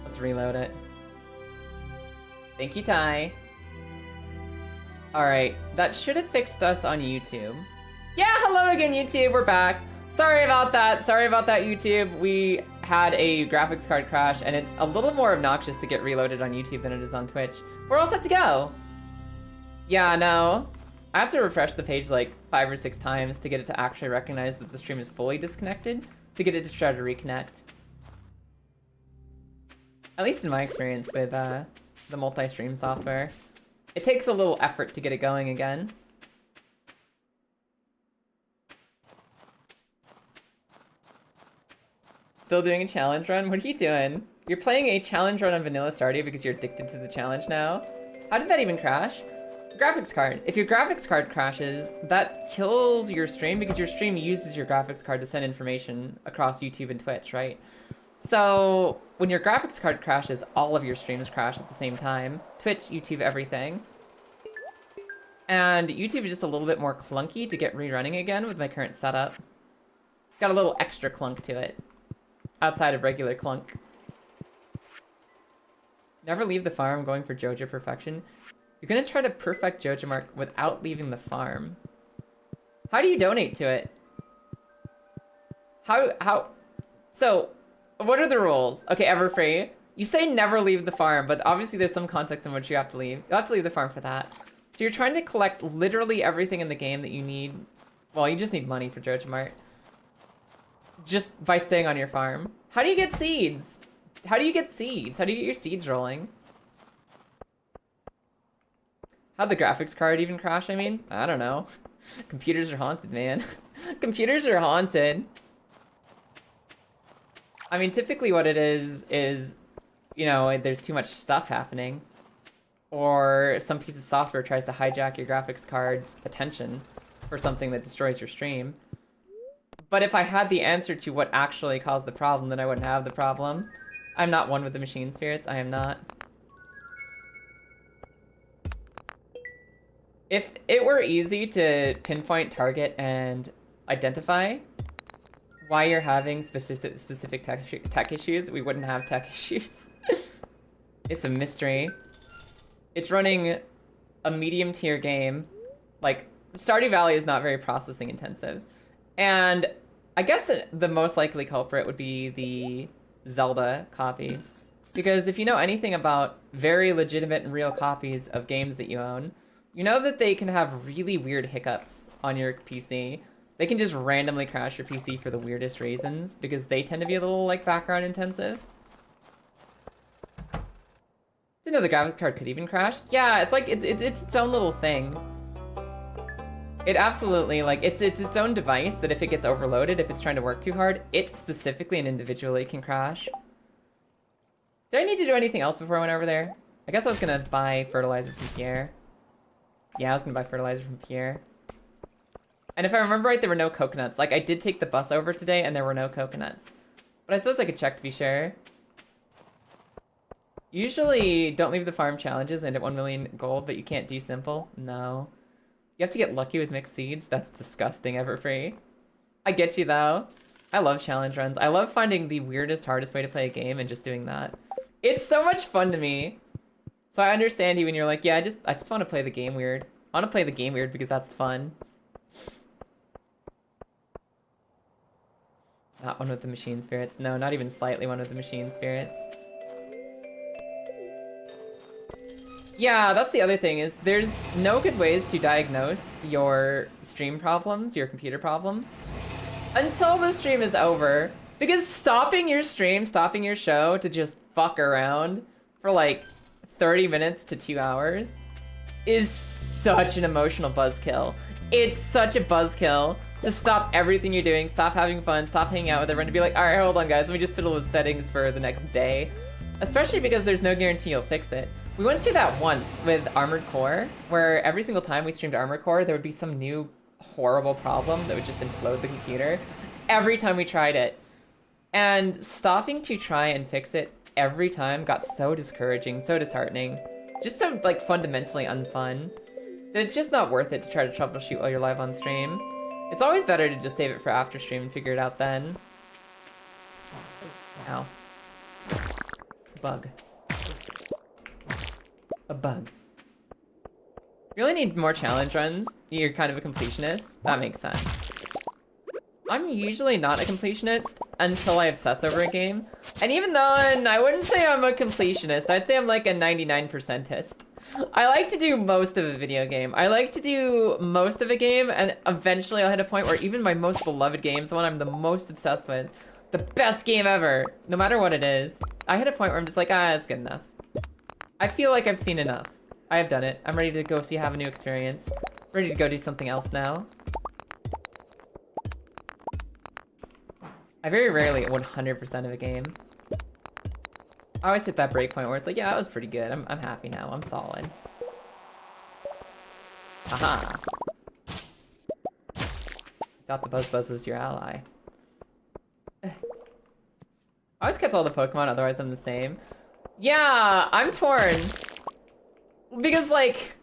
Let's reload it. Thank you, Ty. Alright, that should have fixed us on YouTube. Yeah, hello again, YouTube, we're back. Sorry about that, YouTube. We had a graphics card crash, and it's a little more obnoxious to get reloaded on YouTube than it is on Twitch. We're all set to go. Yeah, no. I have to refresh the page like 5 or 6 times to get it to actually recognize that the stream is fully disconnected, to get it to try to reconnect. At least in my experience with the multi-stream software. It takes a little effort to get it going again. Still doing a challenge run? What are you doing? You're playing a challenge run on vanilla Stardew because you're addicted to the challenge now? How did that even crash? Graphics card. If your graphics card crashes, that kills your stream because your stream uses your graphics card to send information across YouTube and Twitch, right? So when your graphics card crashes, all of your streams crash at the same time. Twitch, YouTube, everything. And YouTube is just a little bit more clunky to get rerunning again with my current setup. Got a little extra clunk to it. Outside of regular clunk. Never leave the farm going for Joja perfection. You're gonna try to perfect Joja Mark without leaving the farm. How do you donate to it? So, what are the rules? Okay, Everfree. You say never leave the farm, but obviously there's some context in which you have to leave. You'll have to leave the farm for that. So you're trying to collect literally everything in the game that you need. Well, you just need money for Joja Mart. Just by staying on your farm. How do you get seeds? How do you get seeds? How do you get your seeds rolling? How'd the graphics card even crash, I mean? I don't know. Computers are haunted, man. Computers are haunted. I mean, typically what it is, you know, there's too much stuff happening. Or some piece of software tries to hijack your graphics card's attention for something that destroys your stream. But if I had the answer to what actually caused the problem, then I wouldn't have the problem. I'm not one with the machine spirits. I am not. If it were easy to pinpoint, target, and identify why you're having specific tech issues, we wouldn't have tech issues. It's a mystery. It's running a medium tier game. Like, Stardew Valley is not very processing intensive. And I guess the most likely culprit would be the Zelda copy. Because if you know anything about very legitimate and real copies of games that you own, you know that they can have really weird hiccups on your PC. They can just randomly crash your PC for the weirdest reasons, because they tend to be a little, like, background intensive. Didn't know the graphics card could even crash. Yeah, it's like, it's its own little thing. It absolutely, like, it's its own device that if it gets overloaded, if it's trying to work too hard, it specifically and individually can crash. Did I need to do anything else before I went over there? I guess I was gonna buy fertilizer from Pierre. Yeah, I was gonna buy fertilizer from Pierre. And if I remember right, there were no coconuts. Like, I did take the bus over today and there were no coconuts. But I suppose I could check to be sure. Usually, don't leave the farm challenges and at 1 million gold, but you can't do simple. No. You have to get lucky with mixed seeds? That's disgusting, Everfree. I get you, though. I love challenge runs. I love finding the weirdest, hardest way to play a game and just doing that. It's so much fun to me. So I understand you when you're like, yeah, I just want to play the game weird. I want to play the game weird because that's fun. Not one with the machine spirits. No, not even slightly one with the machine spirits. Yeah, that's the other thing, is there's no good ways to diagnose your stream problems, your computer problems, until the stream is over. Because stopping your stream, stopping your show to just fuck around for like 30 minutes to 2 hours is such an emotional buzzkill. It's such a buzzkill to stop everything you're doing, stop having fun, stop hanging out with everyone, to be like, alright, hold on guys, let me just fiddle with settings for the next day. Especially because there's no guarantee you'll fix it. We went through that once with Armored Core, where every single time we streamed Armored Core, there would be some new horrible problem that would just implode the computer every time we tried it. And stopping to try and fix it every time got so discouraging, so disheartening, just so, like, fundamentally unfun, that it's just not worth it to try to troubleshoot while you're live on stream. It's always better to just save it for after stream and figure it out then. Ow. bug. A bug. You really need more challenge runs. You're kind of a completionist. That makes sense. I'm usually not a completionist until I obsess over a game. And even then, I wouldn't say I'm a completionist. I'd say I'm like a 99%ist. I like to do most of a video game. I like to do most of a game, and eventually I'll hit a point where even my most beloved games, the one I'm the most obsessed with, the best game ever, no matter what it is, I hit a point where I'm just like, it's good enough. I feel like I've seen enough. I have done it. I'm ready to go have a new experience. Ready to go do something else now. I very rarely 100% of a game. I always hit that break point where it's like, yeah, that was pretty good. I'm happy now. I'm solid. Haha. Thought the Buzz was your ally. I always kept all the Pokemon, otherwise I'm the same. Yeah, I'm torn. Because, like,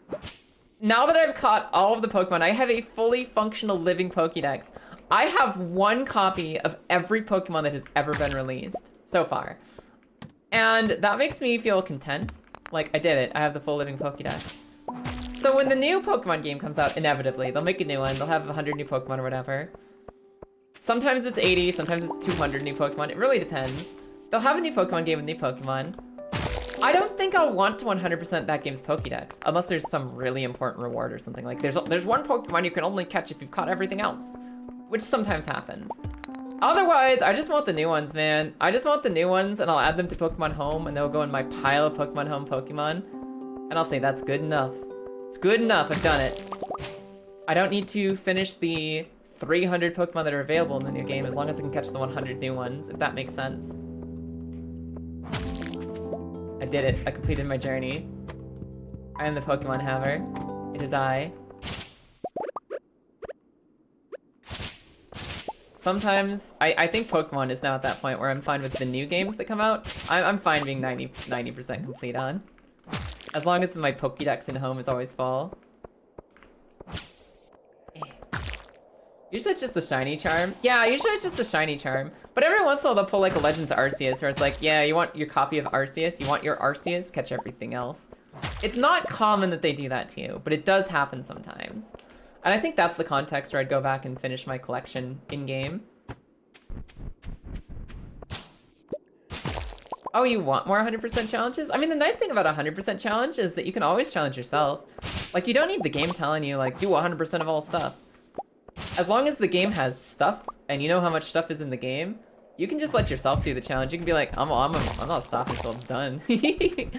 now that I've caught all of the Pokemon, I have a fully functional living Pokédex. I have one copy of every Pokemon that has ever been released so far. And that makes me feel content. Like, I did it. I have the full living Pokédex. So when the new Pokemon game comes out, inevitably, they'll make a new one. They'll have 100 new Pokemon or whatever. Sometimes it's 80, sometimes it's 200 new Pokemon. It really depends. They'll have a new Pokemon game with new Pokemon. I don't think I'll want to 100% that game's Pokédex, unless there's some really important reward or something. Like, there's one Pokemon you can only catch if you've caught everything else, which sometimes happens. Otherwise, I just want the new ones, man. I just want the new ones, and I'll add them to Pokemon Home, and they'll go in my pile of Pokemon Home Pokemon, and I'll say, that's good enough. It's good enough, I've done it. I don't need to finish the 300 Pokemon that are available in the new game, as long as I can catch the 100 new ones, if that makes sense. I did it. I completed my journey. I am the Pokemon Haver. It is I. Sometimes, I think Pokemon is now at that point where I'm fine with the new games that come out. I'm fine being 90% complete on. As long as my Pokédex in home is always full. Usually it's just a shiny charm. Yeah, usually it's just a shiny charm. But every once in a while they'll pull like a Legends Arceus where it's like, yeah, you want your copy of Arceus, you want your Arceus, catch everything else. It's not common that they do that to you, but it does happen sometimes. And I think that's the context where I'd go back and finish my collection in-game. Oh, you want more 100% challenges? I mean, the nice thing about a 100% challenge is that you can always challenge yourself. Like, you don't need the game telling you, like, do 100% of all stuff. As long as the game has stuff, and you know how much stuff is in the game, you can just let yourself do the challenge. You can be like, I'm not stopping until it's done. You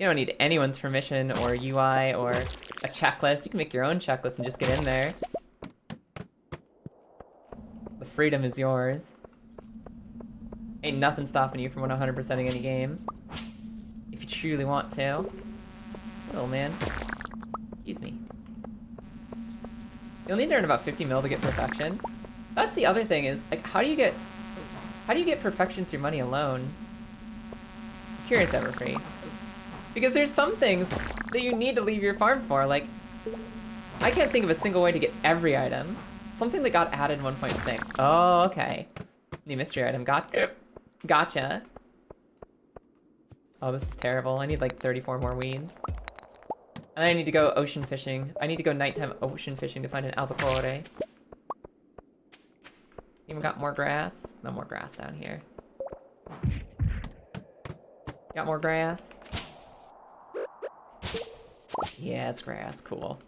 don't need anyone's permission or UI or a checklist. You can make your own checklist and just get in there. The freedom is yours. Ain't nothing stopping you from 100%ing any game. If you truly want to. Little man. Excuse me. You'll need to earn about 50 mil to get perfection. That's the other thing is, like, how do you get perfection through money alone? I'm curious, Everfree. Because there's some things that you need to leave your farm for, like, I can't think of a single way to get every item. Something that got added in 1.6. Oh, okay. New mystery item, gotcha. Oh, this is terrible. I need like 34 more weeds. And then I need to go ocean fishing. I need to go nighttime ocean fishing to find an albacore. Even got more grass? No more grass down here. Got more grass? Yeah, it's grass. Cool.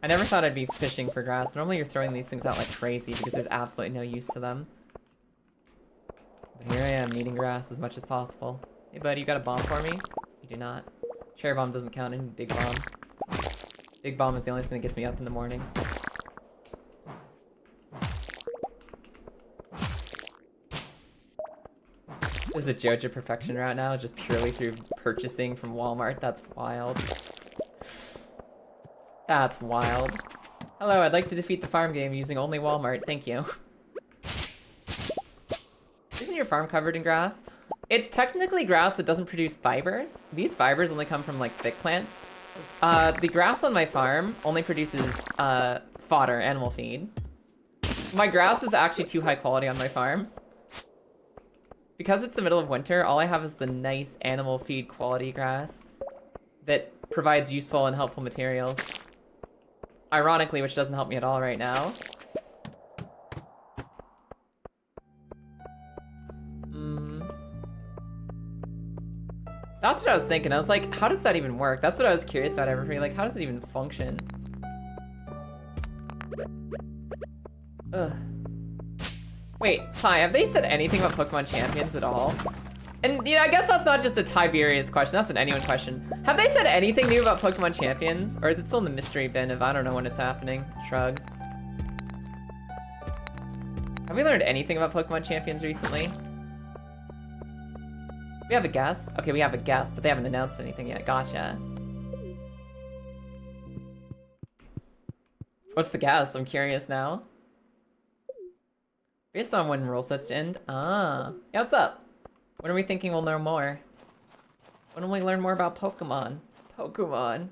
I never thought I'd be fishing for grass. Normally you're throwing these things out like crazy because there's absolutely no use to them. But here I am, needing grass as much as possible. Hey buddy, you got a bomb for me? You do not. Cherry bomb doesn't count in big bomb. Big bomb is the only thing that gets me up in the morning. There's a JoJo perfection route now, just purely through purchasing from Walmart. That's wild. That's wild. Hello, I'd like to defeat the farm game using only Walmart. Thank you. Isn't your farm covered in grass? It's technically grass that doesn't produce fibers. These fibers only come from, like, thick plants. The grass on my farm only produces, fodder, animal feed. My grass is actually too high quality on my farm. Because it's the middle of winter, all I have is the nice animal feed quality grass that provides useful and helpful materials. Ironically, which doesn't help me at all right now. That's what I was thinking. I was like, how does that even work? That's what I was curious about, Everfree. Like, how does it even function? Ugh. Wait, hi, have they said anything about Pokemon Champions at all? And, you know, I guess that's not just a Tiberius question, that's an anyone question. Have they said anything new about Pokemon Champions? Or is it still in the mystery bin of I don't know when it's happening? Shrug. Have we learned anything about Pokemon Champions recently? We have a guess? Okay, we have a guess, but they haven't announced anything yet. Gotcha. What's the guess? I'm curious now. Based on when rule sets end? Ah. Yeah, what's up? When are we thinking we'll know more? When will we learn more about Pokemon? Pokemon.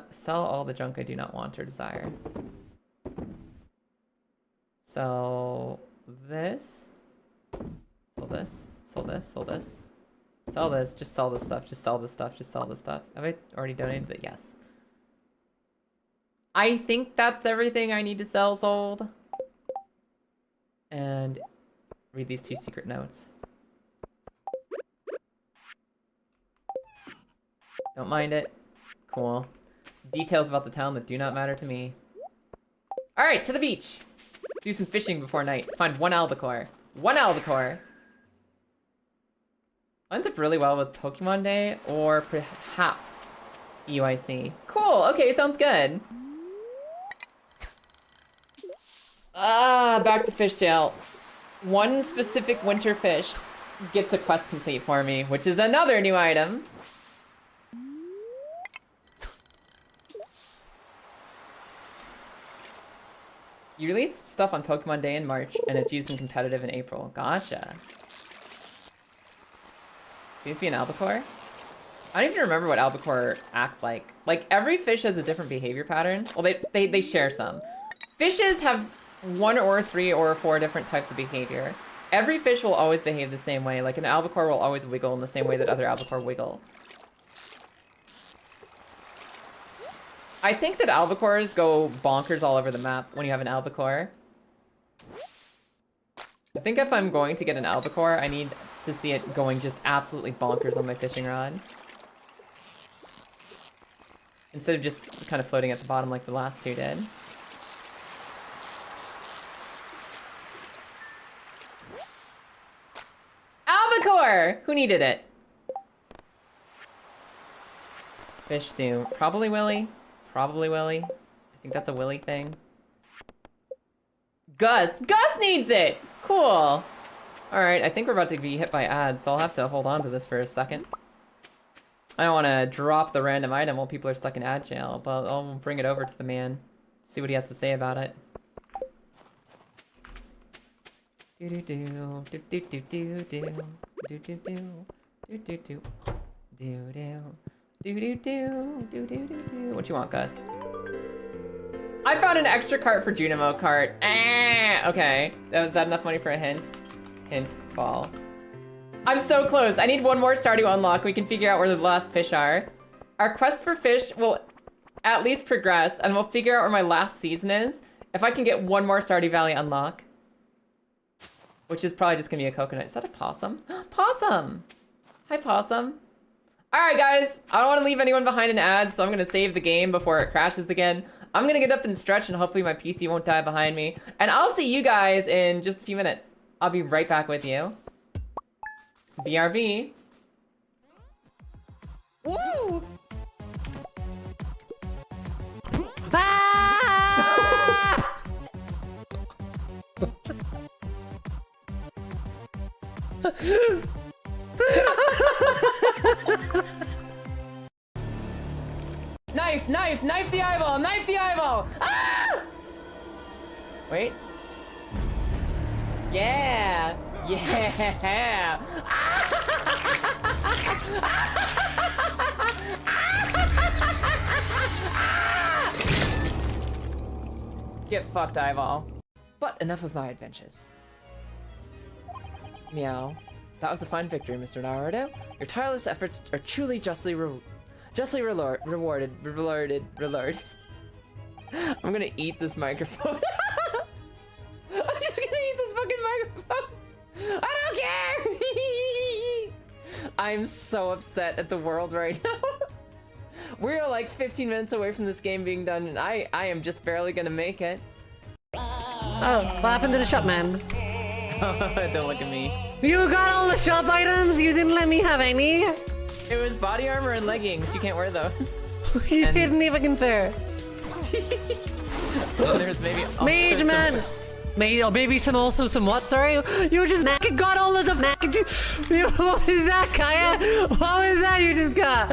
Sell all the junk I do not want or desire. So this. Sell this. Sell this. Sell this. Sell this. Just sell this stuff. Just sell this stuff. Just sell this stuff. Have I already donated it? Yes. I think that's everything I need to sell sold. And read these 2 secret notes. Don't mind it. Cool. Details about the town that do not matter to me. Alright, to the beach. Do some fishing before night. Find 1 albacore. 1 albacore. Lines up really well with Pokemon Day or perhaps EUIC. Cool, okay, sounds good. Back to fishtail. 1 specific winter fish gets a quest complete for me, which is another new item. You release stuff on Pokemon Day in March, and it's used in competitive in April. Gotcha. Seems to be an albacore. I don't even remember what albacore act like. Like, every fish has a different behavior pattern. Well, they share some. Fishes have 1 or 3 or 4 different types of behavior. Every fish will always behave the same way. Like, an albacore will always wiggle in the same way that other albacore wiggle. I think that albacores go bonkers all over the map when you have an albacore. I think if I'm going to get an albacore, I need to see it going just absolutely bonkers on my fishing rod. Instead of just kind of floating at the bottom like the last 2 did. Albacore! Who needed it? Fish stew. Probably Willy. Probably Willy. I think that's a Willy thing. Gus! Gus needs it! Cool. Alright, I think we're about to be hit by ads, so I'll have to hold on to this for a second. I don't want to drop the random item while people are stuck in ad jail, but I'll bring it over to the man. See what he has to say about it. Do-do-do, do-do-do-do-do, do-do-do, do-do-do, do-do. Do-do-do. What you want, Gus? I found an extra cart for Junimo cart. Okay. Was that enough money for a hint? Hint, fall. I'm so close. I need 1 more Stardew unlock. We can figure out where the last fish are. Our quest for fish will at least progress, and we'll figure out where my last season is if I can get 1 more Stardew Valley unlock. Which is probably just gonna be a coconut. Is that a possum? Possum! Hi, possum. Alright guys, I don't want to leave anyone behind in ads, so I'm going to save the game before it crashes again. I'm going to get up and stretch, and hopefully my PC won't die behind me. And I'll see you guys in just a few minutes. I'll be right back with you. BRB. Woo! Ah! Knife, knife, knife the eyeball, knife the eyeball! Ah! Wait. Yeah! Yeah! Get fucked, eyeball. But enough of my adventures. Meow. That was a fine victory, Mr. Naruto. Your tireless efforts are truly justly rewarded. I'm gonna eat this microphone. I'm just gonna eat this fucking microphone. I don't care! I'm so upset at the world right now. We're like 15 minutes away from this game being done, and I am just barely gonna make it. Oh, what happened to the shop, man? Don't look at me. You got all the shop items? You didn't let me have any? It was body armor and leggings. You can't wear those. You didn't even compare. So there's maybe also Mage man! Maybe some what, sorry? You just got all of the what was that, Kaya? What was that you just got?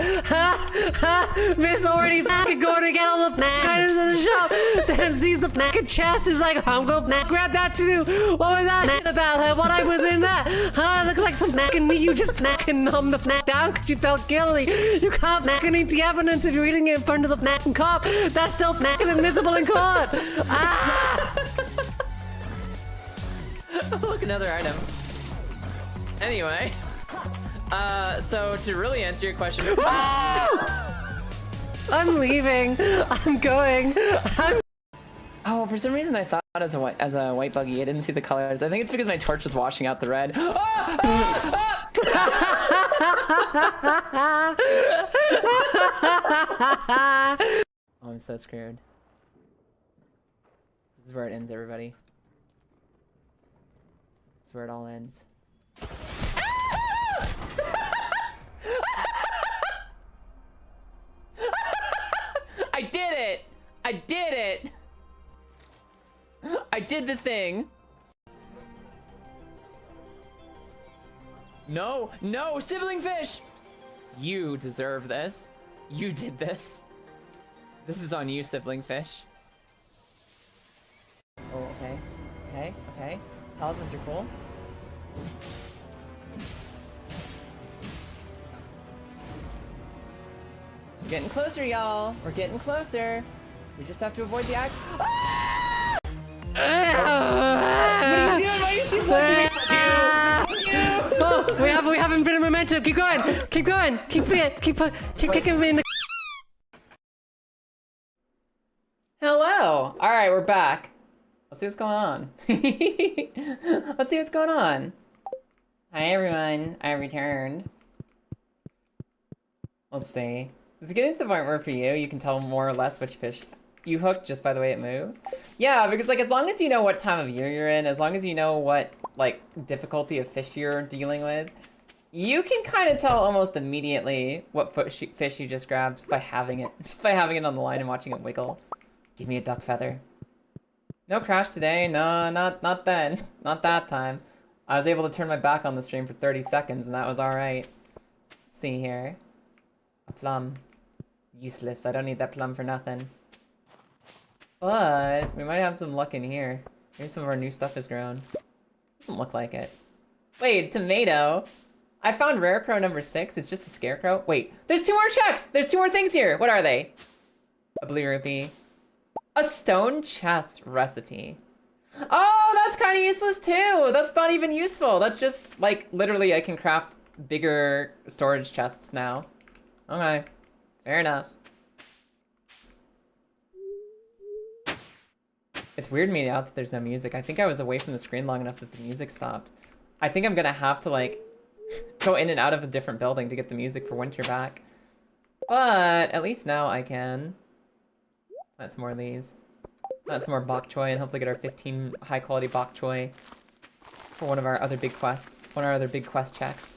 Miss already going to get all the items in the shop. Then sees the chest is like, I'm gonna grab that too. What was that shit about? What I was in that? Looks like some me. You just numb the down because you felt guilty. You can't eat the evidence if you're eating it in front of the cop. That's still admissible in court. Look, another item. Anyway, so to really answer your question, I'm leaving. I'm going. Oh, for some reason I saw it as a white buggy. I didn't see the colors. I think it's because my torch was washing out the red. Oh, I'm so scared. This is where it ends, everybody. This is where it all ends. I did it! I did it! I did the thing! No! No! Sibling fish! You deserve this. You did this. This is on you, sibling fish. Oh, okay. Okay, okay. Talismans are cool. We're getting closer, y'all. We're getting closer. We just have to avoid the axe. Ah! What are you doing? Why are you too close to me? Oh, we haven't been in momentum. Keep going. Keep going. Keep kicking me in the. Hello. All right, we're back. Let's see what's going on. Let's see what's going on. Hi, everyone. I returned. Let's see. Is it getting to the point where for you can tell more or less which fish you hooked just by the way it moves? Yeah, because like as long as you know what time of year you're in, as long as you know what like difficulty of fish you're dealing with, you can kind of tell almost immediately what fish you just grabbed just by having it. Just by having it on the line and watching it wiggle. Give me a duck feather. No crash today. No, not then. Not that time. I was able to turn my back on the stream for 30 seconds and that was alright. Let's see here. A plum. Useless. I don't need that plum for nothing. But we might have some luck in here. Maybe some of our new stuff has grown. Doesn't look like it. Wait, tomato. I found rare crow number 6. It's just a scarecrow. Wait, there's 2 more checks. There's 2 more things here. What are they? A blue rupee. A stone chest recipe. Oh, that's kind of useless too. That's not even useful. That's just like literally I can craft bigger storage chests now. Okay, fair enough. It's weird me out that there's no music. I think I was away from the screen long enough that the music stopped. I think I'm gonna have to like go in and out of a different building to get the music for winter back. But at least now I can. That's more of these. That's more bok choy and hopefully get our 15 high quality bok choy for one of our other big quests. One of our other big quest checks.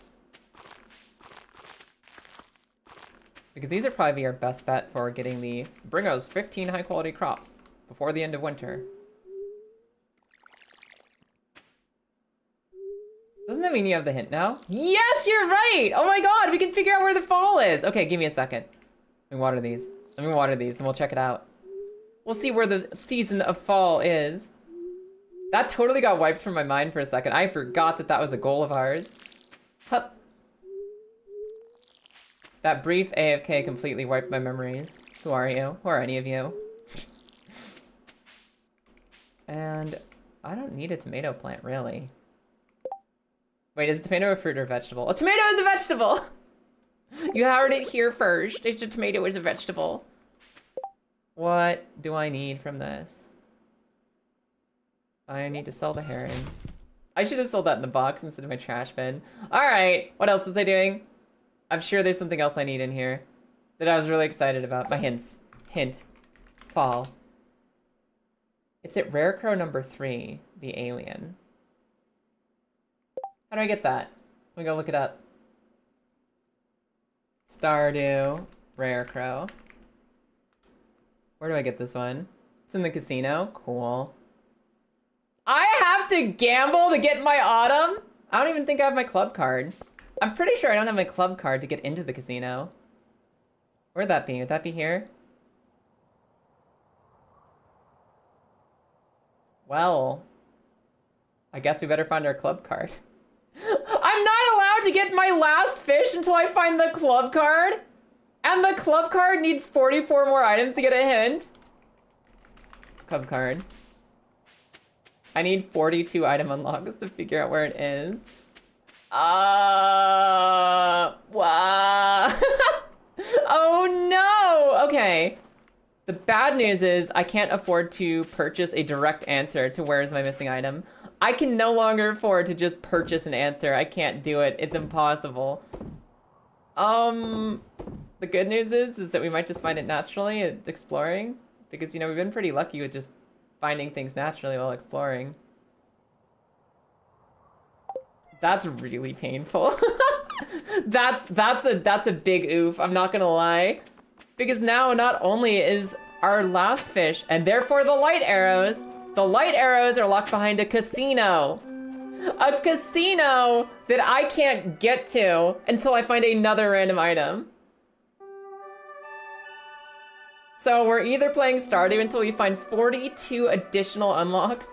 Because these are probably our best bet for getting the bring us 15 high quality crops before the end of winter. Doesn't that mean you have the hint now? Yes, you're right! Oh my god, we can figure out where the fall is! Okay, give me a second. Let me water these. Let me water these and we'll check it out. We'll see where the season of fall is. That totally got wiped from my mind for a second. I forgot that that was a goal of ours. Hup. That brief AFK completely wiped my memories. Who are you? Who are any of you? And I don't need a tomato plant, really. Wait, is a tomato a fruit or a vegetable? A tomato is a vegetable! You heard it here first. A tomato is a vegetable. What do I need from this? I need to sell the herring. I should have sold that in the box instead of my trash bin. Alright, what else was I doing? I'm sure there's something else I need in here that I was really excited about. My hints. Hint. Fall. It's at Rare Crow number 3, the alien. How do I get that? Let me go look it up. Stardew, Rare Crow. Where do I get this one? It's in the casino. Cool. I have to gamble to get my autumn? I don't even think I have my club card. I'm pretty sure I don't have my club card to get into the casino. Where'd that be? Would that be here? Well, I guess we better find our club card. I'm not allowed to get my last fish until I find the club card. And the club card needs 44 more items to get a hint. Club card. I need 42 item unlocks to figure out where it is. Wow. Oh no! Okay. The bad news is I can't afford to purchase a direct answer to where is my missing item. I can no longer afford to just purchase an answer. I can't do it. It's impossible. The good news is that we might just find it naturally at exploring. Because, you know, we've been pretty lucky with just finding things naturally while exploring. That's really painful. That's a big oof, I'm not gonna lie. Because now not only is our last fish, and therefore the light arrows are locked behind a casino. A casino that I can't get to until I find another random item. So we're either playing Stardew until we find 42 additional unlocks,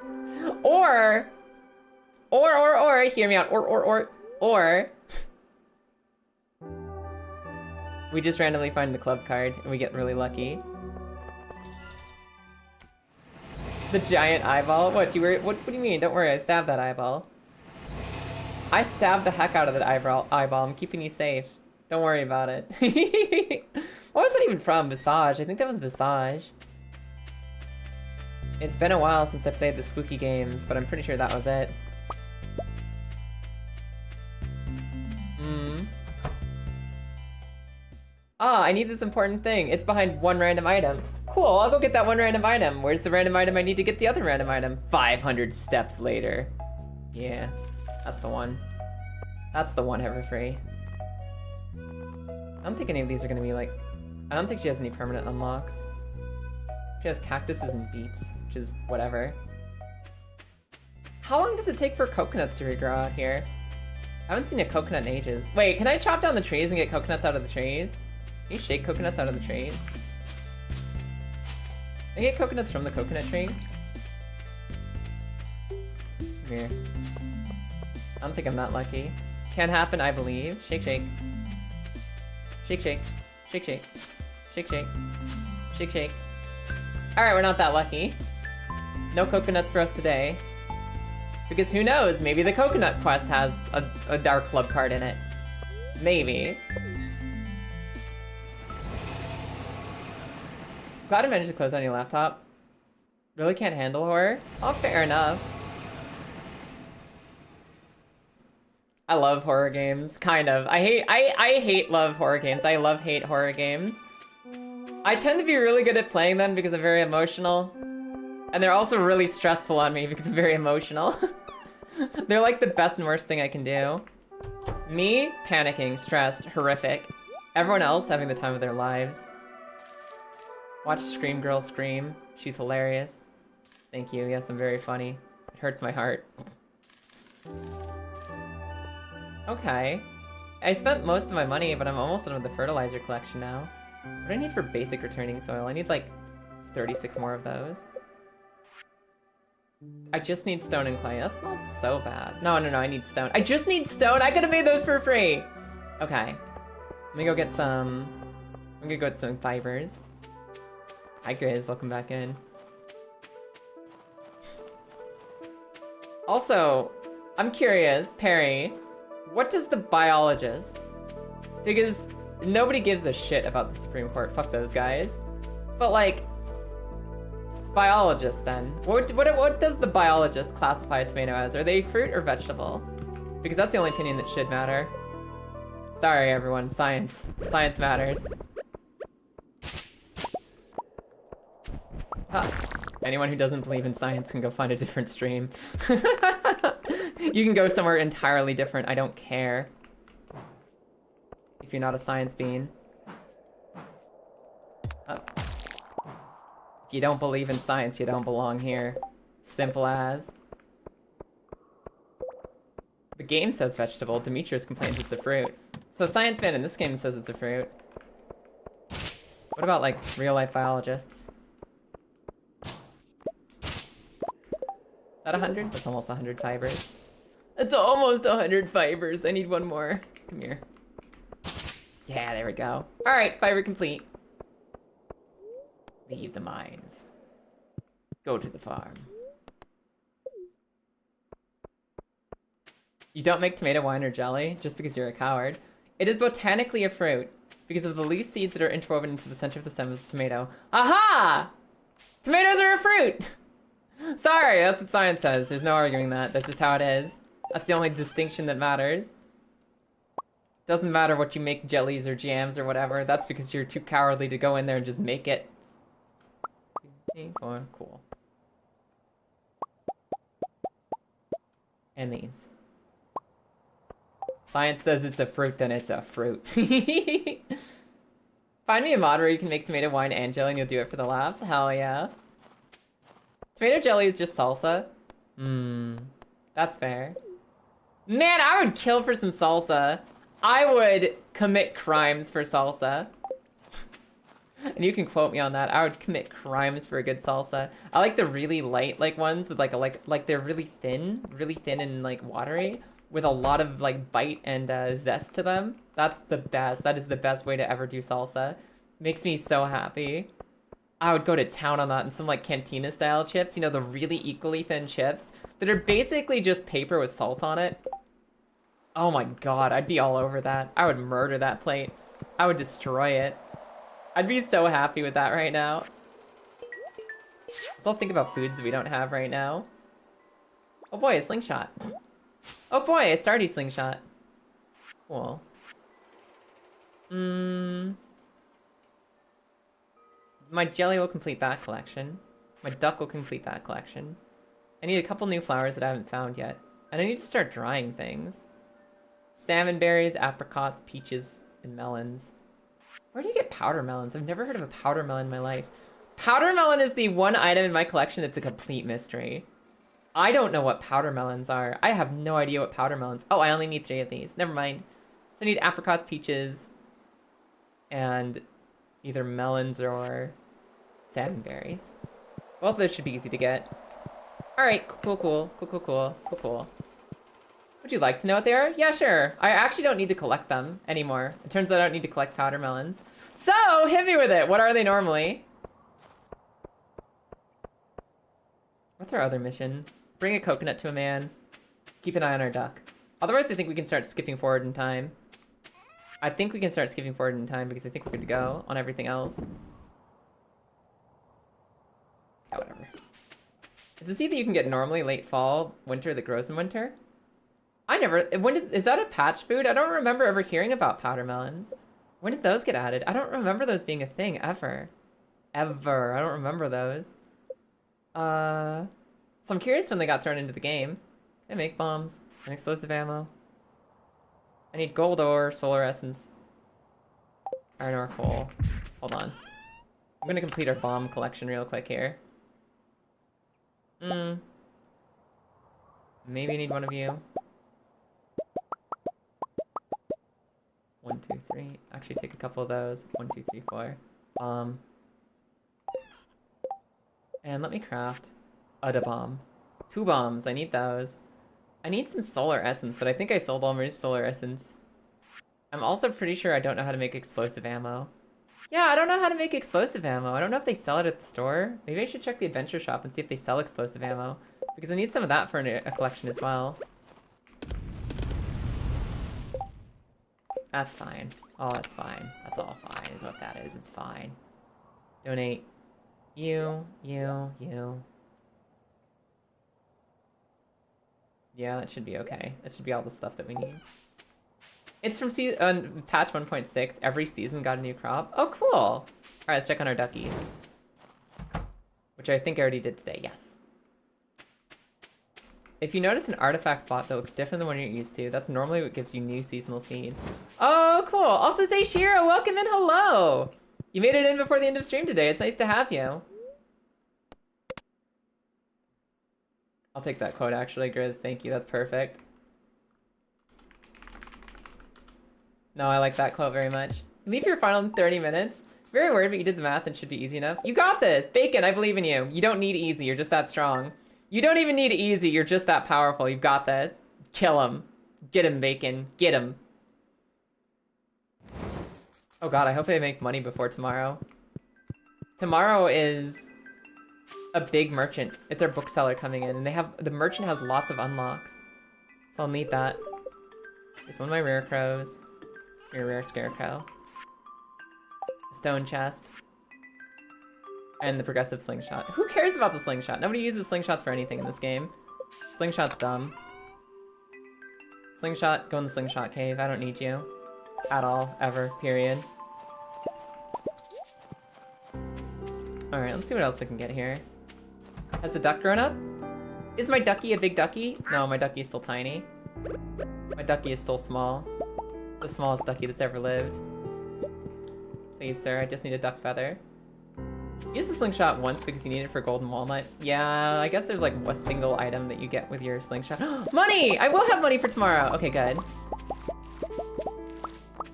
or, hear me out, or, we just randomly find the club card and we get really lucky. The giant eyeball? What do you mean? Don't worry, I stabbed that eyeball. I stabbed the heck out of that eyeball. I'm keeping you safe. Don't worry about it. What was that even from? Visage? I think that was Visage. It's been a while since I played the spooky games, but I'm pretty sure that was it. Ah, I need this important thing. It's behind one random item. Cool, I'll go get that one random item. Where's the random item I need to get the other random item? 500 steps later. Yeah, that's the one. That's the one ever free. I don't think any of these are gonna be like... I don't think she has any permanent unlocks. She has cactuses and beets, which is whatever. How long does it take for coconuts to regrow out here? I haven't seen a coconut in ages. Wait, can I chop down the trees and get coconuts out of the trees? Can you shake coconuts out of the trees? Can I get coconuts from the coconut tree? Come here. I don't think I'm that lucky. Can happen, I believe. Shake, shake. Shake, shake. Shake, shake. Shake, shake. Shake, shake. Alright, we're not that lucky. No coconuts for us today. Because who knows, maybe the coconut quest has a dark club card in it. Maybe. Glad I managed to close on your laptop. Really can't handle horror? Oh, fair enough. I love horror games, kind of. I hate love horror games. I love hate horror games. I tend to be really good at playing them because I'm very emotional. And they're also really stressful on me because I'm very emotional. They're like the best and worst thing I can do. Me, panicking, stressed, horrific. Everyone else having the time of their lives. Watch Scream Girl scream. She's hilarious. Thank you, yes, I'm very funny. It hurts my heart. Okay. I spent most of my money, but I'm almost done with the fertilizer collection now. What do I need for basic returning soil? I need like 36 more of those. I just need stone and clay. That's not so bad. No, I need stone. I just need stone? I could have made those for free! Okay. Let me go get some... I'm gonna go get some fibers. Hi Grizz, welcome back in. Also, I'm curious, Perry, What does the biologist? Because nobody gives a shit about the Supreme Court. Fuck those guys. But like, biologist then. What does the biologist classify a tomato as? Are they fruit or vegetable? Because that's the only opinion that should matter. Sorry everyone, science. Science matters. Anyone who doesn't believe in science can go find a different stream. You can go somewhere entirely different, I don't care. If you're not a science bean. If you don't believe in science, you don't belong here. Simple as. The game says vegetable, Demetrius complains it's a fruit. So science fan in this game says it's a fruit. What about like real life biologists? Is that 100? That's almost 100 fibers. That's almost 100 fibers. I need one more. Come here. Yeah, there we go. All right, fiber complete. Leave the mines. Go to the farm. You don't make tomato wine or jelly just because you're a coward. It is botanically a fruit because of the leaf seeds that are interwoven into the center of the stem of the tomato. Aha! Tomatoes are a fruit! Sorry, that's what science says. There's no arguing that. That's just how it is. That's the only distinction that matters. Doesn't matter what you make jellies or jams or whatever. That's because you're too cowardly to go in there and just make it. 2, 3, 4, cool. And these. Science says it's a fruit, then it's a fruit. Find me a mod where you can make tomato wine and jelly and you'll do it for the laughs. Hell yeah. Tomato jelly is just salsa. That's fair. Man, I would kill for some salsa. I would commit crimes for salsa. And you can quote me on that. I would commit crimes for a good salsa. I like the really light like ones with like they're really thin and like watery with a lot of like bite and zest to them. That's the best. That is the best way to ever do salsa. Makes me so happy. I would go to town on that and some like cantina style chips, you know, the really equally thin chips that are basically just paper with salt on it. Oh my god, I'd be all over that. I would murder that plate. I would destroy it. I'd be so happy with that right now. Let's all think about foods that we don't have right now. Oh boy, a slingshot. Oh boy, a Stardew slingshot. Cool. My jelly will complete that collection. My duck will complete that collection. I need a couple new flowers that I haven't found yet. And I need to start drying things. Salmon berries, apricots, peaches, and melons. Where do you get powder melons? I've never heard of a powder melon in my life. Powder melon is the one item in my collection that's a complete mystery. I don't know what powder melons are. I have no idea what powder melons... Oh, I only need 3 of these. Never mind. So I need apricots, peaches, and either melons or salmon berries. Both of those should be easy to get. Alright, cool. Would you like to know what they are? Yeah, sure. I actually don't need to collect them anymore. It turns out I don't need to collect powder melons. So, hit me with it. What are they normally? What's our other mission? Bring a coconut to a man. Keep an eye on our duck. Otherwise, I think we can start skipping forward in time. I think we can start skipping forward in time because I think we're good to go on everything else. Yeah, whatever. Is the seed that you can get normally late fall, winter that grows in winter? Is that a patch food? I don't remember ever hearing about powder melons. When did those get added? I don't remember those being a thing ever. I don't remember those. So I'm curious when they got thrown into the game. Can I make bombs and explosive ammo? I need gold ore, solar essence, iron ore, coal. Hold on. I'm gonna complete our bomb collection real quick here. Maybe I need one of you. 1, 2, 3. Actually, take a couple of those. 1, 2, 3, 4. And let me craft a bomb. 2 bombs. I need those. I need some solar essence, but I think I sold all my solar essence. I'm also pretty sure I don't know how to make explosive ammo. Yeah, I don't know how to make explosive ammo. I don't know if they sell it at the store. Maybe I should check the adventure shop and see if they sell explosive ammo. Because I need some of that for a collection as well. That's fine. Oh, that's fine. That's all fine is what that is. It's fine. Donate. You. Yeah, that should be okay. That should be all the stuff that we need. It's from patch 1.6. Every season got a new crop. Oh, cool. All right, let's check on our duckies. Which I think I already did today, yes. If you notice an artifact spot that looks different than what you're used to, that's normally what gives you new seasonal seeds. Oh, cool. Also, say Shiro, welcome in, hello. You made it in before the end of stream today. It's nice to have you. I'll take that quote, actually, Grizz. Thank you. That's perfect. No, I like that quote very much. Leave your final in 30 minutes. Very worried, but you did the math and should be easy enough. You got this! Bacon, I believe in you. You don't need easy. You're just that strong. You don't even need easy. You're just that powerful. You've got this. Kill him. Get him, Bacon. Get him. Oh god, I hope they make money before tomorrow. Tomorrow is a big merchant. It's our bookseller coming in, and the merchant has lots of unlocks. So I'll need that. It's one of my rare crows. Your rare scarecrow. A stone chest. And the progressive slingshot. Who cares about the slingshot? Nobody uses slingshots for anything in this game. Slingshot's dumb. Slingshot, go in the slingshot cave. I don't need you. At all. Ever. Period. Alright, let's see what else we can get here. Has the duck grown up? Is my ducky a big ducky? No, my ducky is still tiny. My ducky is still small. The smallest ducky that's ever lived. Please, sir, I just need a duck feather. Use the slingshot once because you need it for golden walnut. Yeah, I guess there's like a single item that you get with your slingshot. Money! I will have money for tomorrow! Okay, good.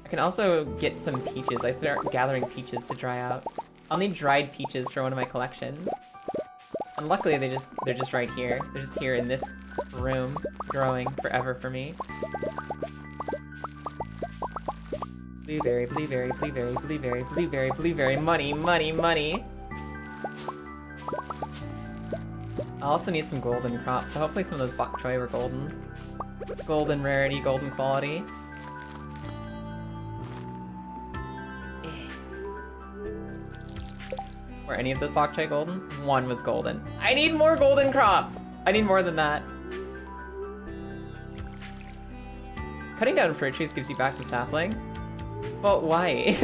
I can also get some peaches. I start gathering peaches to dry out. I'll need dried peaches for one of my collections. And luckily they're just right here. They're just here in this room, growing forever for me. Blueberry, blueberry, blueberry, blueberry, blueberry, blueberry, money, money, money. I also need some golden crops, so hopefully some of those bok choy were golden. Golden rarity, golden quality. Were any of those bok choy golden? One was golden. I need more golden crops! I need more than that. Cutting down fruit trees gives you back the sapling. But why?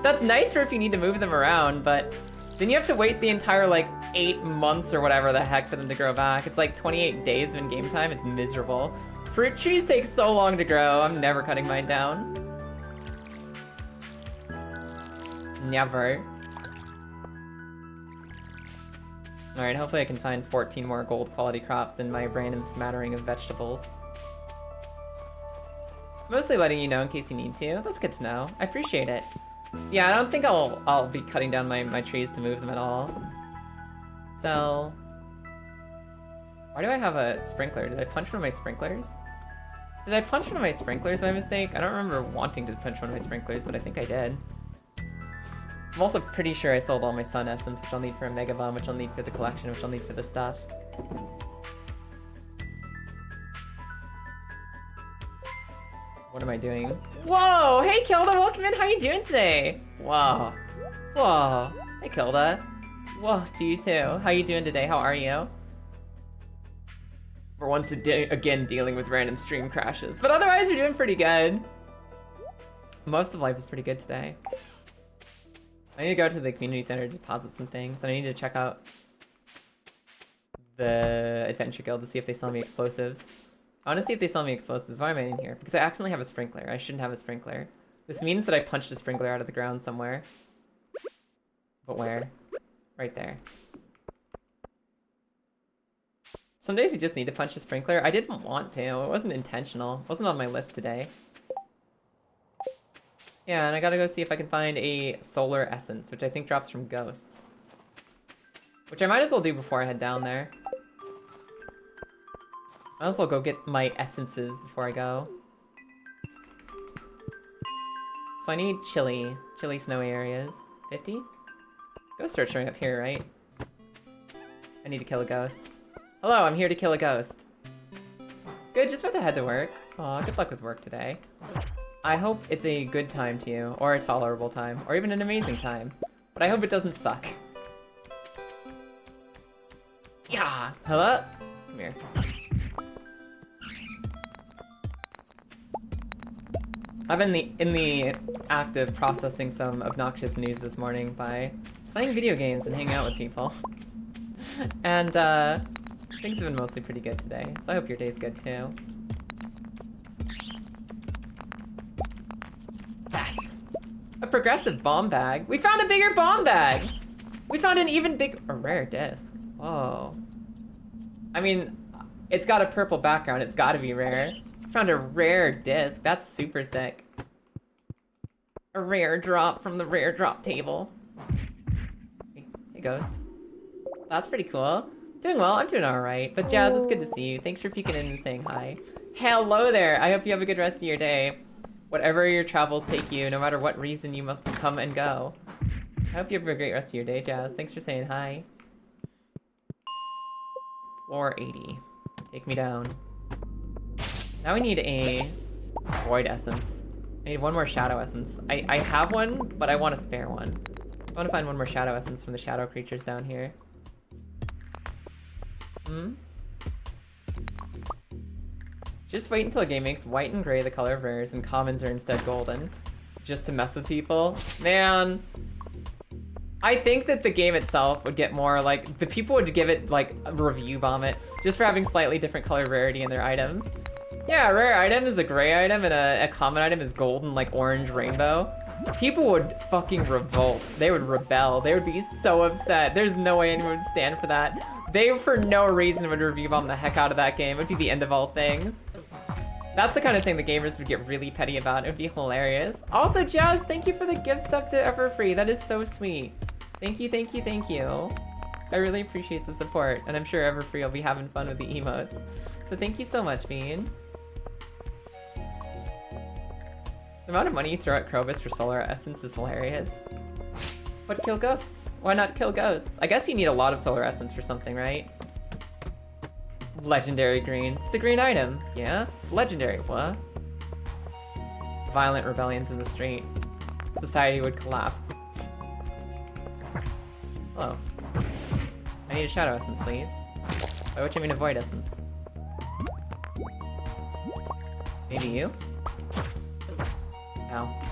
That's nice for if you need to move them around, but then you have to wait the entire, like, 8 months or whatever the heck for them to grow back. It's like 28 days of in-game time. It's miserable. Fruit trees take so long to grow. I'm never cutting mine down. Never. Alright, hopefully I can find 14 more gold quality crops in my random smattering of vegetables. Mostly letting you know in case you need to. That's good to know. I appreciate it. Yeah, I don't think I'll be cutting down my trees to move them at all. So... why do I have a sprinkler? Did I punch one of my sprinklers? Did I punch one of my sprinklers by mistake? I don't remember wanting to punch one of my sprinklers, but I think I did. I'm also pretty sure I sold all my sun essence, which I'll need for a mega bomb, which I'll need for the collection, which I'll need for the stuff. What am I doing? Whoa! Hey, Kilda, welcome in. How are you doing today? Whoa. Whoa. Hey, Kilda. Whoa, to you too. How you doing today? How are you? We're once again dealing with random stream crashes, but otherwise you're doing pretty good. Most of life is pretty good today. I need to go to the community center to deposit some things, and I need to check out the Adventure Guild to see if they sell me explosives. I want to see if they sell me explosives. Why am I in here? Because I accidentally have a sprinkler. I shouldn't have a sprinkler. This means that I punched a sprinkler out of the ground somewhere. But where? Right there. Some days you just need to punch a sprinkler. I didn't want to. It wasn't intentional. It wasn't on my list today. Yeah, and I gotta go see if I can find a solar essence, which I think drops from ghosts. Which I might as well do before I head down there. I also go get my essences before I go. So I need chilly snowy areas. 50? Ghosts are showing up here, right? I need to kill a ghost. Hello, I'm here to kill a ghost. Good, just about to head to work. Aw, good luck with work today. I hope it's a good time to you, or a tolerable time, or even an amazing time. But I hope it doesn't suck. Yeah! Hello? Come here. I've been in the act of processing some obnoxious news this morning by playing video games and hanging out with people. And things have been mostly pretty good today, so I hope your day's good too. That's a progressive bomb bag. We found a bigger bomb bag! We found an even a rare disc. Whoa. I mean, it's got a purple background, it's gotta be rare. Found a rare disc, that's super sick. A rare drop from the rare drop table. Hey, Ghost. That's pretty cool. Doing well, I'm doing alright. But Jazz, it's good to see you. Thanks for peeking in and saying hi. Hello there, I hope you have a good rest of your day. Whatever your travels take you, no matter what reason you must come and go. I hope you have a great rest of your day, Jazz. Thanks for saying hi. Floor 80. Take me down. Now we need a void essence. I need one more shadow essence. I have one, but I want a spare one. I want to find one more shadow essence from the shadow creatures down here. Just wait until a game makes white and gray the color of rares and commons are instead golden. Just to mess with people. Man. I think that the game itself would get more, like, the people would give it, like, a review bomb it, just for having slightly different color rarity in their items. Yeah, a rare item is a gray item, and a common item is golden, like orange rainbow. People would fucking revolt. They would rebel. They would be so upset. There's no way anyone would stand for that. They, for no reason, would review bomb the heck out of that game. It would be the end of all things. That's the kind of thing the gamers would get really petty about. It would be hilarious. Also, Jazz, thank you for the gift sub to Everfree. That is so sweet. Thank you, thank you, thank you. I really appreciate the support, and I'm sure Everfree will be having fun with the emotes. So thank you so much, Bean. The amount of money you throw at Krobus for solar essence is hilarious. But kill ghosts? Why not kill ghosts? I guess you need a lot of solar essence for something, right? Legendary greens. It's a green item. Yeah? It's legendary. What? Violent rebellions in the street. Society would collapse. Hello. I need a shadow essence, please. By which I mean a void essence. Maybe you? Ow.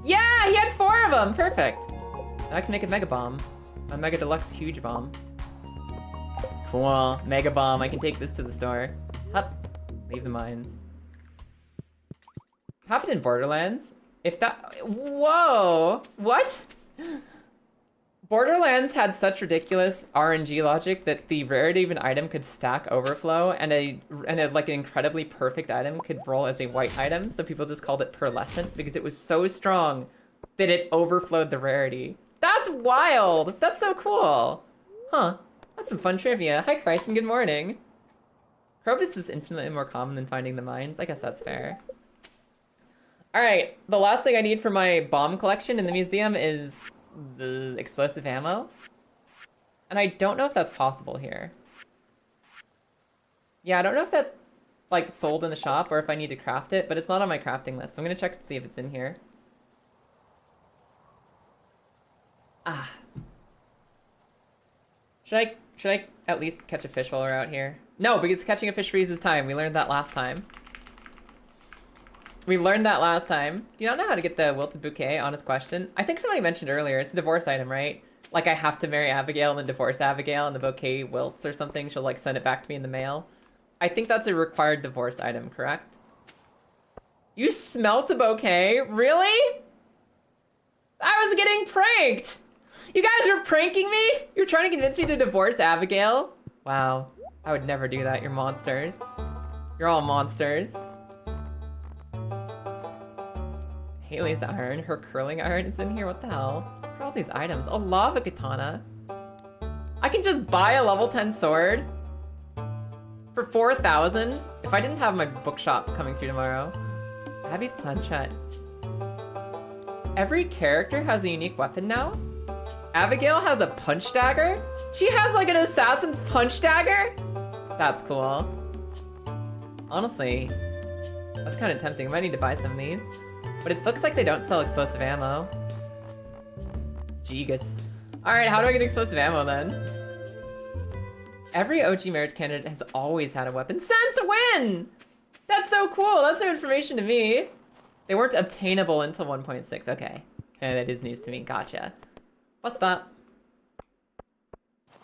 Yeah! He had 4 of them! Perfect! Now I can make a mega bomb. A mega deluxe huge bomb. Cool. Mega bomb. I can take this to the store. Hup. Leave the mines. Happened in Borderlands? If that... Whoa! What? Borderlands had such ridiculous RNG logic that the rarity of an item could stack overflow, and a like an incredibly perfect item could roll as a white item, so people just called it pearlescent because it was so strong that it overflowed the rarity. That's wild! That's so cool! Huh. That's some fun trivia. Hi, Bryson, good morning. Krobus is infinitely more common than finding the mines. I guess that's fair. Alright, the last thing I need for my bomb collection in the museum is the explosive ammo. And I don't know if that's possible here. Yeah, I don't know if that's, like, sold in the shop or if I need to craft it, but it's not on my crafting list, so I'm gonna check to see if it's in here. Ah. Should I at least catch a fish while we're out here? No, because catching a fish freezes time. We learned that last time. We learned that last time. Do you not know how to get the wilted bouquet? Honest question. I think somebody mentioned earlier, it's a divorce item, right? Like I have to marry Abigail and then divorce Abigail and the bouquet wilts or something. She'll like send it back to me in the mail. I think that's a required divorce item, correct? You smelt a bouquet? Really? I was getting pranked! You guys were pranking me? You're trying to convince me to divorce Abigail? Wow. I would never do that. You're monsters. You're all monsters. Haley's iron. Her curling iron is in here. What the hell? What are all these items? A lava katana. I can just buy a level 10 sword for 4,000 if I didn't have my bookshop coming through tomorrow. Abby's planchette. Every character has a unique weapon now? Abigail has a punch dagger? She has like an assassin's punch dagger? That's cool. Honestly, That's kind of tempting. I might need to buy some of these. But it looks like they don't sell explosive ammo. Jeegus. Alright, how do I get explosive ammo then? Every OG marriage candidate has always had a weapon since when? That's so cool. That's new information to me. They weren't obtainable until 1.6. Okay. And that is news to me. Gotcha. What's that?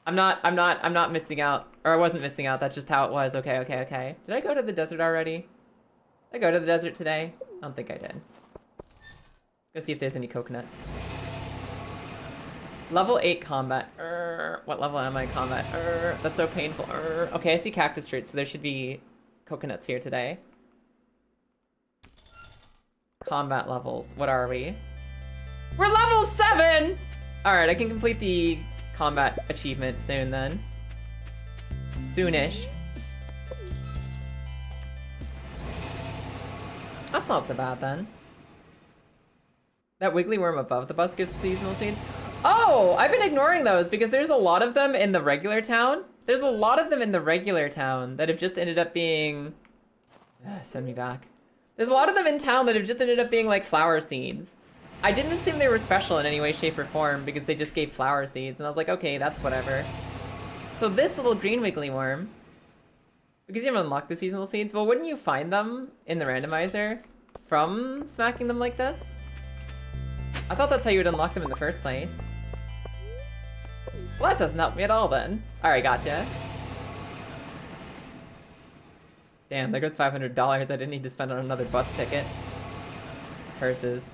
I'm not missing out. Or I wasn't missing out. That's just how it was. Okay, okay, okay. Did I go to the desert already? Did I go to the desert today? I don't think I did. Let's see if there's any coconuts. Level 8 combat. What level am I in combat? That's so painful. Okay, I see cactus fruit, so there should be coconuts here today. Combat levels. What are we? We're level 7! Alright, I can complete the combat achievement soon then. Soonish. That's not so bad then. That wiggly worm above the bus gives seasonal seeds. Oh, I've been ignoring those because there's a lot of them in the regular town. There's a lot of them in the regular town that have just ended up being... send me back. There's a lot of them in town that have just ended up being like flower seeds. I didn't assume they were special in any way, shape, or form because they just gave flower seeds, and I was like, okay, that's whatever. So this little green wiggly worm, because you haven't unlocked the seasonal seeds, well, wouldn't you find them in the randomizer from smacking them like this? I thought that's how you would unlock them in the first place. Well, that doesn't help me at all then. Alright, gotcha. Damn, there goes $500 I didn't need to spend on another bus ticket. Curses.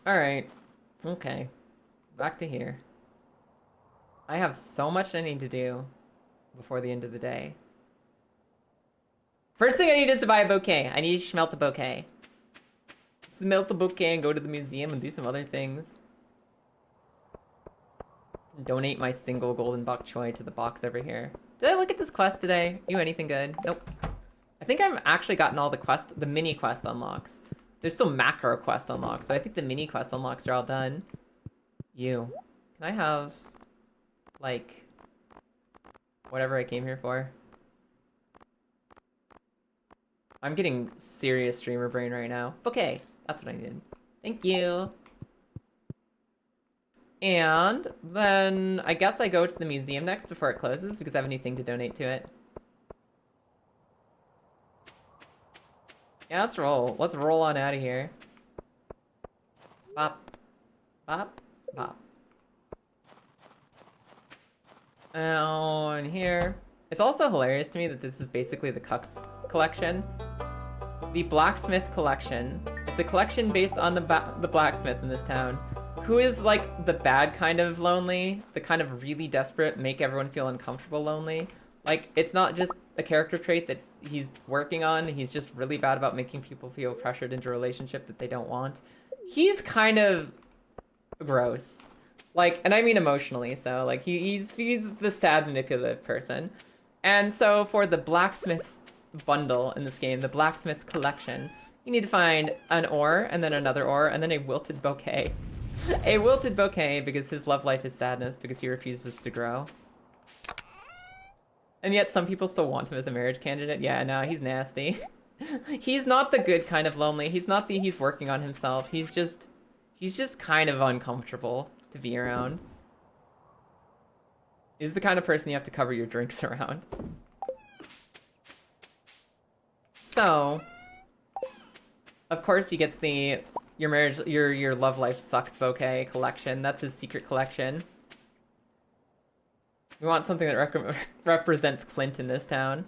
Alright. Okay. Back to here. I have so much I need to do before the end of the day. First thing I need is to buy a bouquet. I need to smelt a bouquet. Smelt the bouquet and go to the museum and do some other things. Donate my single golden bok choy to the box over here. Did I look at this quest today? Do anything good? Nope. I think I've actually gotten all the mini quest unlocks. There's still macro quest unlocks, but I think the mini quest unlocks are all done. You. Can I have, like, whatever I came here for? I'm getting serious streamer brain right now. Okay, that's what I needed. Thank you. And then I guess I go to the museum next before it closes because I have anything to donate to it. Yeah, let's roll. Let's roll on out of here. Bop. Bop. Bop. And here. It's also hilarious to me that this is basically the Cucks collection. The Blacksmith collection. It's a collection based on the blacksmith in this town, who is like the bad kind of lonely, the kind of really desperate, make everyone feel uncomfortable lonely. Like, it's not just a character trait that he's working on, he's just really bad about making people feel pressured into a relationship that they don't want. He's kind of gross. Like, and I mean emotionally, so like he's the sad, manipulative person. And so for the blacksmith's bundle in this game, the blacksmith's collection, you need to find an ore, and then another ore, and then a wilted bouquet. A wilted bouquet because his love life is sadness because he refuses to grow. And yet some people still want him as a marriage candidate. Yeah, no, he's nasty. He's not the good kind of lonely. He's not the he's working on himself. He's just kind of uncomfortable to be around. He's the kind of person you have to cover your drinks around. So, of course he gets the your love life sucks bouquet collection. That's his secret collection. We want something that represents Clint in this town.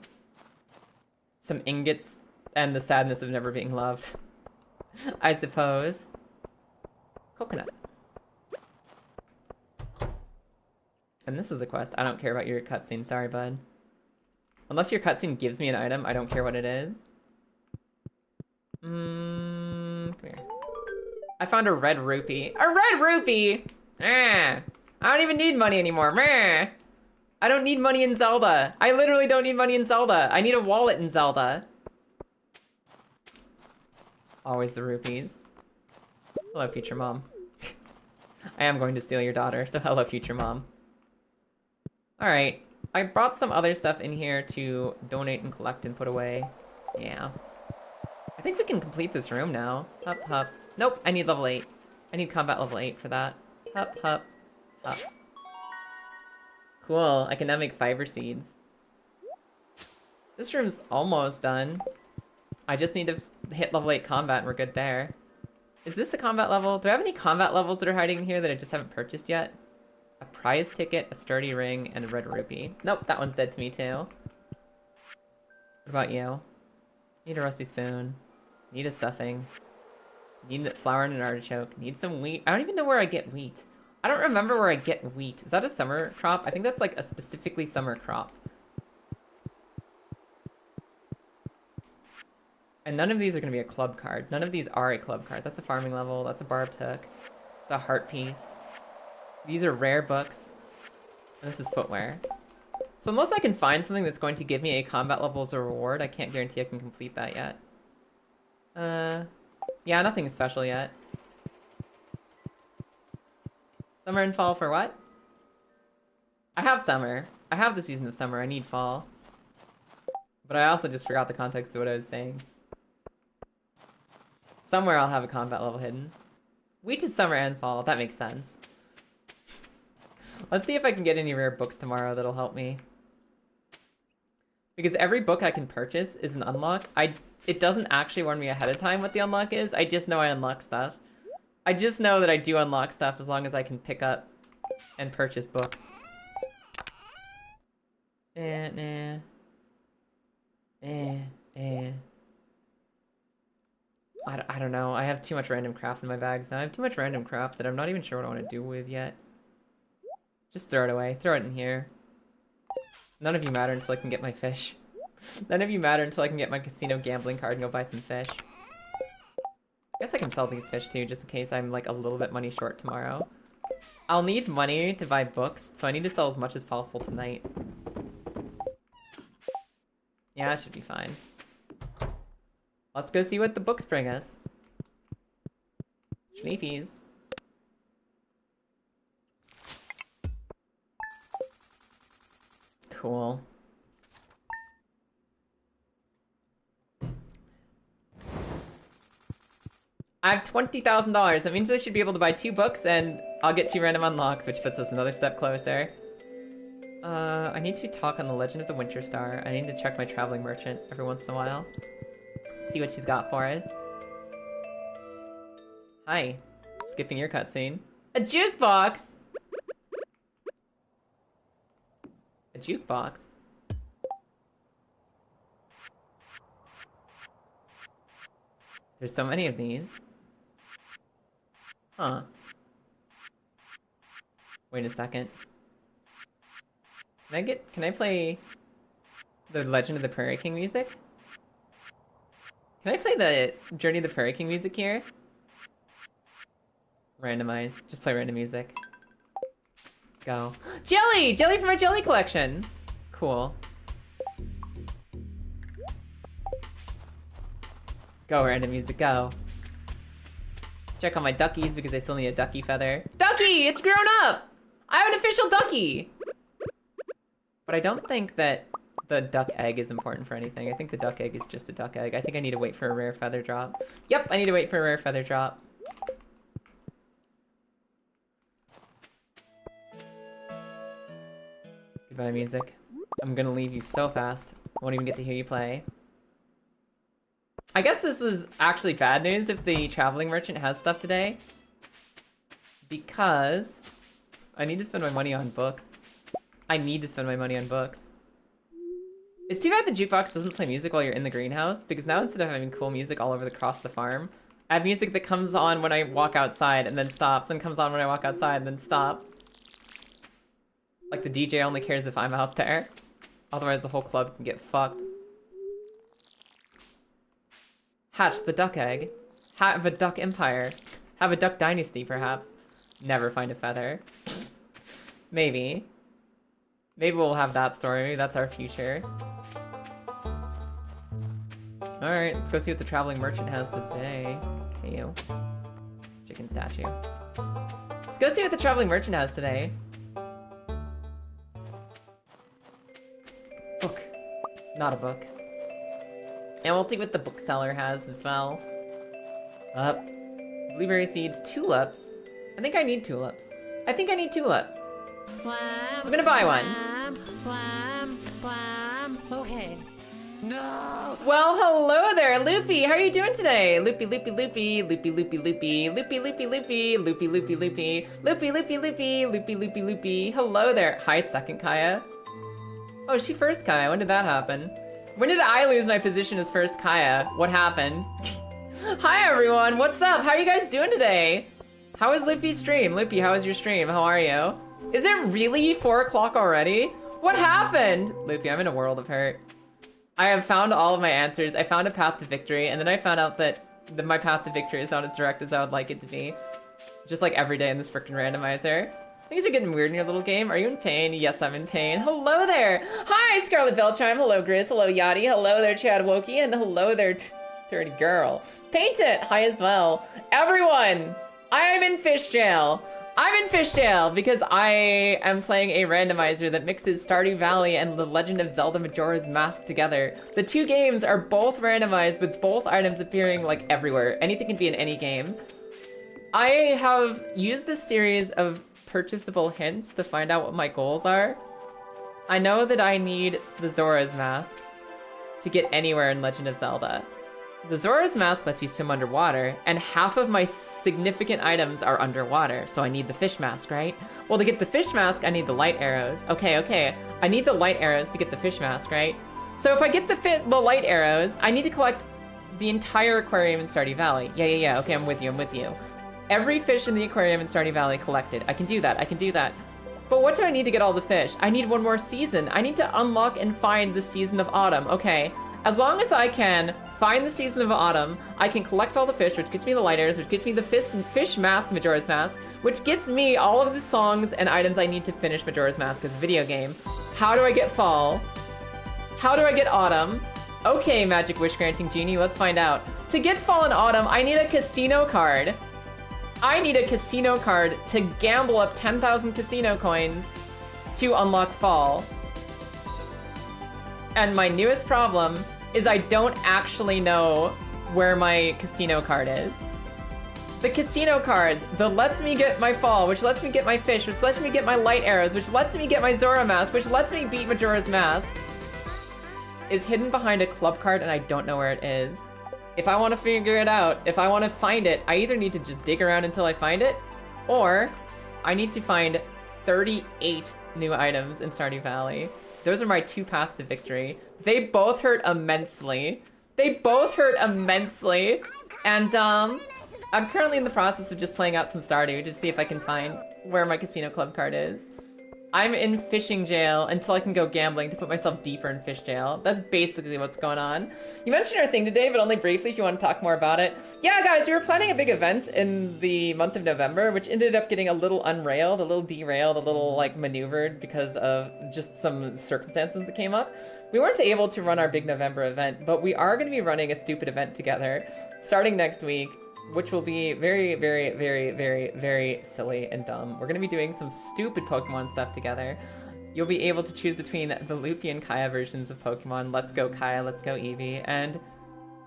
Some ingots and the sadness of never being loved. I suppose. Coconut. And this is a quest. I don't care about your cutscene. Sorry, bud. Unless your cutscene gives me an item, I don't care what it is. Come here. I found a red rupee. A red rupee! I don't even need money anymore. I don't need money in Zelda. I literally don't need money in Zelda. I need a wallet in Zelda. Always the rupees. Hello, future mom. I am going to steal your daughter, so hello, future mom. Alright. I brought some other stuff in here to donate and collect and put away. Yeah. I think we can complete this room now. Hup, hup. Nope, I need level 8. I need combat level 8 for that. Hup, hup, hup. Cool, I can now make fiber seeds. This room's almost done. I just need to hit level 8 combat and we're good there. Is this a combat level? Do I have any combat levels that are hiding in here that I just haven't purchased yet? A prize ticket, a sturdy ring, and a red rupee. Nope, that one's dead to me too. What about you? Need a rusty spoon. Need a stuffing. Need flour and an artichoke. Need some wheat. I don't even know where I get wheat. I don't remember where I get wheat. Is that a summer crop? I think that's like a specifically summer crop. And none of these are going to be a club card. None of these are a club card. That's a farming level. That's a barbed hook. It's a heart piece. These are rare books. And this is footwear. So unless I can find something that's going to give me a combat level as a reward, I can't guarantee I can complete that yet. Yeah, nothing special yet. Summer and fall for what? I have summer. I have the season of summer. I need fall. But I also just forgot the context of what I was saying. Somewhere I'll have a combat level hidden. Wheat is summer and fall. That makes sense. Let's see if I can get any rare books tomorrow that'll help me. Because every book I can purchase is an unlock. It doesn't actually warn me ahead of time what the unlock is. I just know I unlock stuff. I just know that I do unlock stuff as long as I can pick up and purchase books. Nah. I don't know. I have too much random craft in my bags now. I have too much random craft that I'm not even sure what I want to do with yet. Just throw it away. Throw it in here. None of you matter until I can get my fish. None of you matter until I can get my casino gambling card and go buy some fish. I guess I can sell these fish too, just in case I'm like a little bit money short tomorrow. I'll need money to buy books, so I need to sell as much as possible tonight. Yeah, that should be fine. Let's go see what the books bring us. Schneefies. Cool. I have $20,000. That means I should be able to buy 2 books and I'll get 2 random unlocks, which puts us another step closer. I need to talk on the Legend of the Winter Star. I need to check my traveling merchant every once in a while. See what she's got for us. Hi. Skipping your cutscene. A jukebox! A jukebox? There's so many of these. Huh. Wait a second. Can I play the Legend of the Prairie King music? Can I play the Journey of the Prairie King music here? Randomize. Just play random music. Go. Jelly! Jelly from our jelly collection! Cool. Go, random music, go. Check on my duckies because I still need a ducky feather. Ducky! It's grown up! I have an official ducky! But I don't think that the duck egg is important for anything. I think the duck egg is just a duck egg. I think I need to wait for a rare feather drop. Yep, I need to wait for a rare feather drop. Goodbye, music. I'm gonna leave you so fast. I won't even get to hear you play. I guess this is actually bad news if the traveling merchant has stuff today. Because I need to spend my money on books. I need to spend my money on books. It's too bad the jukebox doesn't play music while you're in the greenhouse, because now instead of having cool music all over across the farm, I have music that comes on when I walk outside and then stops, then comes on when I walk outside and then stops. Like the DJ only cares if I'm out there. Otherwise the whole club can get fucked. Hatch the duck egg. Have a duck empire. Have a duck dynasty, perhaps. Never find a feather. Maybe. Maybe we'll have that story. Maybe that's our future. Alright, let's go see what the traveling merchant has today. Hey, you. Chicken statue. Let's go see what the traveling merchant has today. Not a book. And we'll see what the bookseller has as well. Blueberry seeds, tulips. I think I need tulips. I think I need tulips. I'm gonna buy one. Okay. No! Well, hello there, Loopy. How are you doing today? Loopy, loopy, loopy, loopy, loopy, loopy, loopy, loopy, loopy, loopy, loopy, loopy, loopy, loopy, loopy, loopy, loopy, loopy. Hello there. Hi, second Kaya. Oh, is she first Kaya? When did that happen? When did I lose my position as first Kaya? What happened? Hi, everyone. What's up? How are you guys doing today? How was Loopy's stream? Loopy, how was your stream? How are you? Is it really 4 o'clock already? What happened? Loopy, I'm in a world of hurt. I have found all of my answers. I found a path to victory, and then I found out that my path to victory is not as direct as I would like it to be. Just like every day in this frickin' randomizer. Things are getting weird in your little game. Are you in pain? Yes, I'm in pain. Hello there! Hi, Scarlet Belchime. Hello, Grizz. Hello, Yachty. Hello there, Chad Wokey. And hello there, Dirty Girl. Paint It! Hi as well. Everyone! I am in fish jail. I'm in fish jail because I am playing a randomizer that mixes Stardew Valley and The Legend of Zelda Majora's Mask together. The two games are both randomized with both items appearing like everywhere. Anything can be in any game. I have used a series of purchasable hints to find out what my goals are. I know that I need the Zora's Mask to get anywhere in Legend of Zelda. The Zora's Mask lets you swim underwater, and half of my significant items are underwater, so I need the fish mask, right? Well, to get the fish mask, I need the light arrows. Okay. I need the light arrows to get the fish mask, right? So if I get the light arrows, I need to collect the entire aquarium in Stardew Valley. Yeah. Okay, I'm with you. Every fish in the aquarium in Stardew Valley collected. I can do that. But what do I need to get all the fish? I need one more season. I need to unlock and find the Season of Autumn. Okay, as long as I can find the Season of Autumn, I can collect all the fish, which gets me the light arrows, which gets me the fish mask, Majora's Mask, which gets me all of the songs and items I need to finish Majora's Mask as a video game. How do I get fall? How do I get autumn? Okay, Magic Wish Granting Genie, let's find out. To get fall and autumn, I need a casino card. I need a casino card to gamble up 10,000 casino coins to unlock fall. And my newest problem is I don't actually know where my casino card is. The casino card that lets me get my fall, which lets me get my fish, which lets me get my light arrows, which lets me get my Zora mask, which lets me beat Majora's Mask, is hidden behind a club card and I don't know where it is. If I want to figure it out, if I want to find it, I either need to just dig around until I find it, or I need to find 38 new items in Stardew Valley. Those are my two paths to victory. They both hurt immensely. And I'm currently in the process of just playing out some Stardew to see if I can find where my casino club card is. I'm in fishing jail until I can go gambling to put myself deeper in fish jail. That's basically what's going on. You mentioned our thing today, but only briefly if you want to talk more about it. Yeah, guys, we were planning a big event in the month of November, which ended up getting a little unrailed, a little derailed, a little, like, maneuvered because of just some circumstances that came up. We weren't able to run our big November event, but we are going to be running a stupid event together starting next week, which will be very, very, very, very, very silly and dumb. We're gonna be doing some stupid Pokemon stuff together. You'll be able to choose between the Loopy and Kaya versions of Pokemon. Let's go Kaya, let's go Eevee, and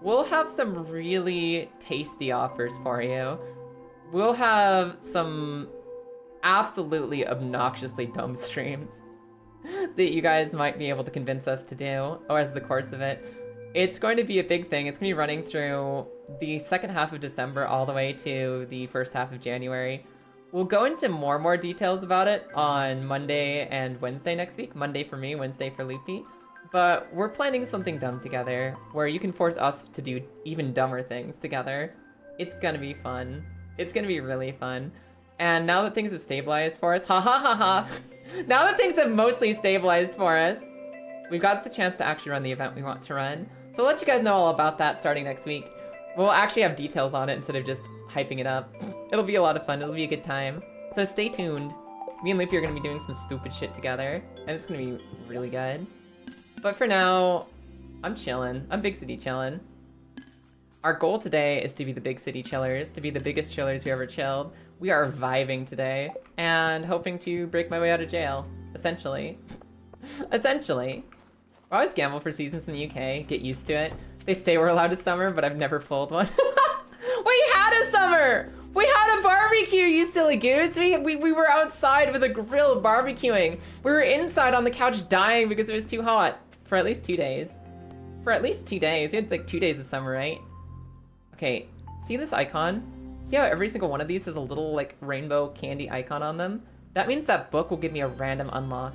we'll have some really tasty offers for you. We'll have some absolutely obnoxiously dumb streams that you guys might be able to convince us to do, or as the course of it. It's going to be a big thing. It's going to be running through the second half of December all the way to the first half of January. We'll go into more details about it on Monday and Wednesday next week. Monday for me, Wednesday for Loopy. But we're planning something dumb together where you can force us to do even dumber things together. It's gonna be fun. It's gonna be really fun. And now that things have stabilized for us, now that things have mostly stabilized for us, we've got the chance to actually run the event we want to run. So I'll let you guys know all about that starting next week. We'll actually have details on it instead of just hyping it up. It'll be a lot of fun. It'll be a good time. So stay tuned. Me and Loopy are going to be doing some stupid shit together, and it's going to be really good. But for now, I'm chilling. I'm big city chilling. Our goal today is to be the big city chillers, to be the biggest chillers who ever chilled. We are vibing today, and hoping to break my way out of jail, essentially. Essentially. I always gamble for seasons in the UK, get used to it. They say we're allowed to summer, but I've never pulled one. We had a summer! We had a barbecue, you silly goose! We were outside with a grill barbecuing. We were inside on the couch dying because it was too hot. For at least 2 days. For at least 2 days. We had like 2 days of summer, right? Okay, see this icon? See how every single one of these has a little like rainbow candy icon on them? That means that book will give me a random unlock.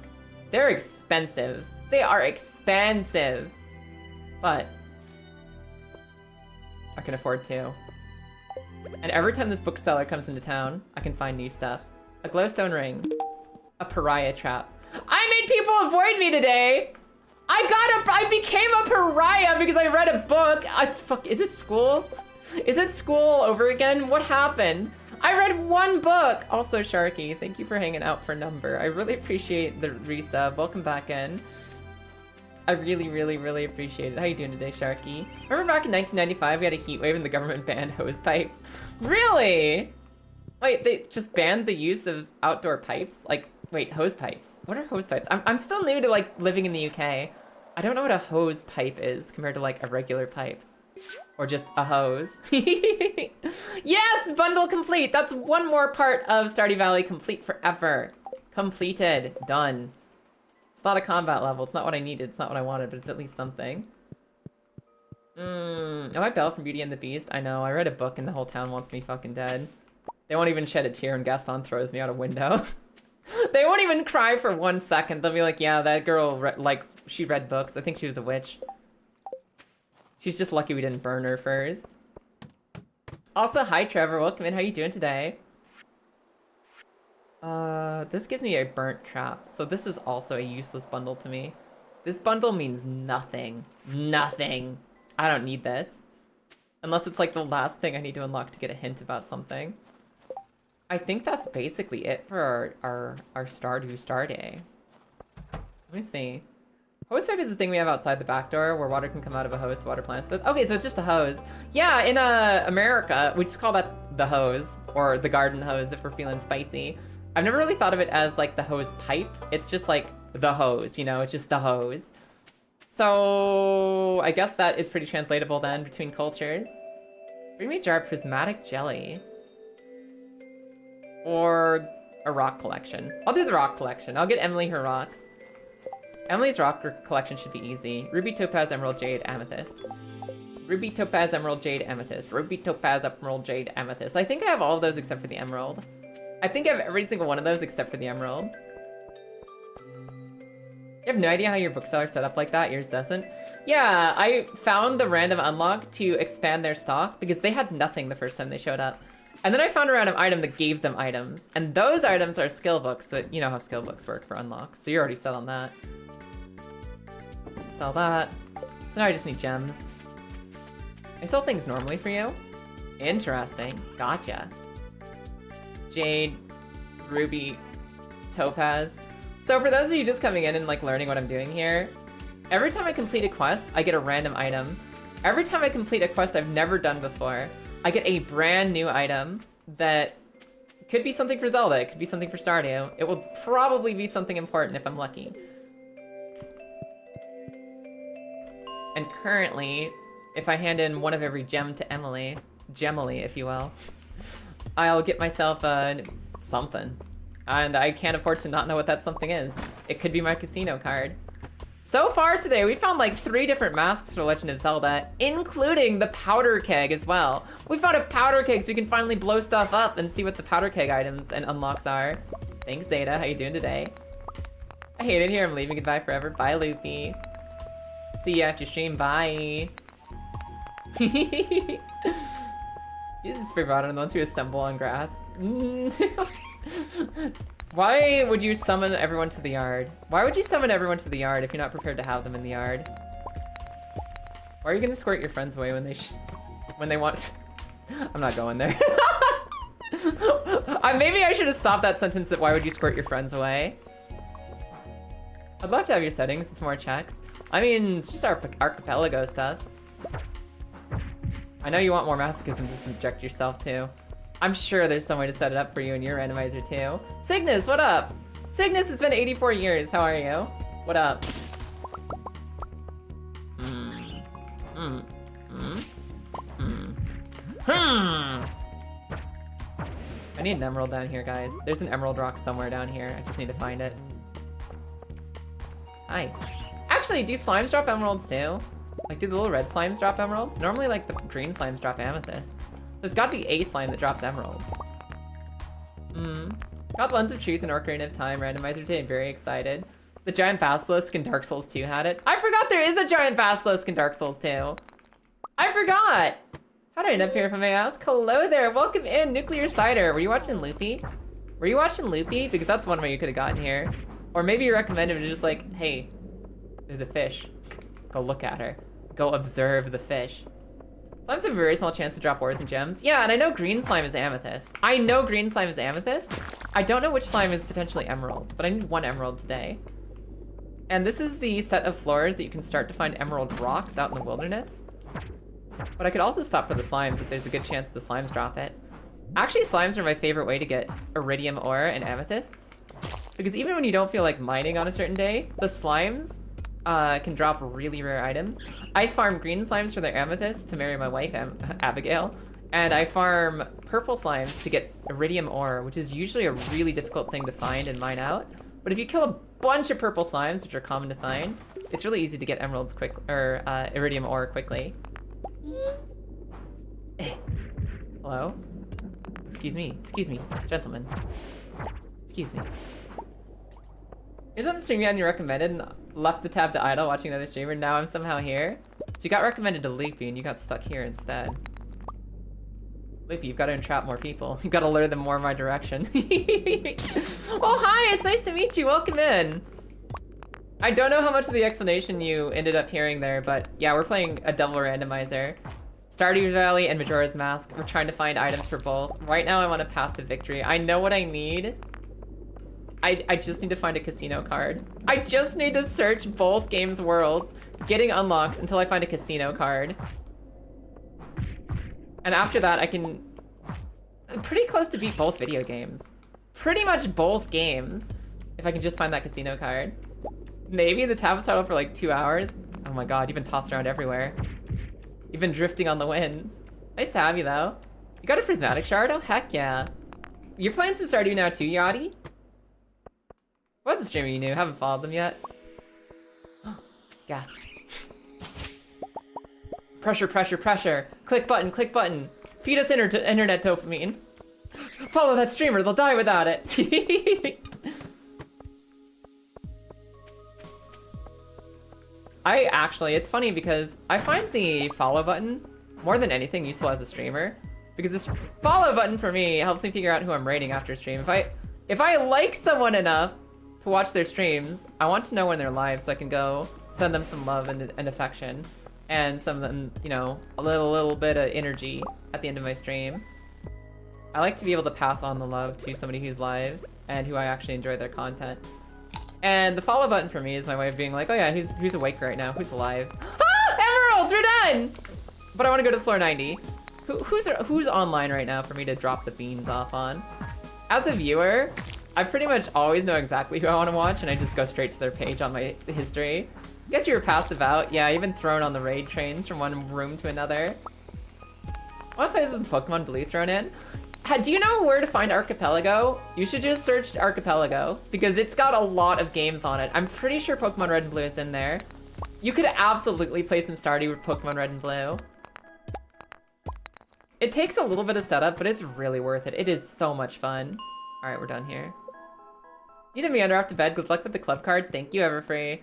They're expensive. They are expensive. But I can afford to. And every time this bookseller comes into town, I can find new stuff. A glowstone ring. A pariah trap. I made people avoid me today! I became a pariah because I read a book. Is it school? Is it school over again? What happened? I read one book! Also, Sharky, thank you for hanging out for number. I really appreciate the resub. Welcome back in. I really, really, really appreciate it. How you doing today, Sharky? Remember back in 1995, we had a heat wave and the government banned hose pipes? Really? Wait, they just banned the use of outdoor pipes? Like, wait, hose pipes? What are hose pipes? I'm still new to, like, living in the UK. I don't know what a hose pipe is compared to, like, a regular pipe. Or just a hose. Yes! Bundle complete! That's one more part of Stardew Valley complete forever. Completed. Done. It's not a combat level. It's not what I needed. It's not what I wanted, but it's at least something. Am I Belle from Beauty and the Beast? I know. I read a book and the whole town wants me fucking dead. They won't even shed a tear and Gaston throws me out a window. They won't even cry for 1 second. They'll be like, yeah, that girl, she read books. I think she was a witch. She's just lucky we didn't burn her first. Also, hi Trevor. Welcome in. How you doing today? This gives me a burnt trap. So this is also a useless bundle to me. This bundle means nothing. Nothing. I don't need this. Unless it's like the last thing I need to unlock to get a hint about something. I think that's basically it for our Stardew Star Day. Let me see. Hose pipe is the thing we have outside the back door where water can come out of a hose to water plants. But okay, so it's just a hose. Yeah, in America, we just call that the hose or the garden hose if we're feeling spicy. I've never really thought of it as like the hose pipe. It's just like the hose, you know, it's just the hose. So I guess that is pretty translatable then between cultures. Bring me a jar of prismatic jelly. Or a rock collection. I'll do the rock collection. I'll get Emily her rocks. Emily's rock collection should be easy. Ruby, topaz, emerald, jade, amethyst. Ruby, topaz, emerald, jade, amethyst. Ruby, topaz, emerald, jade, amethyst. I think I have all of those except for the emerald. I think I have every single one of those except for the emerald. You have no idea how your bookseller's set up like that? Yours doesn't? Yeah, I found the random unlock to expand their stock because they had nothing the first time they showed up. And then I found a random item that gave them items. And those items are skill books, so you know how skill books work for unlocks. So you're already set on that. Sell that. So now I just need gems. I sell things normally for you? Interesting. Gotcha. Jade, ruby, topaz. So for those of you just coming in and like learning what I'm doing here, every time I complete a quest, I get a random item. Every time I complete a quest I've never done before, I get a brand new item that could be something for Zelda, it could be something for Stardew. It will probably be something important if I'm lucky. And currently, if I hand in one of every gem to Emily, Gemily, if you will, I'll get myself something. And I can't afford to not know what that something is. It could be my casino card. So far today, we found like 3 different masks for Legend of Zelda, including the powder keg as well. We found a powder keg so we can finally blow stuff up and see what the powder keg items and unlocks are. Thanks, Zeta. How you doing today? I hate it here. I'm leaving. Goodbye forever. Bye, Loopy. See you after stream. Bye. Use this for bottom the ones who assemble on grass. Why would you summon everyone to the yard? Why would you summon everyone to the yard if you're not prepared to have them in the yard? Why are you gonna squirt your friends away when they want? I'm not going there. Maybe I should have stopped that sentence that why would you squirt your friends away? I'd love to have your settings. It's more checks. I mean, it's just our Archipelago stuff. I know you want more masochism to subject yourself to. I'm sure there's some way to set it up for you in your randomizer too. Cygnus, what up? Cygnus, it's been 84 years. How are you? What up? I need an emerald down here, guys. There's an emerald rock somewhere down here. I just need to find it. Hi. Actually, do slimes drop emeralds too? Like, do the little red slimes drop emeralds? Normally, like, the green slimes drop amethysts. There's gotta be a slime that drops emeralds. Got Lens of Truth and Ocarina of Time randomizer today. I'm very excited. The giant basilisk in Dark Souls 2 had it. I forgot there is a giant basilisk in Dark Souls 2. I forgot. How did I end up here, if I may ask? Hello there, welcome in, Nuclear Cider. Were you watching Loopy? Were you watching Loopy? Because that's one way you could have gotten here. Or maybe you recommended it just like, hey, there's a fish. Go look at her. Go observe the fish. Slimes have a very small chance to drop ores and gems. Yeah, and I know green slime is amethyst. I know green slime is amethyst. I don't know which slime is potentially emerald, but I need 1 emerald today. And this is the set of floors that you can start to find emerald rocks out in the wilderness. But I could also stop for the slimes if there's a good chance the slimes drop it. Actually, slimes are my favorite way to get iridium ore and amethysts. Because even when you don't feel like mining on a certain day, the slimes can drop really rare items. I farm green slimes for their amethysts to marry my wife, Abigail. And I farm purple slimes to get iridium ore, which is usually a really difficult thing to find and mine out. But if you kill a bunch of purple slimes, which are common to find, it's really easy to get emeralds quick, or iridium ore quickly. Hello? Excuse me, gentlemen. Excuse me. Here's on the stream you had and you recommended and left the tab to idle watching another streamer. Now I'm somehow here. So you got recommended to Loopy and you got stuck here instead. Loopy, you've got to entrap more people. You've got to lure them more in my direction. Oh, hi, it's nice to meet you. Welcome in. I don't know how much of the explanation you ended up hearing there, but yeah, we're playing a double randomizer. Stardew Valley and Majora's Mask. We're trying to find items for both. Right now I want a path to victory. I know what I need. I just need to find a casino card. I just need to search both games' worlds, getting unlocks until I find a casino card. And after that, I can... pretty close to beat both video games. Pretty much both games, if I can just find that casino card. Maybe the tab was titled for like 2 hours. Oh my god, you've been tossed around everywhere. You've been drifting on the winds. Nice to have you, though. You got a prismatic shard? Oh, heck yeah. You're playing some Stardew now too, Yachty? What's the streamer you knew? Haven't followed them yet. Gasp. Pressure, pressure, pressure. Click button, click button. Feed us internet dopamine. Follow that streamer, they'll die without it. It's funny because I find the follow button more than anything useful as a streamer. Because this follow button for me helps me figure out who I'm raiding after a stream. If I like someone enough to watch their streams, I want to know when they're live so I can go send them some love and affection. And some, you know, a little bit of energy at the end of my stream. I like to be able to pass on the love to somebody who's live and who I actually enjoy their content. And the follow button for me is my way of being like, oh yeah, who's awake right now? Who's alive? Ah! Emeralds, we're done! But I want to go to floor 90. Who's online right now for me to drop the beans off on? As a viewer, I pretty much always know exactly who I want to watch and I just go straight to their page on my history. I guess you were passive out. Yeah, you've been thrown on the raid trains from one room to another. What place is Pokemon Blue thrown in? Do you know where to find Archipelago? You should just search Archipelago because it's got a lot of games on it. I'm pretty sure Pokemon Red and Blue is in there. You could absolutely play some Stardew with Pokemon Red and Blue. It takes a little bit of setup, but it's really worth it. It is so much fun. All right, we're done here. Need a meander off to bed. Good luck with the club card. Thank you, Everfree.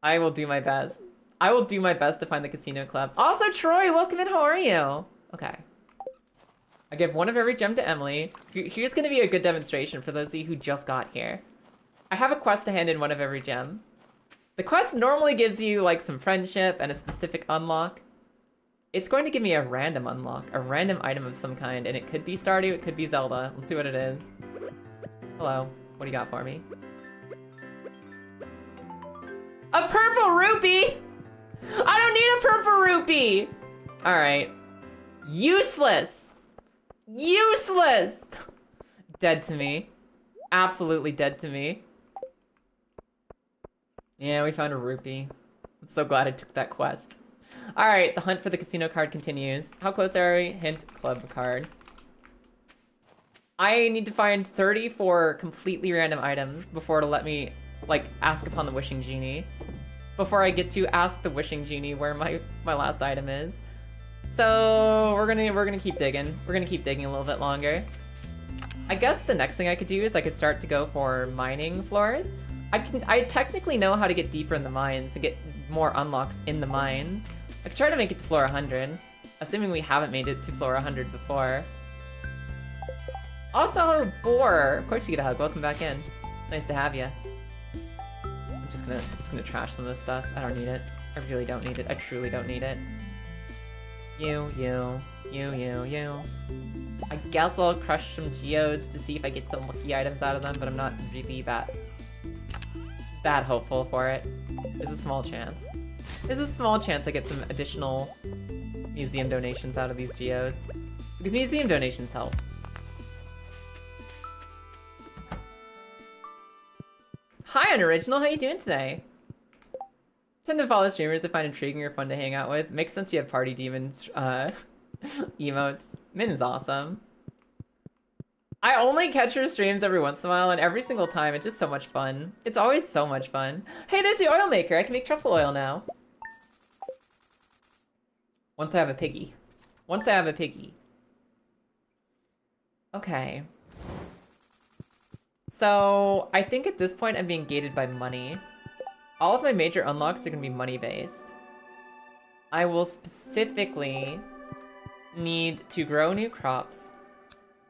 I will do my best. I will do my best to find the casino club. Also, Troy, welcome in. How are you? Okay. I give one of every gem to Emily. Here's gonna be a good demonstration for those of you who just got here. I have a quest to hand in one of every gem. The quest normally gives you like some friendship and a specific unlock. It's going to give me a random unlock, a random item of some kind, and it could be Stardew, it could be Zelda. Let's see what it is. Hello, what do you got for me? A purple rupee! I don't need a purple rupee! Alright. Useless! Useless! Dead to me. Absolutely dead to me. Yeah, we found a rupee. I'm so glad I took that quest. All right, the hunt for the casino card continues. How close are we? Hint, club card. I need to find 34 completely random items before to let me, like, ask upon the wishing genie. Before I get to ask the wishing genie where my last item is. So we're gonna keep digging. We're gonna keep digging a little bit longer. I guess the next thing I could do is I could start to go for mining floors. I technically know how to get deeper in the mines and get more unlocks in the mines. I could try to make it to floor 100, assuming we haven't made it to floor 100 before. Also, Boar! Of course you get a hug. Welcome back in. It's nice to have you. I'm just gonna trash some of this stuff. I don't need it. I really don't need it. I truly don't need it. You. I guess I'll crush some geodes to see if I get some lucky items out of them, but I'm not really that hopeful for it. There's a small chance. There's a small chance I get some additional museum donations out of these geodes. Because museum donations help. Hi, Unoriginal. How you doing today? Tend to follow streamers I find intriguing or fun to hang out with. Makes sense you have party demons emotes. Min is awesome. I only catch her streams every once in a while, and every single time it's just so much fun. It's always so much fun. Hey, there's the oil maker. I can make truffle oil now. Once I have a piggy. Once I have a piggy. Okay. So, I think at this point I'm being gated by money. All of my major unlocks are going to be money-based. I will specifically need to grow new crops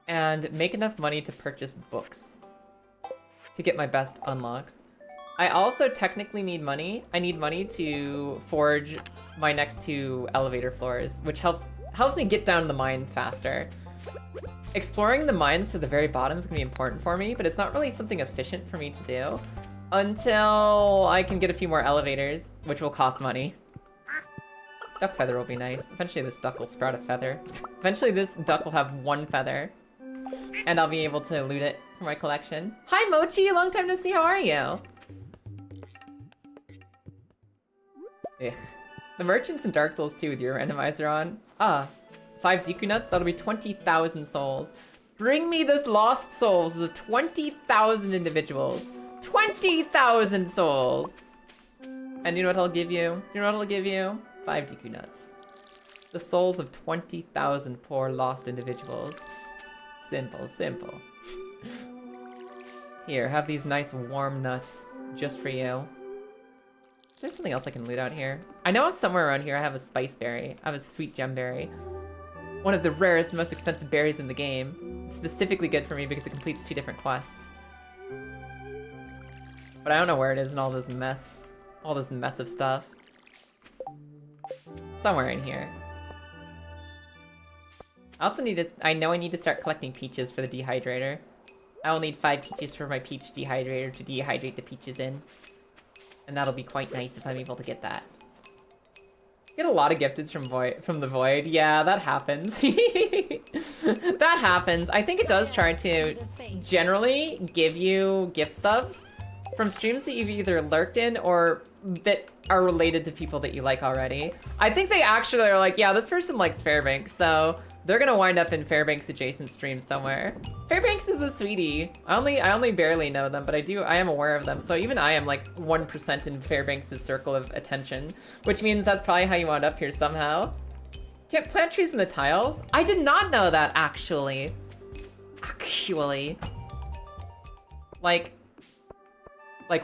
and make enough money to purchase books to get my best unlocks. I also technically need money. I need money to forge my next 2 elevator floors, which helps me get down to the mines faster. Exploring the mines to the very bottom is going to be important for me, but it's not really something efficient for me to do until I can get a few more elevators, which will cost money. Duck feather will be nice. Eventually this duck will sprout a feather. Eventually this duck will have 1 feather, and I'll be able to loot it for my collection. Hi Mochi, long time no see, how are you? Ugh. The merchants in Dark Souls 2 with your randomizer on. 5 Deku nuts, that'll be 20,000 souls. Bring me this lost souls of 20,000 individuals. 20,000 souls! And you know what I'll give you? You know what I'll give you? 5 Deku nuts. The souls of 20,000 poor lost individuals. Simple, simple. Here, have these nice warm nuts just for you. Is there something else I can loot out here? I know somewhere around here I have a spice berry. I have a sweet gem berry. One of the rarest and most expensive berries in the game. It's specifically good for me because it completes 2 different quests. But I don't know where it is in all this mess. All this mess of stuff. Somewhere in here. I also need to, I know I need to start collecting peaches for the dehydrator. I will need 5 peaches for my peach dehydrator to dehydrate the peaches in. And that'll be quite nice if I'm able to get that. Get a lot of gifteds from the void. Yeah, that happens. That happens. I think it does try to generally give you gift subs from streams that you've either lurked in or that are related to people that you like already. I think they actually are like, yeah, this person likes Fairbanks, so they're gonna wind up in Fairbanks adjacent streams somewhere. Fairbanks is a sweetie. I only barely know them, but I am aware of them. So even I am like 1% in Fairbanks' circle of attention, which means that's probably how you wound up here somehow. Can't plant trees in the tiles? I did not know that, actually. Like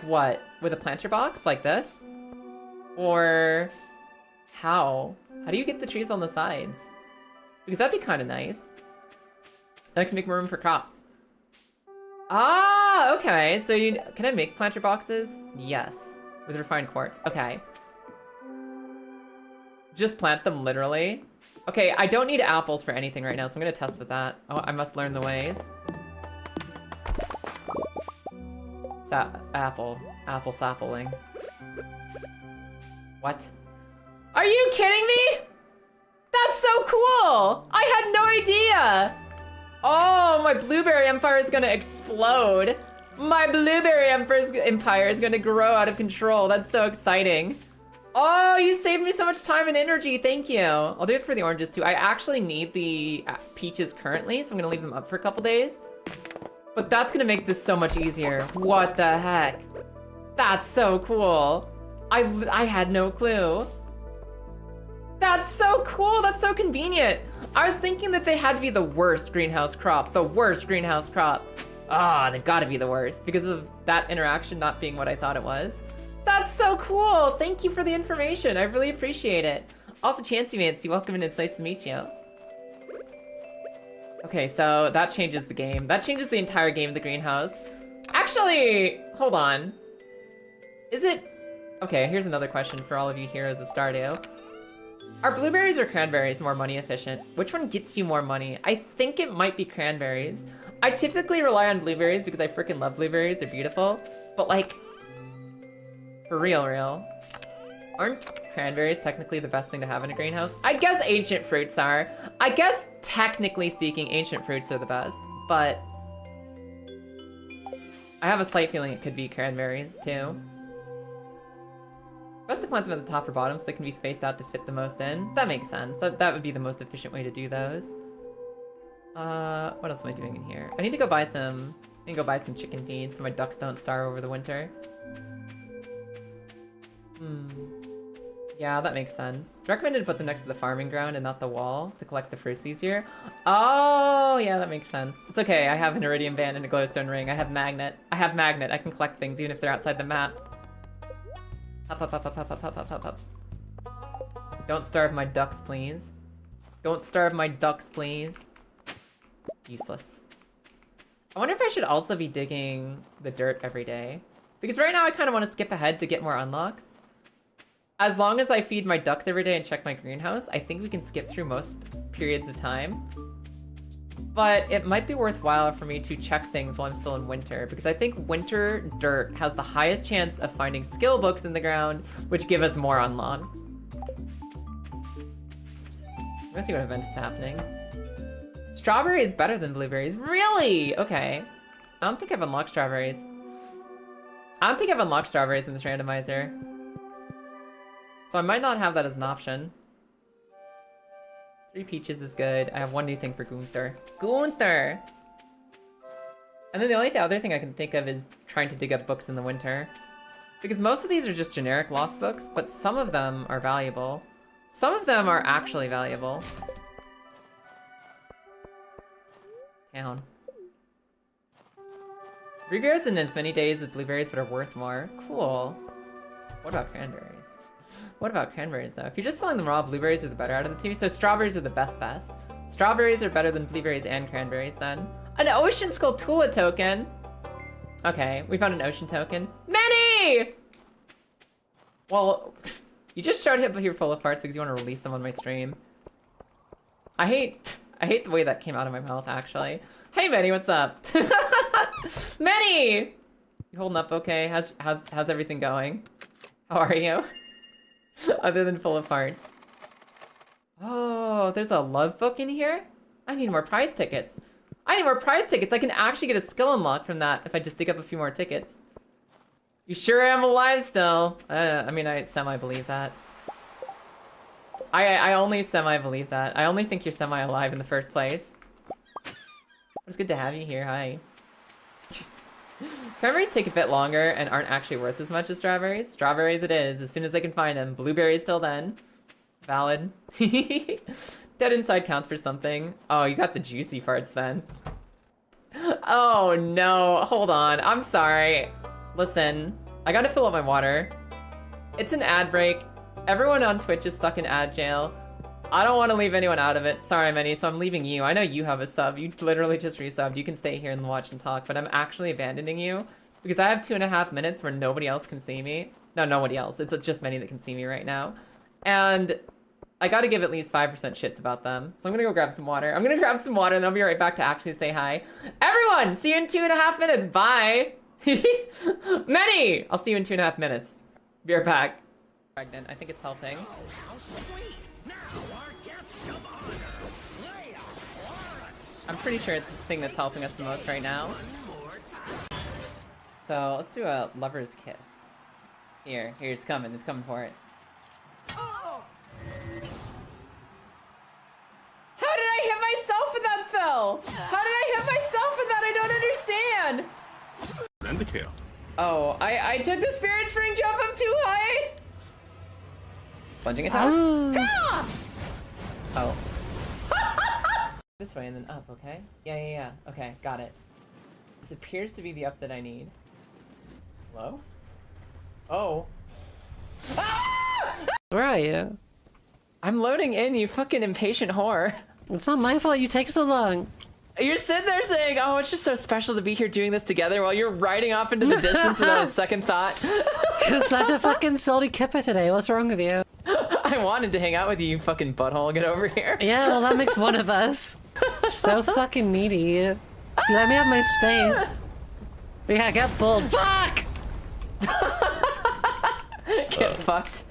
what? With a planter box like this? Or how? How do you get the trees on the sides? Because that'd be kind of nice. And I can make more room for crops. Ah, okay. So can I make planter boxes? Yes. With refined quartz. Okay. Just plant them literally. Okay, I don't need apples for anything right now, so I'm gonna test with that. Oh, I must learn the ways. Apple sappling. What? Are you kidding me? That's so cool! I had no idea! Oh, my blueberry empire is gonna explode. My blueberry empire is gonna grow out of control. That's so exciting. Oh, you saved me so much time and energy. Thank you. I'll do it for the oranges too. I actually need the peaches currently, so I'm gonna leave them up for a couple days. But that's gonna make this so much easier. What the heck? That's so cool. I had no clue. That's so cool. That's so convenient. I was thinking that they had to be the worst greenhouse crop. The worst greenhouse crop. Ah, they've got to be the worst because of that interaction not being what I thought it was. That's so cool. Thank you for the information. I really appreciate it. Also, Chancy Mancy, welcome in. It's nice to meet you. Okay, so that changes the game. That changes the entire game of the greenhouse. Actually, hold on. Is it... Okay, here's another question for all of you heroes of Stardew. Are blueberries or cranberries more money efficient? Which one gets you more money? I think it might be cranberries. I typically rely on blueberries because I freaking love blueberries. They're beautiful. But like, for real, aren't cranberries technically the best thing to have in a greenhouse? I guess ancient fruits are. I guess technically speaking, ancient fruits are the best. But I have a slight feeling it could be cranberries too. Best to plant them at the top or bottom so they can be spaced out to fit the most in. That makes sense. That would be the most efficient way to do those. What else am I doing in here? I need to go buy some chicken feed so my ducks don't starve over the winter. Yeah, that makes sense. Recommended to put them next to the farming ground and not the wall to collect the fruits easier. Oh, yeah, that makes sense. It's okay, I have an iridium band and a glowstone ring. I have magnet. I can collect things even if they're outside the map. Up. Don't starve my ducks, please. Don't starve my ducks, please. Useless. I wonder if I should also be digging the dirt every day. Because right now I kind of want to skip ahead to get more unlocks. As long as I feed my ducks every day and check my greenhouse, I think we can skip through most periods of time. But it might be worthwhile for me to check things while I'm still in winter, because I think winter dirt has the highest chance of finding skill books in the ground, which give us more unlocks. I'm gonna see what event is happening. Strawberry is better than blueberries. Really? Okay. I don't think I've unlocked strawberries. I don't think I've unlocked strawberries in this randomizer. So I might not have that as an option. 3 peaches is good. I have one new thing for Gunther. Gunther! And then the only other thing I can think of is trying to dig up books in the winter. Because most of these are just generic lost books, but some of them are valuable. Some of them are actually valuable. Town. Regrows in as many days as blueberries but are worth more. Cool. What about cranberries? What about cranberries though? If you're just selling them raw, blueberries are the better out of the two, so strawberries are the best. Strawberries are better than blueberries and cranberries then. An Ocean Skulltula token! Okay, we found an ocean token. Many! Well, you just showed up here full of farts because you want to release them on my stream. I hate the way that came out of my mouth actually. Hey Manny, what's up? Manny! You holding up okay? How's everything going? How are you? Other than full of farts. Oh, there's a love book in here? I need more prize tickets. I can actually get a skill unlock from that if I just dig up a few more tickets. You sure am alive still? I mean, I semi-believe that. I only semi-believe that. I only think you're semi-alive in the first place. It's good to have you here, hi. Cranberries take a bit longer and aren't actually worth as much as strawberries. Strawberries it is, as soon as I can find them. Blueberries till then. Valid. Dead inside counts for something. Oh, you got the juicy farts then. Oh no, hold on, I'm sorry. Listen, I gotta fill up my water. It's an ad break. Everyone on Twitch is stuck in ad jail. I don't want to leave anyone out of it. Sorry, Manny, so I'm leaving you. I know you have a sub. You literally just resubbed. You can stay here and watch and talk, but I'm actually abandoning you because I have 2.5 minutes where nobody else can see me. No, nobody else. It's just Manny that can see me right now. And I gotta give at least 5% shits about them. So I'm gonna go grab some water. I'm gonna grab some water and I'll be right back to actually say hi. Everyone, see you in 2.5 minutes. Bye. Manny, I'll see you in 2.5 minutes. Be right back. Pregnant. I think it's helping. I'm pretty sure it's the thing that's helping us the most right now. So let's do a lover's kiss. Here, it's coming for it. How did I hit myself with that spell? How did I hit myself with that? I don't understand. Indicator. Oh, I took the Spirit Spring jump up too high. Plunging attack. Oh. Oh. This way and then up, okay? Yeah. Okay, got it. This appears to be the up that I need. Hello? Oh. Ah! Where are you? I'm loading in, you fucking impatient whore. It's not my fault you take so long. You're sitting there saying, oh, it's just so special to be here doing this together while you're riding off into the distance without a second thought. You're such a fucking salty kipper today. What's wrong with you? I wanted to hang out with you, you fucking butthole. Get over here. Yeah, well, that makes one of us. So fucking needy. Let me have my space. Yeah, get pulled. Fuck! Get fucked.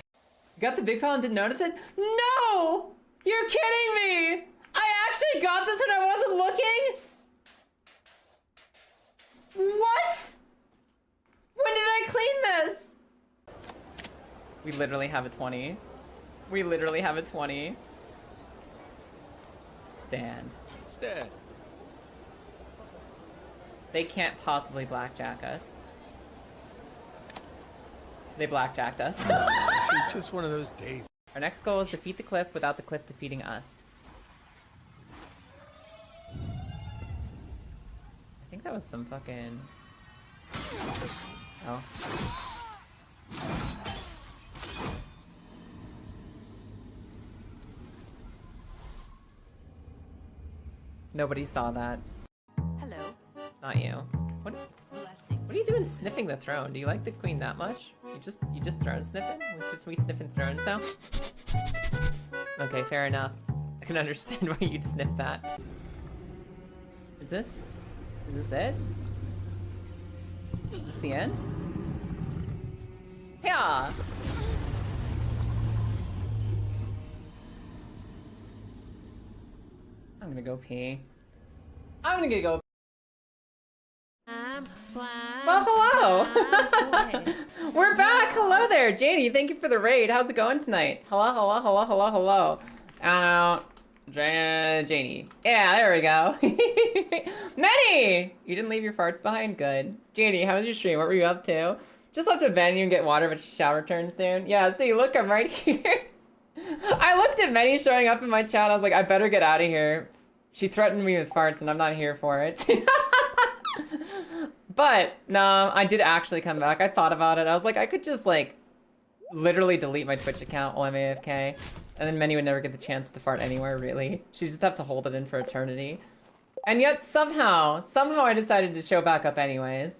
You got the big file and didn't notice it? No! You're kidding me! I actually got this when I wasn't looking? What? When did I clean this? We literally have a 20. We literally have a 20. Stand. They can't possibly blackjack us. They blackjacked us. It's just one of those days. Our next goal is defeat the cliff without the cliff defeating us. I think that was some fucking... Oh. Nobody saw that. Hello. Not you. What Blessing. are you doing sniffing the throne? Do you like the queen that much? You just throne sniffing? We sniffing thrones now? Okay, fair enough. I can understand why you'd sniff that. Is this it? Is this the end? Yeah! I'm gonna go pee. I'm gonna go. Well, hello! We're back! Hello there! Janie, thank you for the raid. How's it going tonight? Hello. Janie. Yeah, there we go. Manny! You didn't leave your farts behind? Good. Janie, how was your stream? What were you up to? Just left to venue and get water, but shower turn soon. Yeah, see, look, I'm right here. I looked at Manny showing up in my chat. I was like, I better get out of here. She threatened me with farts, and I'm not here for it. But, no, I did actually come back. I thought about it. I was like, I could just, like, literally delete my Twitch account while I'm AFK. And then Manny would never get the chance to fart anywhere, really. She'd just have to hold it in for eternity. And yet, somehow I decided to show back up anyways.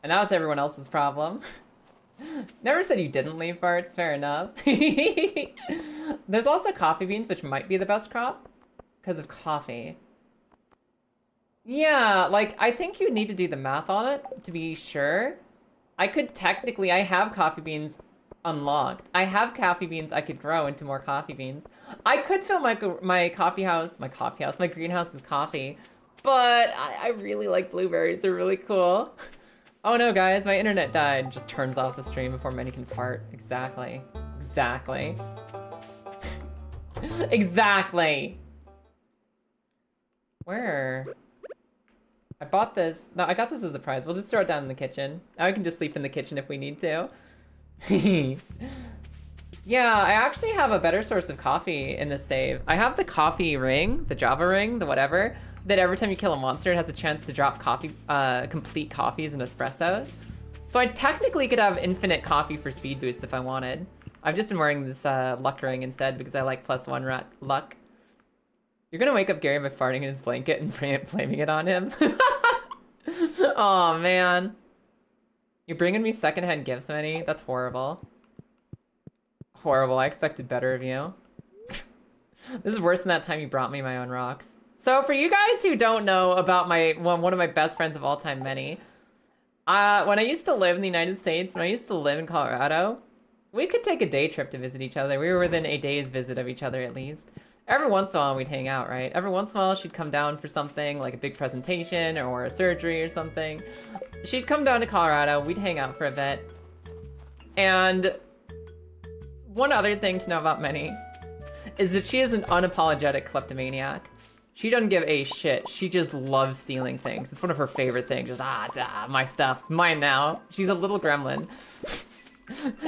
And now it's everyone else's problem. Never said you didn't leave farts, fair enough. There's also coffee beans, which might be the best crop. Because of coffee. Yeah, like, I think you need to do the math on it to be sure. I have coffee beans unlocked. I have coffee beans I could grow into more coffee beans. I could fill my greenhouse with coffee. But I really like blueberries, they're really cool. Oh no, guys, my internet died. Just turns off the stream before Manny can fart. Exactly. Exactly. Where? I bought this. No, I got this as a prize. We'll just throw it down in the kitchen. Now we can just sleep in the kitchen if we need to. Yeah, I actually have a better source of coffee in this save. I have the coffee ring, the Java ring, the whatever, that every time you kill a monster, it has a chance to drop coffee, complete coffees and espressos. So I technically could have infinite coffee for speed boosts if I wanted. I've just been wearing this luck ring instead because I like +1 luck. You're gonna wake up Gary by farting in his blanket and flaming it on him. Oh man. You're bringing me secondhand gifts, Manny? That's horrible. Horrible, I expected better of you. This is worse than that time you brought me my own rocks. So for you guys who don't know about one of my best friends of all time, Manny, when I used to live in the United States, when I used to live in Colorado, we could take a day trip to visit each other. We were within a day's visit of each other at least. Every once in a while we'd hang out, right? Every once in a while she'd come down for something, like a big presentation or a surgery or something. She'd come down to Colorado, we'd hang out for a bit. And One other thing to know about Minnie is that she is an unapologetic kleptomaniac. She doesn't give a shit. She just loves stealing things. It's one of her favorite things. Just, my stuff, mine now. She's a little gremlin.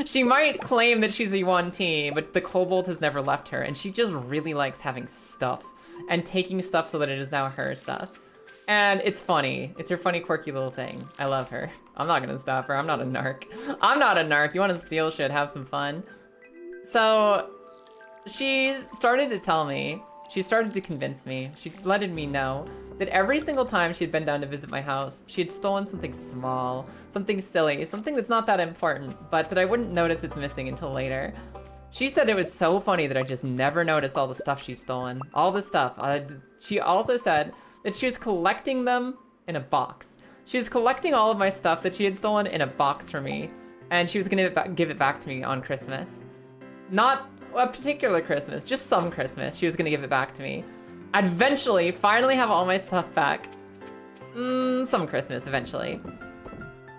She might claim that she's a Yuan Ti, but the kobold has never left her, and she just really likes having stuff and taking stuff so that it is now her stuff. And it's funny. It's her funny, quirky little thing. I love her. I'm not gonna stop her. I'm not a narc. I'm not a narc. You wanna steal shit, have some fun. So she started to tell me, she started to convince me, she letted me know that every single time she had been down to visit my house, she had stolen something small, something silly, something that's not that important, but that I wouldn't notice it's missing until later. She said it was so funny that I just never noticed all the stuff she's stolen. All the stuff. She also said that she was collecting them in a box. She was collecting all of my stuff that she had stolen in a box for me, and she was gonna give it back to me on Christmas. Not a particular Christmas, just some Christmas. She was gonna give it back to me. I'd eventually finally have all my stuff back. Some Christmas, eventually.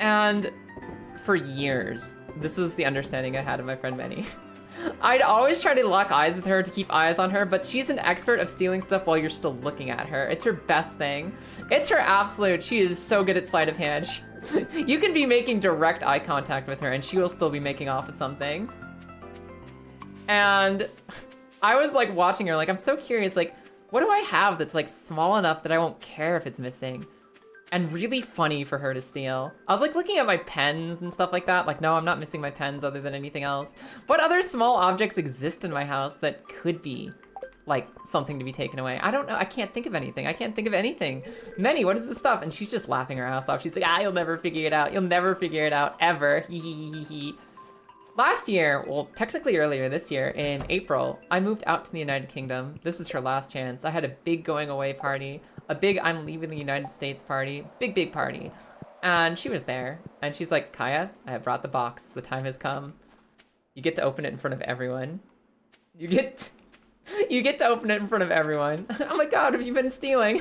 And for years, this was the understanding I had of my friend Minnie. I'd always try to lock eyes with her to keep eyes on her, but she's an expert of stealing stuff while you're still looking at her. It's her best thing. It's her absolute. She is so good at sleight of hand. You can be making direct eye contact with her and she will still be making off with something. And I was like watching her, like, I'm so curious, like, what do I have that's like small enough that I won't care if it's missing? And really funny for her to steal. I was like looking at my pens and stuff like that. Like, no, I'm not missing my pens other than anything else. What other small objects exist in my house that could be like something to be taken away? I don't know. I can't think of anything. I can't think of anything. Minnie, what is this stuff? And she's just laughing her ass off. She's like, you'll never figure it out. You'll never figure it out ever. Hee hee hee hee. Last year, well, technically earlier this year, in April, I moved out to the United Kingdom. This is her last chance. I had a big going away party, a big I'm leaving the United States party, big party. And she was there, and she's like, Kaya, I have brought the box. The time has come. You get to open it in front of everyone. You get to open it in front of everyone. Oh my God, have you been stealing?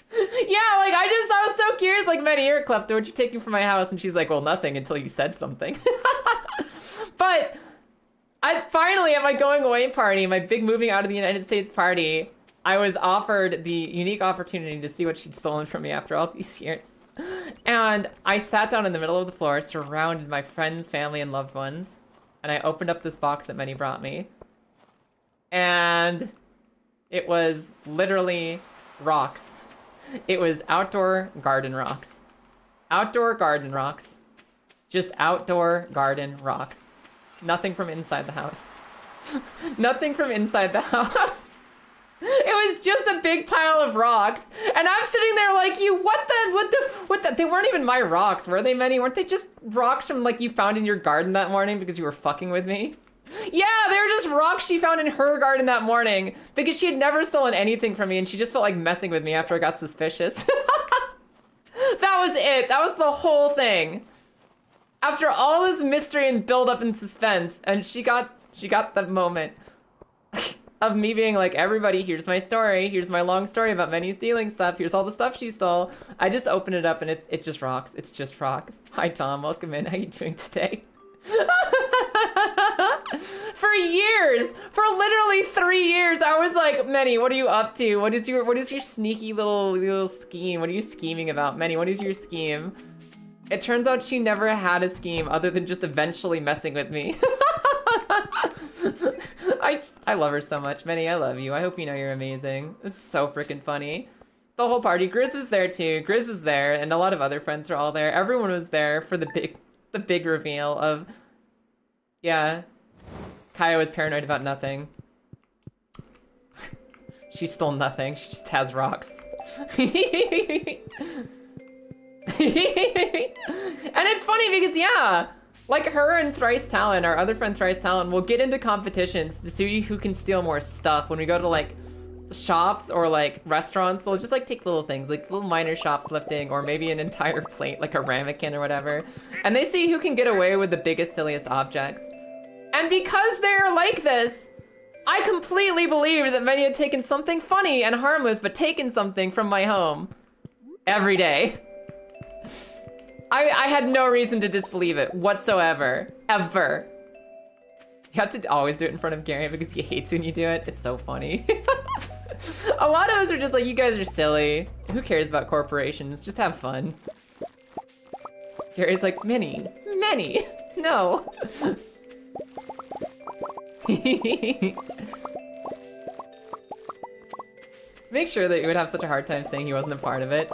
Yeah, like, I was so curious, like, Minnie, you're a klepto, what you taking from my house? And she's like, well, nothing until you said something. But I finally, at my going away party, my big moving out of the United States party, I was offered the unique opportunity to see what she'd stolen from me after all these years. And I sat down in the middle of the floor, surrounded by friends, family, and loved ones. And I opened up this box that Minnie brought me. And it was literally rocks. It was outdoor garden rocks. Outdoor garden rocks. Just outdoor garden rocks. Nothing from inside the house. Nothing from inside the house. It was just a big pile of rocks. And I'm sitting there like, what the, they weren't even my rocks, were they, Minnie? Weren't they just rocks from like you found in your garden that morning because you were fucking with me? Yeah, they were just rocks she found in her garden that morning because she had never stolen anything from me and she just felt like messing with me after I got suspicious. That was it. That was the whole thing. After all this mystery and build-up and suspense, and she got that moment of me being like, everybody, here's my story. Here's my long story about Minnie stealing stuff. Here's all the stuff she stole. I just open it up and it's just rocks. It's just rocks. Hi, Tom. Welcome in. How you doing today? For years, for literally 3 years, I was like, Minnie, what are you up to? What is your sneaky little scheme? What are you scheming about? Minnie, what is your scheme? It turns out she never had a scheme other than just eventually messing with me. I love her so much. Minnie, I love you. I hope you know you're amazing. It's so freaking funny. The whole party. Grizz was there too. Grizz was there, and a lot of other friends are all there. Everyone was there for the big reveal of, yeah, Kaya was paranoid about nothing. She stole nothing. She just has rocks. And it's funny because, yeah, like her and Thrice Talon, our other friend Thrice Talon, will get into competitions to see who can steal more stuff. When we go to like shops or like restaurants, they'll just like take little things, like little minor shoplifting, or maybe an entire plate, like a ramekin or whatever. And they see who can get away with the biggest, silliest objects. And because they're like this, I completely believed that Minnie had taken something funny and harmless, but taken something from my home every day. I had no reason to disbelieve it whatsoever, ever. You have to always do it in front of Gary because he hates when you do it. It's so funny. A lot of us are just like, you guys are silly. Who cares about corporations? Just have fun. Gary's like, many, no. Make sure that you would have such a hard time saying he wasn't a part of it.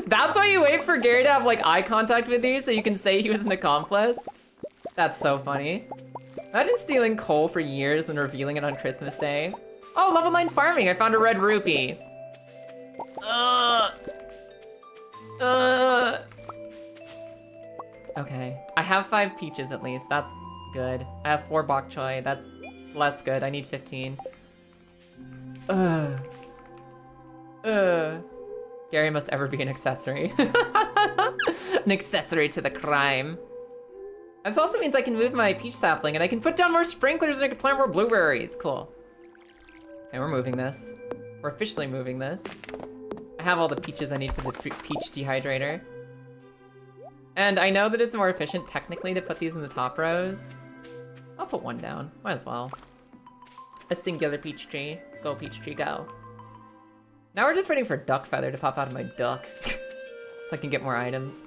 That's why you wait for Gary to have like eye contact with you so you can say he was an accomplice. That's so funny. Imagine stealing coal for years and revealing it on Christmas Day. Oh, level 9 farming, I found a red rupee. Okay, I have 5 peaches at least, that's good. I have 4 bok choy, that's less good, I need 15. Gary must ever be an accessory. An accessory to the crime. This also means I can move my peach sapling and I can put down more sprinklers and I can plant more blueberries. Cool. Okay, we're moving this. We're officially moving this. I have all the peaches I need for the peach dehydrator. And I know that it's more efficient technically to put these in the top rows. I'll put 1 down, might as well. A singular peach tree. Go peach tree, go. Now we're just waiting for duck feather to pop out of my duck. So I can get more items.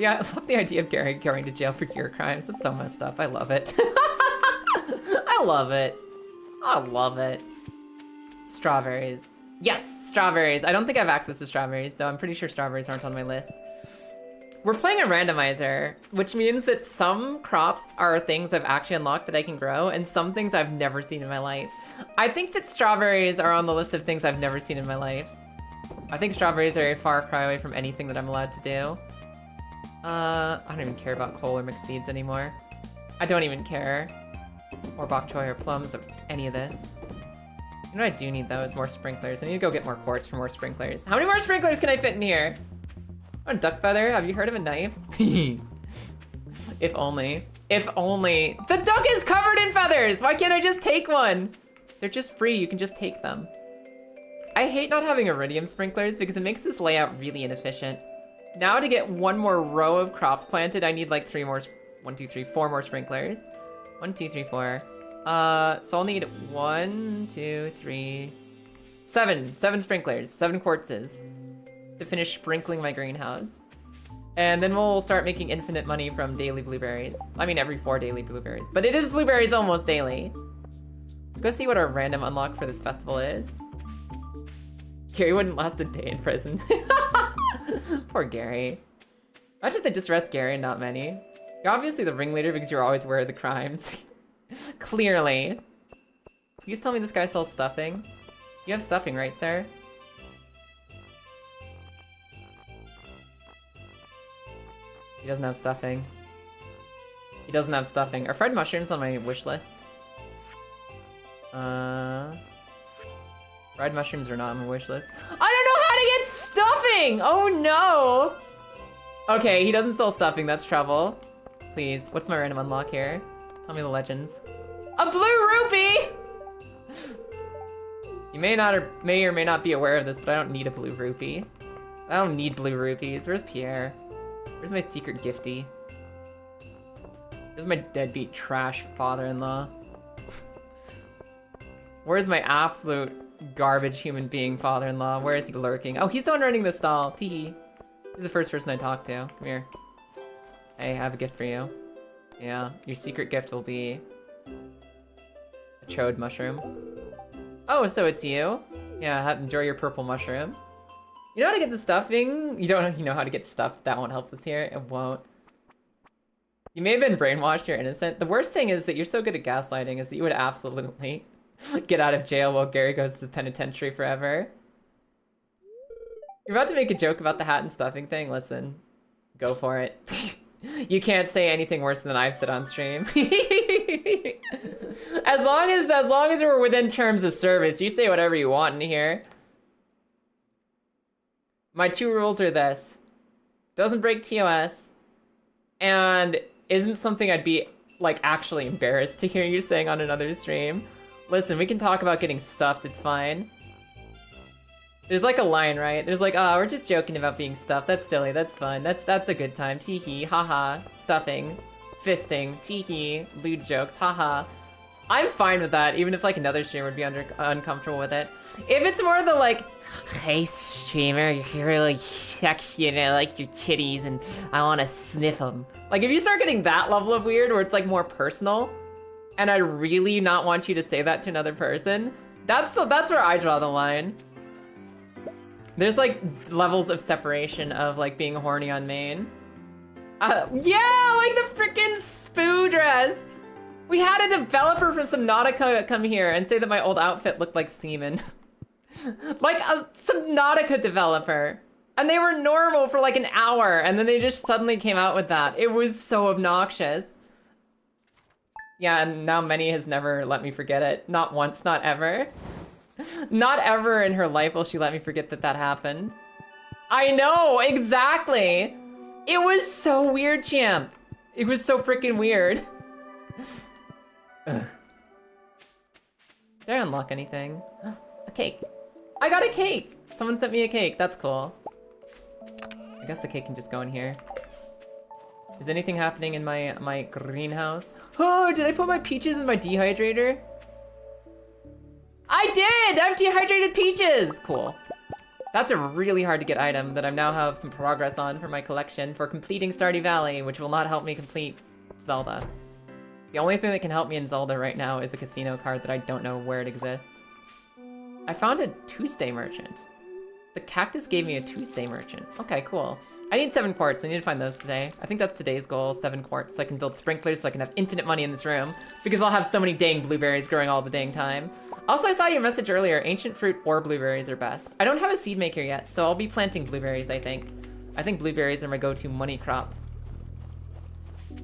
Yeah, I love the idea of Gary going to jail for gear crimes. That's so messed up. I love it. I love it. I love it. Strawberries. Yes, strawberries. I don't think I have access to strawberries, though I'm pretty sure strawberries aren't on my list. We're playing a randomizer, which means that some crops are things I've actually unlocked that I can grow, and some things I've never seen in my life. I think that strawberries are on the list of things I've never seen in my life. I think strawberries are a far cry away from anything that I'm allowed to do. I don't even care about coal or mixed seeds anymore. I don't even care. Or bok choy or plums or any of this. You know what I do need though is more sprinklers. I need to go get more quartz for more sprinklers. How many more sprinklers can I fit in here? Oh, duck feather, have you heard of a knife? If only. If only. The duck is covered in feathers! Why can't I just take one? They're just free, you can just take them. I hate not having iridium sprinklers because it makes this layout really inefficient. Now to get 1 more row of crops planted, I need like 3 more, 1, 2, 3, 4 more sprinklers. 1, 2, 3, 4. So I'll need 1, 2, 3, 7 sprinklers, 7 quartzes to finish sprinkling my greenhouse. And then we'll start making infinite money from daily blueberries. I mean, every 4 daily blueberries, but it is blueberries almost daily. Let's go see what our random unlock for this festival is. Gary wouldn't last a day in prison. Poor Gary. Imagine if they just arrest Gary and not many. You're obviously the ringleader because you're always aware of the crimes. Clearly. Please tell me this guy sells stuffing. You have stuffing, right, sir? He doesn't have stuffing. He doesn't have stuffing. Are fried mushrooms on my wish list? Fried mushrooms are not on my wish list. I don't know how to get stuffing! Oh no! Okay, he doesn't sell stuffing, that's trouble. Please, what's my random unlock here? Tell me the legends. A blue rupee! You may or may not be aware of this, but I don't need a blue rupee. I don't need blue rupees. Where's Pierre? Where's my secret gifty? Where's my deadbeat trash father-in-law? Where's my absolute garbage human being father-in-law? Where is he lurking? Oh, he's the one running the stall. Teehee. He's the first person I talked to. Come here. Hey, I have a gift for you. Yeah, your secret gift will be a chode mushroom. Oh, so it's you? Yeah, enjoy your purple mushroom. You know how to get the stuffing? You don't know how to get stuff. That won't help us here. It won't. You may have been brainwashed, you're innocent. The worst thing is that you're so good at gaslighting is that you would absolutely get out of jail while Gary goes to the penitentiary forever. You're about to make a joke about the hat and stuffing thing? Listen, go for it. You can't say anything worse than I've said on stream. as long as we're within terms of service, you say whatever you want in here. My 2 rules are this. Doesn't break TOS, and isn't something I'd be, like, actually embarrassed to hear you saying on another stream. Listen, we can talk about getting stuffed, it's fine. There's like a line, right? There's like, oh, we're just joking about being stuffed. That's silly, that's fun. That's a good time. Tee hee, haha, stuffing. fisting, teehee, lewd jokes, haha. I'm fine with that, even if like another streamer would be uncomfortable with it. If it's more the like, hey streamer, you're really sexy and I like your titties and I want to sniff them. Like if you start getting that level of weird where it's like more personal, and I really not want you to say that to another person, that's where I draw the line. There's like levels of separation of like being horny on main. Yeah, like the freaking spoo dress. We had a developer from Subnautica come here and say that my old outfit looked like semen. Like a Subnautica developer. And they were normal for like an hour and then they just suddenly came out with that. It was so obnoxious. Yeah, and now Many has never let me forget it. Not once, not ever. Not ever in her life will she let me forget that that happened. I know, exactly. It was so weird, champ. It was so freaking weird. Ugh. Did I unlock anything? A cake. I got a cake! Someone sent me a cake, that's cool. I guess the cake can just go in here. Is anything happening in my greenhouse? Oh, did I put my peaches in my dehydrator? I did! I've dehydrated peaches! Cool. That's a really hard to get item that I now have some progress on for my collection for completing Stardew Valley, which will not help me complete Zelda. The only thing that can help me in Zelda right now is a casino card that I don't know where it exists. I found a Tuesday merchant. The cactus gave me a Tuesday merchant. Okay, cool. I need 7 quartz. I need to find those today. I think that's today's goal, 7 quartz, so I can build sprinklers so I can have infinite money in this room, because I'll have so many dang blueberries growing all the dang time. Also, I saw your message earlier. Ancient fruit or blueberries are best. I don't have a seed maker yet, so I'll be planting blueberries, I think. I think blueberries are my go-to money crop.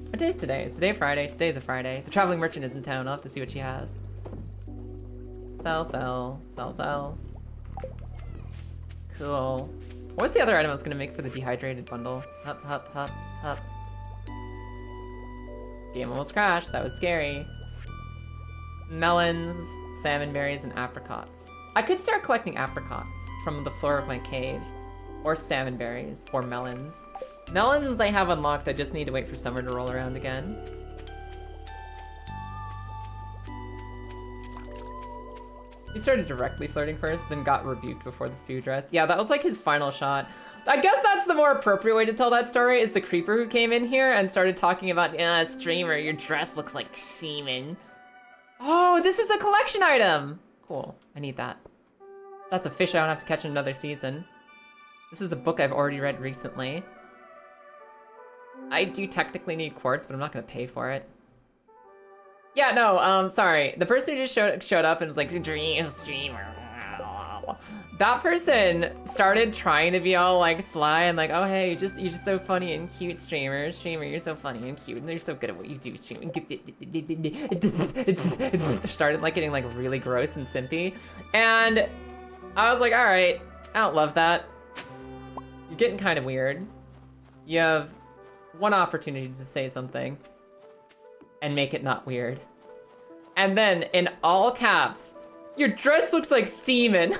What day is today? Is today Friday? Today's a Friday. The traveling merchant is in town. I'll have to see what she has. Sell, sell, sell, sell. Cool. What's the other item I was gonna make for the dehydrated bundle? Hup, hup, hup, hup. Game almost crashed. That was scary. Melons, salmon berries, and apricots. I could start collecting apricots from the floor of my cave. Or salmon berries, or melons. Melons I have unlocked, I just need to wait for summer to roll around again. He started directly flirting first, then got rebuked before the spew dress. Yeah, that was like his final shot. I guess that's the more appropriate way to tell that story, is the creeper who came in here and started talking about, streamer, your dress looks like semen. Oh, this is a collection item! Cool, I need that. That's a fish I don't have to catch in another season. This is a book I've already read recently. I do technically need quartz, but I'm not gonna pay for it. Yeah, no, sorry. The person who just showed up and was like, dream streamer. That person started trying to be all like sly and like, oh hey, you're just so funny and cute, streamer. Streamer, you're so funny and cute, and you're so good at what you do, streamer. Started like getting like really gross and simpy. And I was like, all right, I don't love that. You're getting kind of weird. You have one opportunity to say something and make it not weird. And then, in all caps, your dress looks like semen.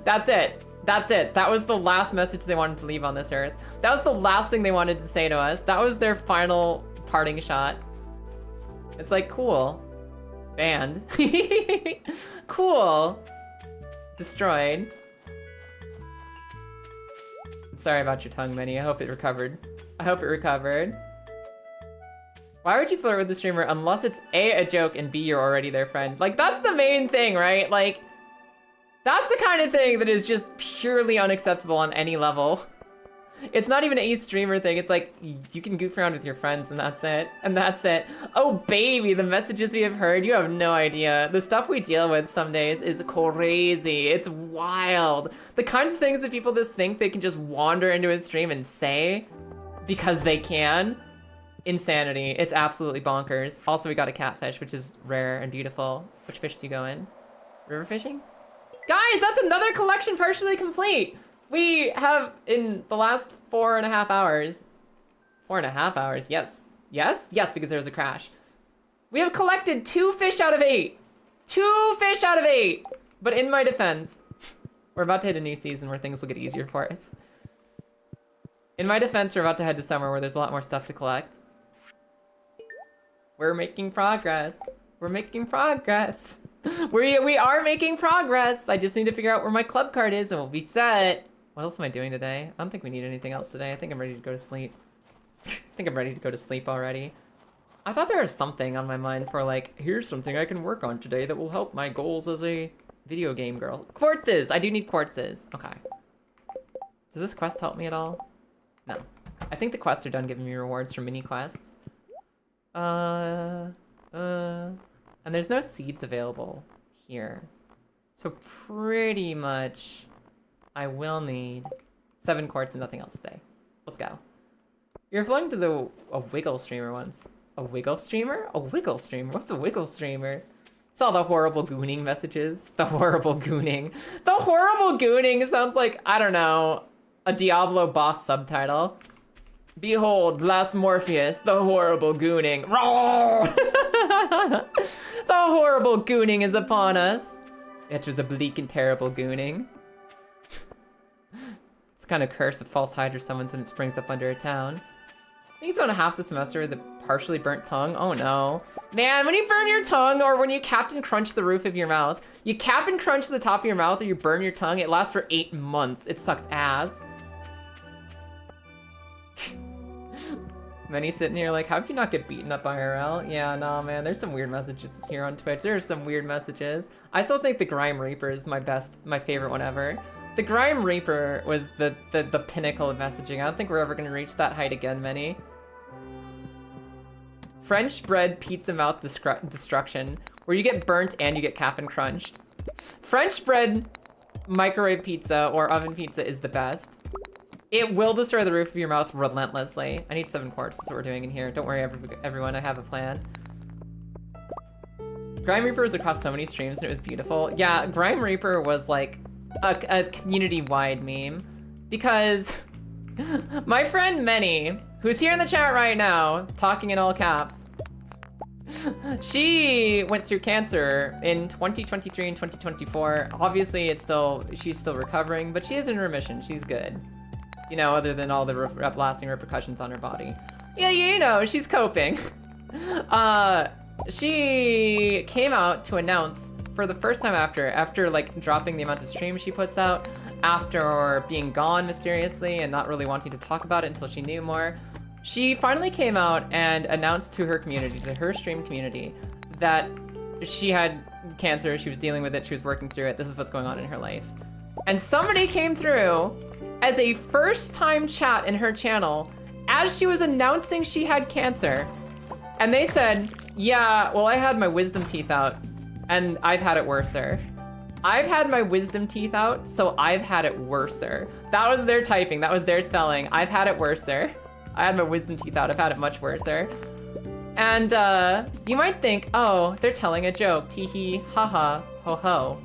That's it. That's it. That was the last message they wanted to leave on this earth. That was the last thing they wanted to say to us. That was their final parting shot. It's like, cool. Banned. Cool. Destroyed. I'm sorry about your tongue, Minnie. I hope it recovered. I hope it recovered. Why would you flirt with the streamer unless it's A, a joke, and B, you're already their friend? Like, that's the main thing, right? Like, that's the kind of thing that is just purely unacceptable on any level. It's not even a streamer thing. It's like, you can goof around with your friends and that's it. And that's it. Oh, baby, the messages we have heard, you have no idea. The stuff we deal with some days is crazy. It's wild. The kinds of things that people just think they can just wander into a stream and say because they can. Insanity. It's absolutely bonkers. Also, we got a catfish, which is rare and beautiful. Which fish do you go in? River fishing? Guys, that's another collection partially complete. We have, in the last 4.5 hours, 4.5 hours, yes. Yes? Yes, because there was a crash. We have collected 2 fish out of 8. 2 fish out of 8. But in my defense, we're about to hit a new season where things will get easier for us. In my defense, we're about to head to summer where there's a lot more stuff to collect. We're making progress. We're making progress. We are making progress. I just need to figure out where my club card is and we'll be set. What else am I doing today? I don't think we need anything else today. I think I'm ready to go to sleep. I think I'm ready to go to sleep already. I thought there was something on my mind for like, here's something I can work on today that will help my goals as a video game girl. Quartzes! I do need quartzes. Okay. Does this quest help me at all? No. I think the quests are done giving me rewards for mini quests. And there's no seeds available here. So pretty much I will need 7 quartz and nothing else today. Let's go. You're floating to a wiggle streamer once. A wiggle streamer? A wiggle streamer? What's a wiggle streamer? Saw the horrible gooning messages. The horrible gooning. The horrible gooning sounds like, I don't know, a Diablo boss subtitle. Behold, last Morpheus, the horrible gooning. Roar! The horrible gooning is upon us. It was a bleak and terrible gooning. It's the kind of curse of false hydra summons when it springs up under a town. I think it's about half the semester with a partially burnt tongue. Oh no. Man, when you burn your tongue or when you Captain Crunch the roof of your mouth, you Captain Crunch the top of your mouth or you burn your tongue, it lasts for 8 months. It sucks ass. Many sitting here like, how do you not get beaten up IRL? Yeah, no, man, there's some weird messages here on Twitch. There's some weird messages. I still think the Grime Reaper is my favorite one ever. The Grime Reaper was the pinnacle of messaging. I don't think we're ever gonna reach that height again, Many. French bread pizza mouth destruction, where you get burnt and you get Cap'n Crunched. French bread microwave pizza or oven pizza is the best. It will destroy the roof of your mouth relentlessly. I need 7 quartz, that's what we're doing in here. Don't worry, everyone, I have a plan. Grime Reaper was across so many streams and it was beautiful. Yeah, Grime Reaper was like a community-wide meme because my friend Many, who's here in the chat right now, talking in all caps, she went through cancer in 2023 and 2024. Obviously, she's still recovering, but she is in remission. She's good. You know, other than all the lasting repercussions on her body. Yeah, you know, she's coping. She came out to announce for the first time after like dropping the amount of streams she puts out, after being gone mysteriously and not really wanting to talk about it until she knew more. She finally came out and announced to her community, to her stream community, that she had cancer, she was dealing with it, she was working through it, this is what's going on in her life. And somebody came through as a first-time chat in her channel as she was announcing she had cancer. And they said, yeah, well, I had my wisdom teeth out and I've had it worser. I've had my wisdom teeth out, so I've had it worser. That was their typing, that was their spelling. I've had it worser. I had my wisdom teeth out, I've had it much worser. And you might think, oh, they're telling a joke. Tee hee, haha, ho ho.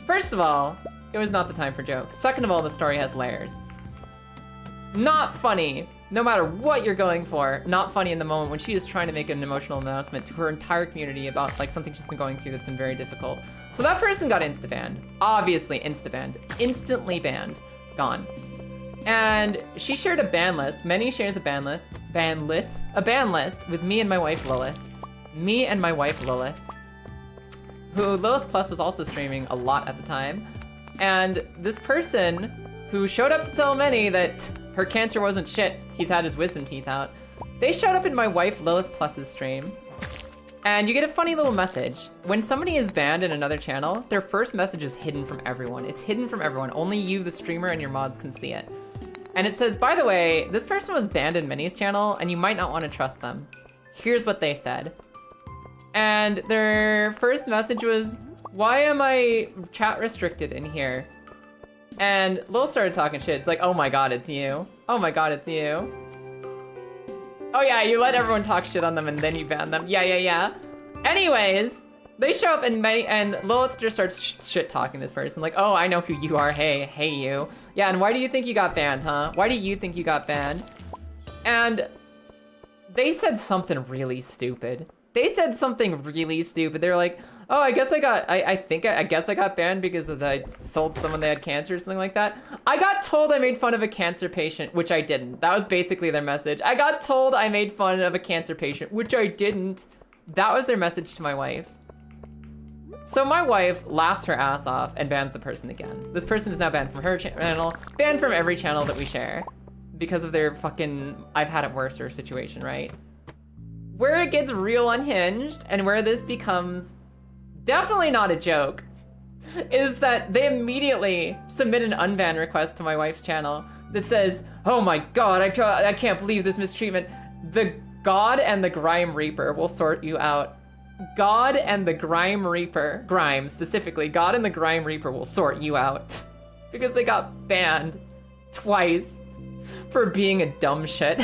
First of all, it was not the time for jokes. Second of all, the story has layers. Not funny, no matter what you're going for. Not funny in the moment when she is trying to make an emotional announcement to her entire community about like something she's been going through that's been very difficult. So that person got insta-banned. Obviously insta-banned. Instantly banned. Gone. And she shared a ban list. Many shares a ban list with me and my wife Lilith. Me and my wife Lilith. Who Lilith Plus was also streaming a lot at the time. And this person who showed up to tell Many that her cancer wasn't shit, he's had his wisdom teeth out, they showed up in my wife Lilith Plus's stream. And you get a funny little message. When somebody is banned in another channel, their first message is hidden from everyone. It's hidden from everyone. Only you, the streamer, and your mods can see it. And it says, by the way, this person was banned in Many's channel and you might not want to trust them. Here's what they said. And their first message was, why am I chat restricted in here? And Lil started talking shit. It's like, oh my god, it's you. Oh my god, it's you. Oh yeah, you let everyone talk shit on them and then you ban them. Yeah. Anyways, they show up and Lilith just starts shit talking this person. Like, oh, I know who you are. Hey you. Yeah, and why do you think you got banned, huh? Why do you think you got banned? And they said something really stupid. They said something really stupid. They were like, oh, I guess I got banned because I sold someone that had cancer or something like that. I got told I made fun of a cancer patient, which I didn't. That was basically their message. I got told I made fun of a cancer patient, which I didn't. That was their message to my wife. So my wife laughs her ass off and bans the person again. This person is now banned from her channel, banned from every channel that we share because of their fucking I've had it worse situation, right? Where it gets real unhinged and where this becomes definitely not a joke is that they immediately submit an unban request to my wife's channel that says, oh my god, I can't believe this mistreatment. The God and the Grime Reaper will sort you out. God and the Grime Reaper, Grime specifically, God and the Grime Reaper will sort you out. Because they got banned twice for being a dumb shit.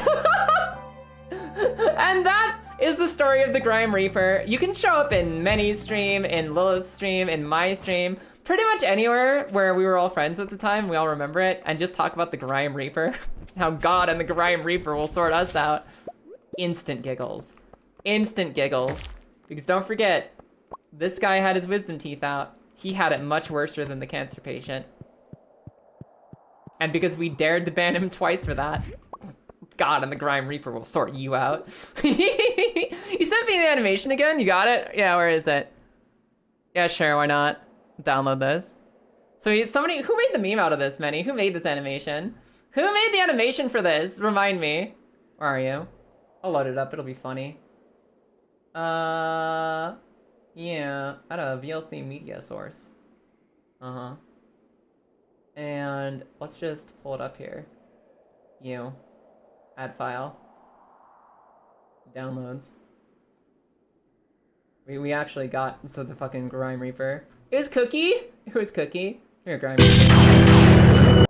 And that is the story of the Grime Reaper. You can show up in Many's stream, in Lilith's stream, in my stream, pretty much anywhere where we were all friends at the time, we all remember it, and just talk about the Grime Reaper. How God and the Grime Reaper will sort us out. Instant giggles. Instant giggles. Because don't forget, this guy had his wisdom teeth out. He had it much worse than the cancer patient. And because we dared to ban him twice for that, God and the Grime Reaper will sort you out. You sent me the animation again? You got it? Yeah, where is it? Yeah, sure, why not? Download this. So somebody, who made the meme out of this, Manny? Who made this animation? Who made the animation for this? Remind me. Where are you? I'll load it up, it'll be funny. Yeah, at a VLC media source. Uh-huh. And let's just pull it up here. Add file. Downloads. We actually got the fucking Grime Reaper. It was Cookie? It was Cookie. Here, Grime Reaper.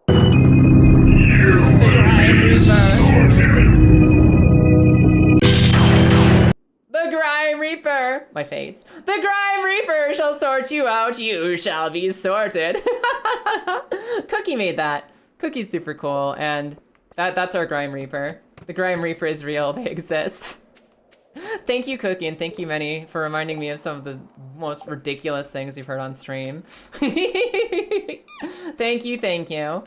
The Grime Reaper! My face. The Grime Reaper shall sort you out. You shall be sorted. Cookie made that. Cookie's super cool, and that's our Grime Reaper. The Grime Reaper is real. They exist. Thank you, Cookie, and thank you, Many, for reminding me of some of the most ridiculous things you've heard on stream. Thank you, thank you.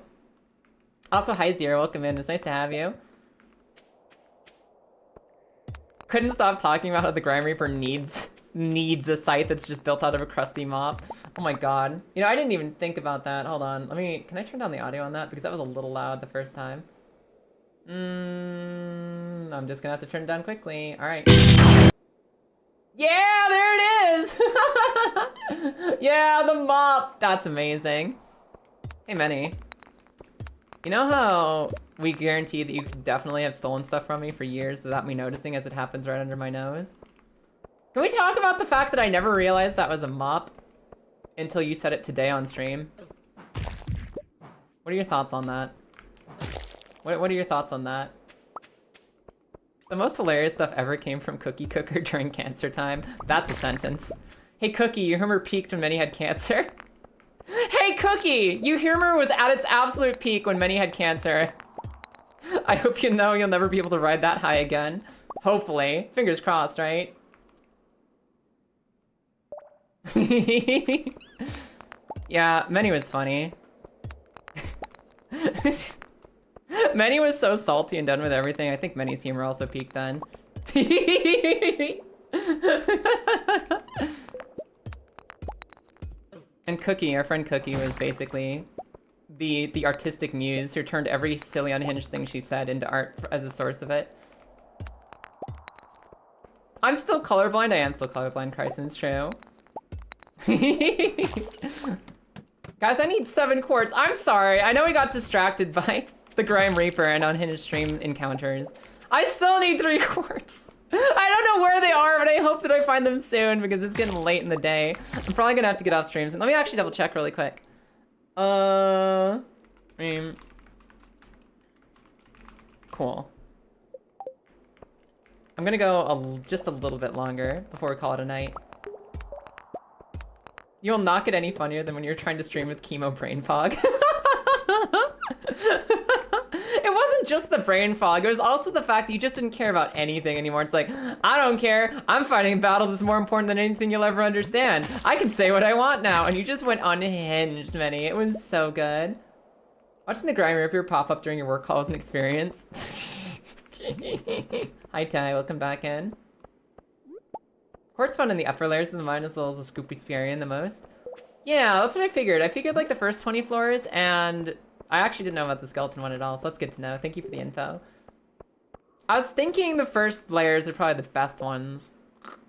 Also, hi, Zero. Welcome in. It's nice to have you. Couldn't stop talking about how the Grime Reaper needs a site that's just built out of a crusty mop. Oh my god. You know, I didn't even think about that. Hold on. Can I turn down the audio on that? Because that was a little loud the first time. I'm just gonna have to turn it down quickly. Alright. Yeah, there it is! Yeah, the mop! That's amazing. Hey, Many. You know how we guarantee that you could definitely have stolen stuff from me for years without me noticing as it happens right under my nose? Can we talk about the fact that I never realized that was a mop until you said it today on stream? What are your thoughts on that? What are your thoughts on that? The most hilarious stuff ever came from Cookie Cooker during cancer time. That's a sentence. Hey Cookie, your humor peaked when Many had cancer? Hey Cookie, your humor was at its absolute peak when Many had cancer. I hope you know you'll never be able to ride that high again. Hopefully. Fingers crossed, right? Yeah, Many was funny. Many was so salty and done with everything. I think Many's humor also peaked then. And Cookie, our friend Cookie, was basically the artistic muse who turned every silly unhinged thing she said into art as a source of it. I'm still colorblind. I am still colorblind, Chryson's true. Guys, I need 7 quartz. I'm sorry. I know we got distracted by the Grime Reaper and unhinged stream encounters. I still need 3 quartz. I don't know where they are, but I hope that I find them soon because it's getting late in the day. I'm probably gonna have to get off streams. Let me actually double check really quick. Cool. I'm gonna go just a little bit longer before we call it a night. You'll not get any funnier than when you're trying to stream with chemo brain fog. It wasn't just the brain fog. It was also the fact that you just didn't care about anything anymore. It's like, I don't care. I'm fighting a battle that's more important than anything you'll ever understand. I can say what I want now. And you just went unhinged, Minnie. It was so good. Watching the Grime Reaper pop up during your work call is an experience. Hi, Ty. Welcome back in. Quartz fun in the upper layers of the mine as well as the Scoopy Sphearian the most. Yeah, that's what I figured. I figured like the first 20 floors, and I actually didn't know about the skeleton one at all, so that's good to know. Thank you for the info. I was thinking the first layers are probably the best ones.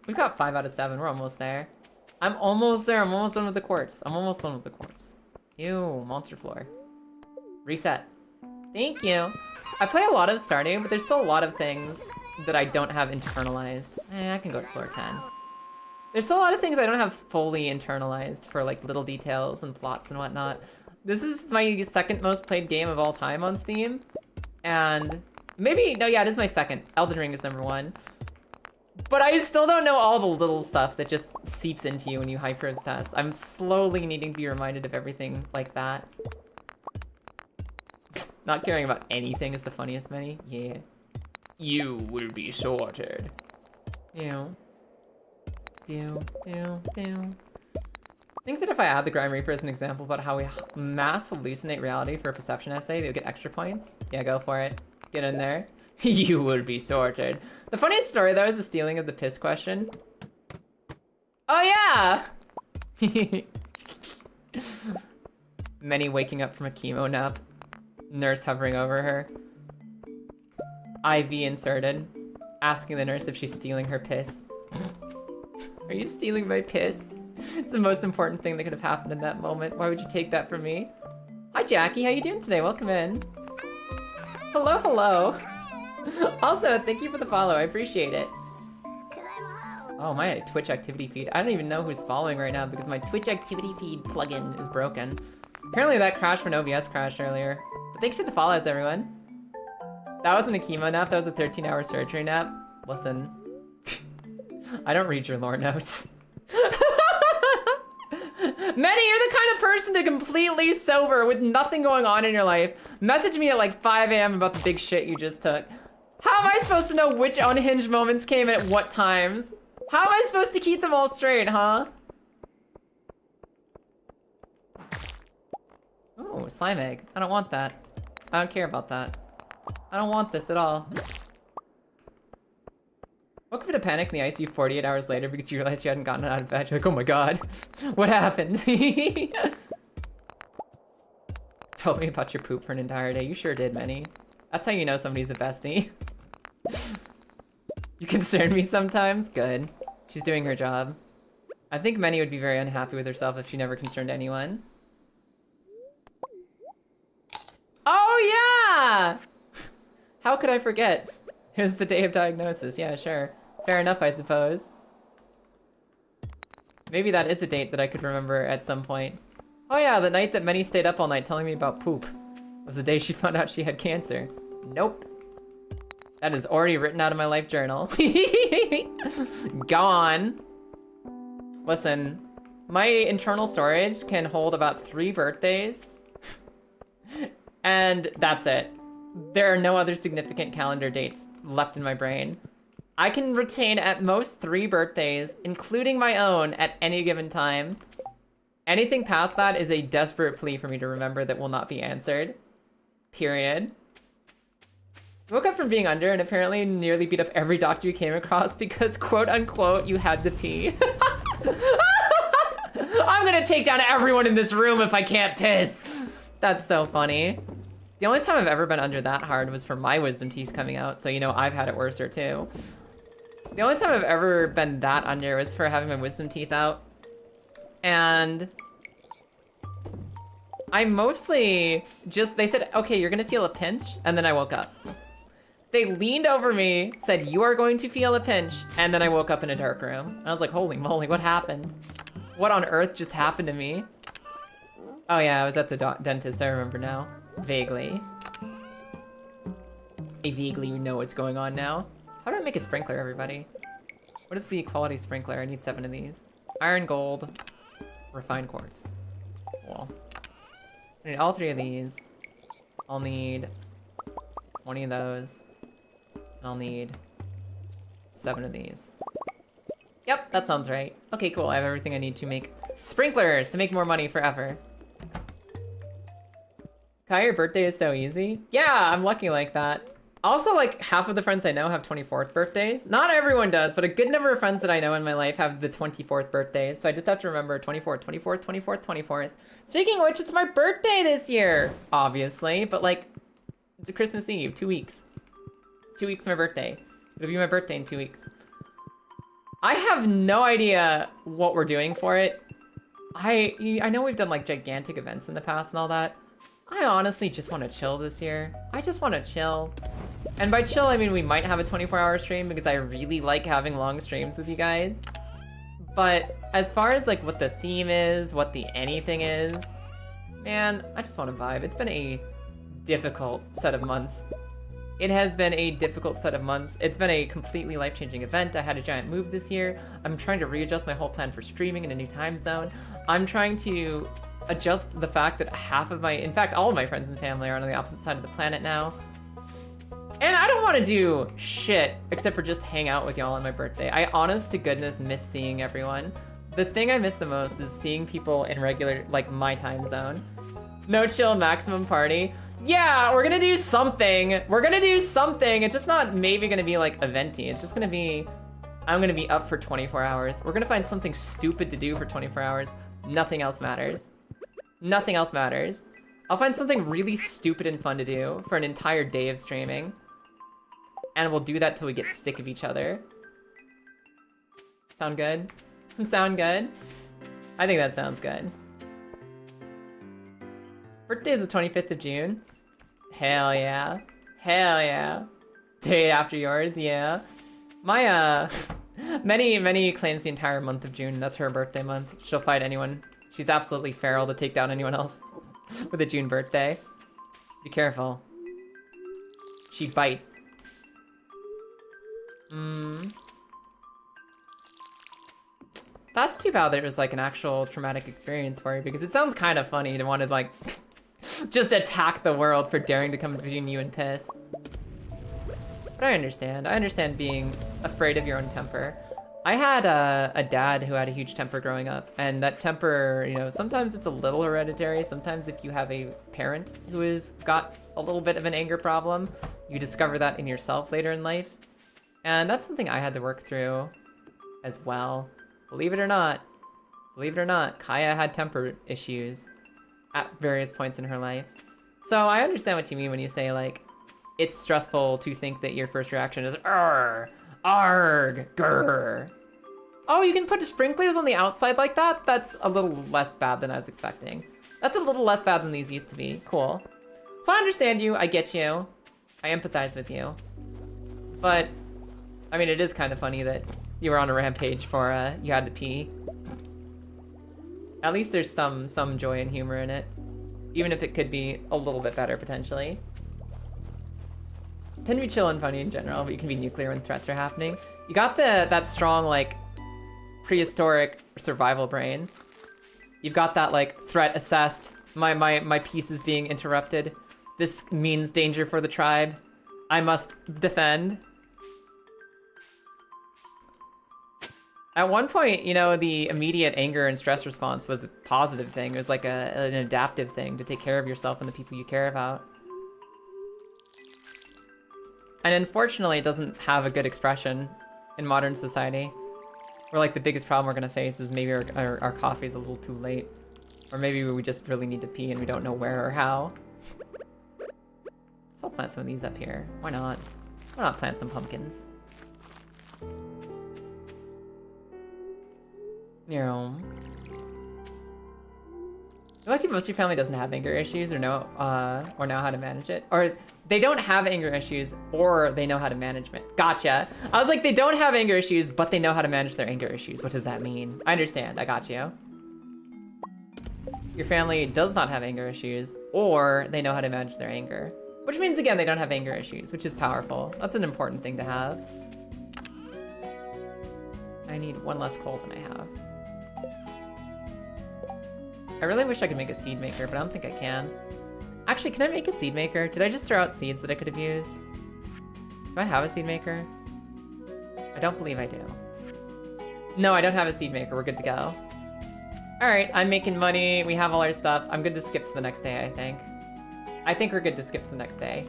We've got 5 out of 7. We're almost there. I'm almost there. I'm almost done with the quartz. I'm almost done with the quartz. Ew, monster floor. Reset. Thank you. I play a lot of Stardew, but there's still a lot of things that I don't have internalized. I can go to floor 10. There's still a lot of things I don't have fully internalized for like little details and plots and whatnot. This is my second most played game of all time on Steam. And maybe, no, yeah, it is my second. Elden Ring is #1. But I still don't know all the little stuff that just seeps into you when you hyper-obsess. I'm slowly needing to be reminded of everything like that. Not caring about anything is the funniest, Minnie. Yeah. You will be sorted. Ew. I think that if I add the Grime Reaper as an example about how we mass hallucinate reality for a perception essay, they'll get extra points. Yeah, go for it. Get in there. You will be sorted. The funniest story, though, is the stealing of the piss question. Oh, yeah! Minnie waking up from a chemo nap. Nurse hovering over her. IV inserted. Asking the nurse if she's stealing her piss. Are you stealing my piss? It's the most important thing that could have happened in that moment. Why would you take that from me? Hi, Jackie. How you doing today? Welcome in. Hello, hello. Also, thank you for the follow. I appreciate it. Oh, my Twitch activity feed. I don't even know who's following right now because my Twitch activity feed plugin is broken. Apparently that crashed when OBS crashed earlier. But thanks for the follows, everyone. That wasn't a chemo nap. That was a 13-hour surgery nap. Listen. I don't read your lore notes. Manny, you're the kind of person to completely sober with nothing going on in your life message me at like 5 a.m. about the big shit you just took. How am I supposed to know which unhinged moments came at what times? How am I supposed to keep them all straight, huh? Oh, slime egg. I don't want that. I don't care about that. I don't want this at all. Woke up in a panic in the ICU 48 hours later because you realized you hadn't gotten out of bed. You're like, oh my god, what happened? Told me about your poop for an entire day. You sure did, Manny. That's how you know somebody's a bestie. You concern me sometimes? Good. She's doing her job. I think Manny would be very unhappy with herself if she never concerned anyone. Oh yeah! How could I forget? Here's the day of diagnosis. Yeah, sure. Fair enough, I suppose. Maybe that is a date that I could remember at some point. Oh yeah, the night that Minnie stayed up all night telling me about poop was the day she found out she had cancer. Nope. That is already written out of my life journal. Gone. Listen, my internal storage can hold about 3 birthdays. And that's it. There are no other significant calendar dates left in my brain. I can retain at most 3 birthdays, including my own, at any given time. Anything past that is a desperate plea for me to remember that will not be answered. Period. Woke up from being under and apparently nearly beat up every doctor you came across because, quote unquote, you had to pee. I'm gonna take down everyone in this room if I can't piss. That's so funny. The only time I've ever been under that hard was for my wisdom teeth coming out, so you know I've had it worser too. The only time I've ever been that under was for having my wisdom teeth out. And I mostly just, they said, okay, you're gonna feel a pinch, and then I woke up. They leaned over me, said, you are going to feel a pinch, and then I woke up in a dark room. And I was like, holy moly, what happened? What on earth just happened to me? Oh yeah, I was at the dentist, I remember now. Vaguely. I vaguely know what's going on now. How do I make a sprinkler, everybody? What is the quality sprinkler? I need 7 of these. Iron, gold, refined quartz. Cool. I need all 3 of these. I'll need 20 of those. And I'll need 7 of these. Yep, that sounds right. Okay, cool. I have everything I need to make sprinklers to make more money forever. Kai, your birthday is so easy. Yeah, I'm lucky like that. Also, like, half of the friends I know have 24th birthdays. Not everyone does, but a good number of friends that I know in my life have the 24th birthdays. So I just have to remember 24th, 24th, 24th, 24th. Speaking of which, it's my birthday this year, obviously. But, like, it's Christmas Eve, 2 weeks. 2 weeks my birthday. It'll be my birthday in 2 weeks. I have no idea what we're doing for it. I know we've done, like, gigantic events in the past and all that. I honestly just want to chill this year. I just want to chill. And by chill, I mean we might have a 24-hour stream because I really like having long streams with you guys. But as far as like what the theme is, what the anything is, man, I just want to vibe. It's been a difficult set of months. It has been a difficult set of months. It's been a completely life-changing event. I had a giant move this year. I'm trying to readjust my whole plan for streaming in a new time zone. I'm trying to adjust the fact that half of my, in fact, all of my friends and family are on the opposite side of the planet now. And I don't want to do shit except for just hang out with y'all on my birthday. I honest to goodness miss seeing everyone. The thing I miss the most is seeing people in regular, like my time zone. No chill maximum party. Yeah, we're gonna do something. We're gonna do something. It's just not maybe gonna be like eventy. It's just gonna be, I'm gonna be up for 24 hours. We're gonna find something stupid to do for 24 hours. Nothing else matters. Nothing else matters. I'll find something really stupid and fun to do for an entire day of streaming. And we'll do that till we get sick of each other. Sound good? Sound good? I think that sounds good. Birthday is the 25th of June. Hell yeah. Hell yeah. Day after yours, yeah. My, Many claims the entire month of June. That's her birthday month. She'll fight anyone. She's absolutely feral to take down anyone else with a June birthday. Be careful. She bites. That's too bad that it was like an actual traumatic experience for you, because it sounds kind of funny to want to like just attack the world for daring to come between you and piss. But I understand. I understand being afraid of your own temper. I had a dad who had a huge temper growing up, and that temper, you know, sometimes it's a little hereditary. Sometimes if you have a parent who has got a little bit of an anger problem, you discover that in yourself later in life. And that's something I had to work through as well. Believe it or not, Kaya had temper issues at various points in her life. So I understand what you mean when you say, like, it's stressful to think that your first reaction is, arg, grr. Oh, you can put sprinklers on the outside like that? That's a little less bad than I was expecting. That's a little less bad than these used to be. Cool. So I understand you, I get you. I empathize with you. But, I mean, it is kind of funny that you were on a rampage for, you had to pee. At least there's some joy and humor in it. Even if it could be a little bit better, potentially. Tend to be chill and funny in general, but you can be nuclear when threats are happening. You got that strong, like, prehistoric survival brain. You've got that, like, threat assessed. My peace is being interrupted. This means danger for the tribe. I must defend. At one point, you know, the immediate anger and stress response was a positive thing. It was like an adaptive thing to take care of yourself and the people you care about. And unfortunately, it doesn't have a good expression in modern society. Where, like, the biggest problem we're gonna face is maybe our coffee's a little too late. Or maybe we just really need to pee and we don't know where or how. So I'll plant some of these up here. Why not? Why not plant some pumpkins? You know. Lucky most of your family doesn't have anger issues or know how to manage it. Or they don't have anger issues or they know how to manage it. Gotcha. I was like, they don't have anger issues, but they know how to manage their anger issues. What does that mean? I understand. I got you. Your family does not have anger issues or they know how to manage their anger. Which means, again, they don't have anger issues, which is powerful. That's an important thing to have. I need one less coal than I have. I really wish I could make a seed maker, but I don't think I can. Actually, can I make a seed maker? Did I just throw out seeds that I could have used? Do I have a seed maker? I don't believe I do. No, I don't have a seed maker. We're good to go. All right, I'm making money. We have all our stuff. I'm good to skip to the next day, I think. I think we're good to skip to the next day.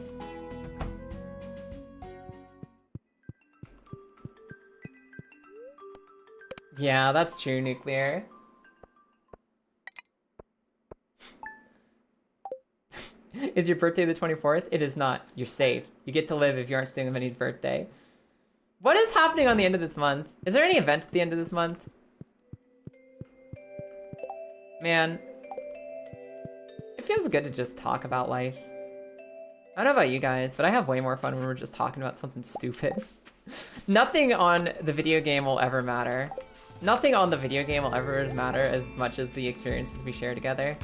Yeah, that's true, Nuclear. Is your birthday the 24th? It is not. You're safe. You get to live if you aren't stealing Minnie's birthday. What is happening on the end of this month? Is there any event at the end of this month? Man. It feels good to just talk about life. I don't know about you guys, but I have way more fun when we're just talking about something stupid. Nothing on the video game will ever matter. Nothing on the video game will ever matter as much as the experiences we share together.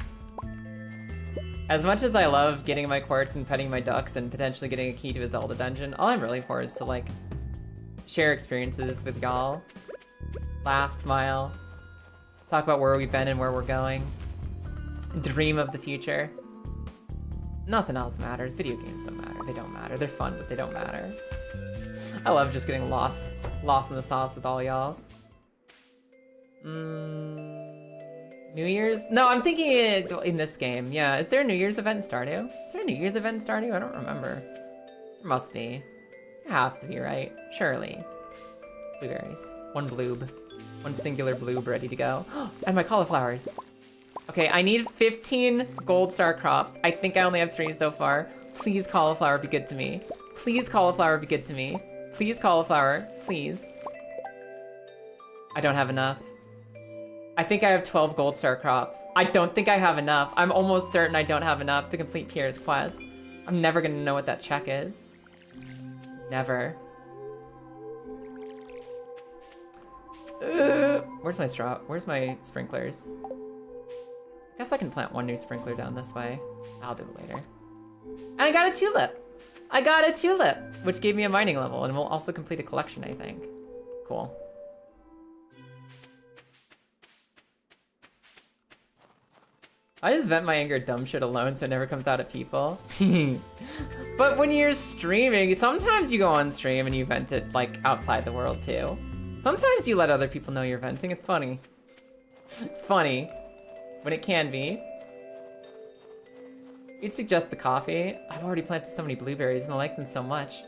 As much as I love getting my quartz and petting my ducks and potentially getting a key to a Zelda dungeon, all I'm really for is to, like, share experiences with y'all. Laugh, smile. Talk about where we've been and where we're going. Dream of the future. Nothing else matters. Video games don't matter. They don't matter. They're fun, but they don't matter. I love just getting lost in the sauce with all y'all. New Year's? No, I'm thinking in this game. Yeah, is there a New Year's event in Stardew? Is there a New Year's event in Stardew? I don't remember. There must be. There have to be, right? Surely. Blueberries. One bloob. One singular bloob ready to go. And my cauliflowers. Okay, I need 15 gold star crops. I think I only have 3 so far. Please, cauliflower, be good to me. Please, cauliflower, be good to me. Please, cauliflower, please. I don't have enough. I think I have 12 gold star crops. I don't think I have enough. I'm almost certain I don't have enough to complete Pierre's quest. I'm never gonna know what that check is. Never. Where's my straw? Where's my sprinklers? I guess I can plant one new sprinkler down this way. I'll do it later. And I got a tulip! I got a tulip! Which gave me a mining level and will also complete a collection, I think. Cool. I just vent my anger at dumb shit alone so it never comes out at people. But when you're streaming, sometimes you go on stream and you vent it, like, outside the world, too. Sometimes you let other people know you're venting. It's funny. It's funny. When it can be. You'd suggest the coffee. I've already planted so many blueberries and I like them so much.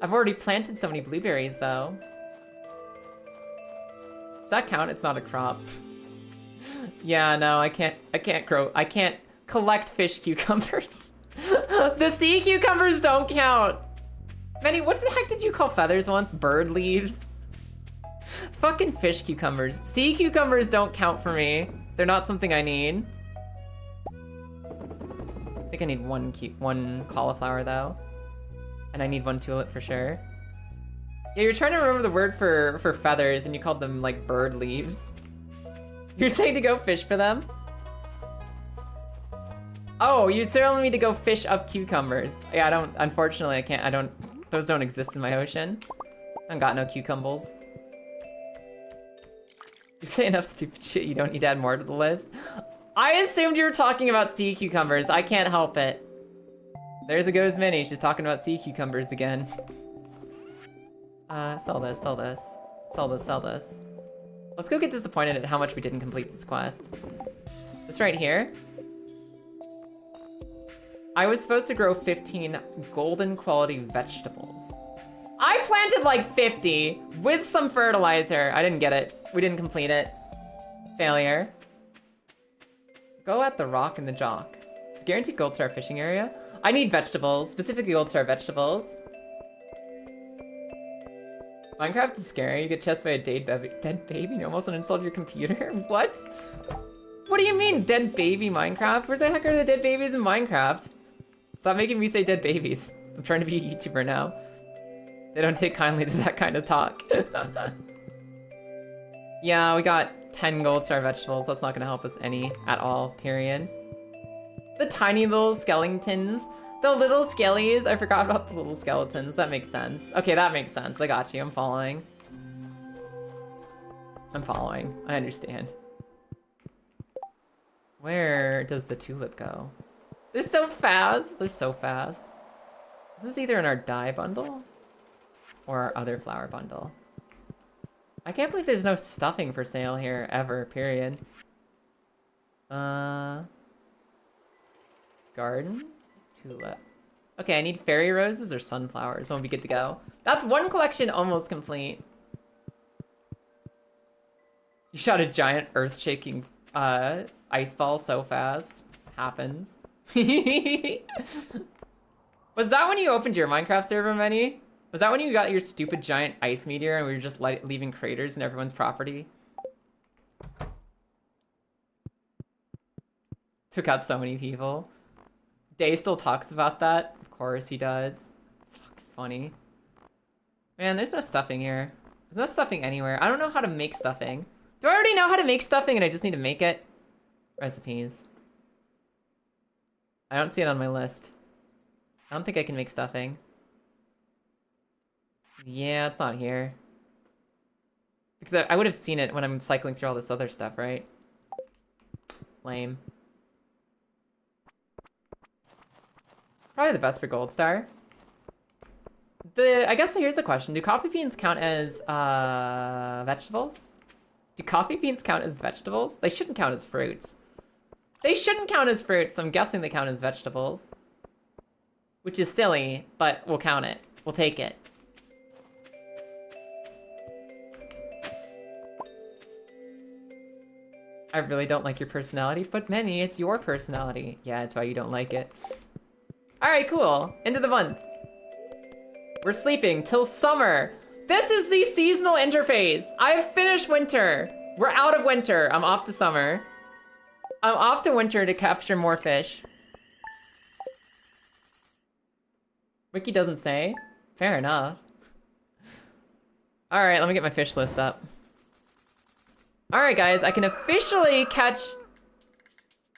I've already planted so many blueberries, though. Does that count? It's not a crop. Yeah, no, I can't collect fish cucumbers. The sea cucumbers don't count. Manny, what the heck did you call feathers once? Bird leaves? Fucking fish cucumbers. Sea cucumbers don't count for me. They're not something I need. I think I need one cauliflower though. And I need one tulip for sure. Yeah, you're trying to remember the word for feathers and you called them like bird leaves. You're saying to go fish for them? Oh, you're telling me to go fish up cucumbers. Yeah, unfortunately I can't, those don't exist in my ocean. I got no cucumbers. You say enough stupid shit, you don't need to add more to the list. I assumed you were talking about sea cucumbers. I can't help it. There's a Goes Minnie, she's talking about sea cucumbers again. Sell this, sell this. Sell this, sell this. Let's go get disappointed at how much we didn't complete this quest. This right here. I was supposed to grow 15 golden quality vegetables. I planted like 50 with some fertilizer. I didn't get it. We didn't complete it. Failure. Go at the rock and the jock. It's a guaranteed gold star fishing area. I need vegetables, specifically gold star vegetables. Minecraft is scary. You get chased by a dead baby and you almost uninstalled your computer? What? What do you mean, dead baby Minecraft? Where the heck are the dead babies in Minecraft? Stop making me say dead babies. I'm trying to be a YouTuber now. They don't take kindly to that kind of talk. Yeah, we got 10 gold star vegetables. That's not gonna help us any at all, period. The tiny little skeletons. The little skellies. I forgot about the little skeletons. That makes sense. Okay, that makes sense. I got you. I'm following. I'm following. I understand. Where does the tulip go? They're so fast. They're so fast. This is either in our dye bundle or our other flower bundle. I can't believe there's no stuffing for sale here ever, period. Garden? Tulip. Okay, I need fairy roses or sunflowers. I'll be good to go. That's one collection almost complete. You shot a giant earth-shaking ice ball so fast. Happens. Was that when you opened your Minecraft server, Manny? Was that when you got your stupid giant ice meteor and we were just leaving craters in everyone's property? Took out so many people. Day still talks about that. Of course he does. It's fucking funny. Man, there's no stuffing here. There's no stuffing anywhere. I don't know how to make stuffing. Do I already know how to make stuffing and I just need to make it? Recipes. I don't see it on my list. I don't think I can make stuffing. Yeah, it's not here. Because I would have seen it when I'm cycling through all this other stuff, right? Lame. Probably the best for Gold Star. I guess here's a question. Do coffee beans count as vegetables? Do coffee beans count as vegetables? They shouldn't count as fruits. They shouldn't count as fruits, so I'm guessing they count as vegetables. Which is silly, but we'll count it. We'll take it. I really don't like your personality, but Manny, it's your personality. Yeah, that's why you don't like it. Alright, cool. End of the month. We're sleeping till summer. This is the seasonal interface. I've finished winter. We're out of winter. I'm off to summer. I'm off to winter to capture more fish. Wiki doesn't say. Fair enough. Alright, let me get my fish list up. Alright guys, I can officially catch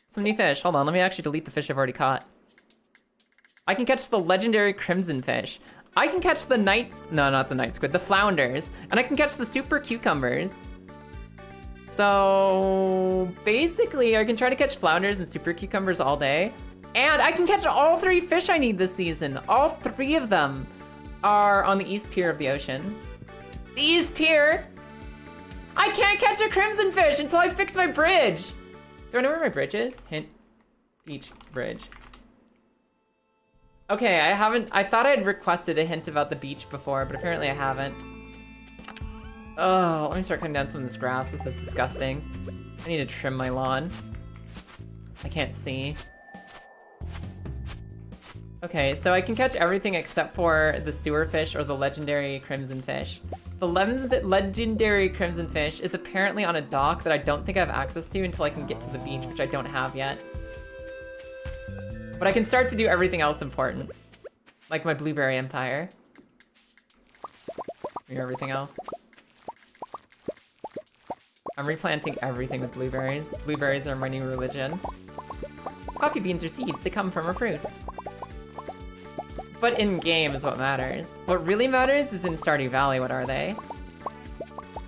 some new fish. Hold on, let me actually delete the fish I've already caught. I can catch the legendary crimson fish. I can catch the no, not the night squid, the flounders. And I can catch the super cucumbers. So basically I can try to catch flounders and super cucumbers all day. And I can catch all 3 fish I need this season. All 3 of them are on the east pier of the ocean. The east pier? I can't catch a crimson fish until I fix my bridge. Do I know where my bridge is? Hint, beach bridge. Okay, I thought I had requested a hint about the beach before, but apparently I haven't. Oh, let me start cutting down some of this grass. This is disgusting. I need to trim my lawn. I can't see. Okay, so I can catch everything except for the sewer fish or the legendary crimson fish. The legendary crimson fish is apparently on a dock that I don't think I have access to until I can get to the beach, which I don't have yet. But I can start to do everything else important. Like my blueberry empire. Or everything else. I'm replanting everything with blueberries. Blueberries are my new religion. Coffee beans are seeds, they come from a fruit. But in-game is what matters. What really matters is in Stardew Valley, what are they?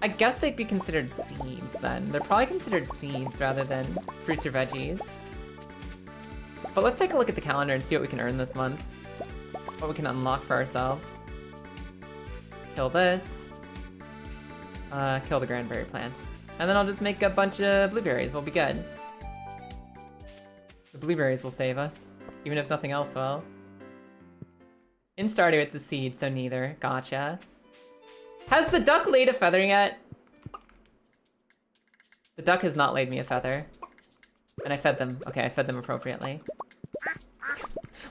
I guess they'd be considered seeds then. They're probably considered seeds rather than fruits or veggies. But let's take a look at the calendar and see what we can earn this month. What we can unlock for ourselves. Kill this. Kill the cranberry plant. And then I'll just make a bunch of blueberries. We'll be good. The blueberries will save us. Even if nothing else will. In Stardew, it's a seed, so neither. Gotcha. Has the duck laid a feather yet? The duck has not laid me a feather. And I fed them. Okay, I fed them appropriately.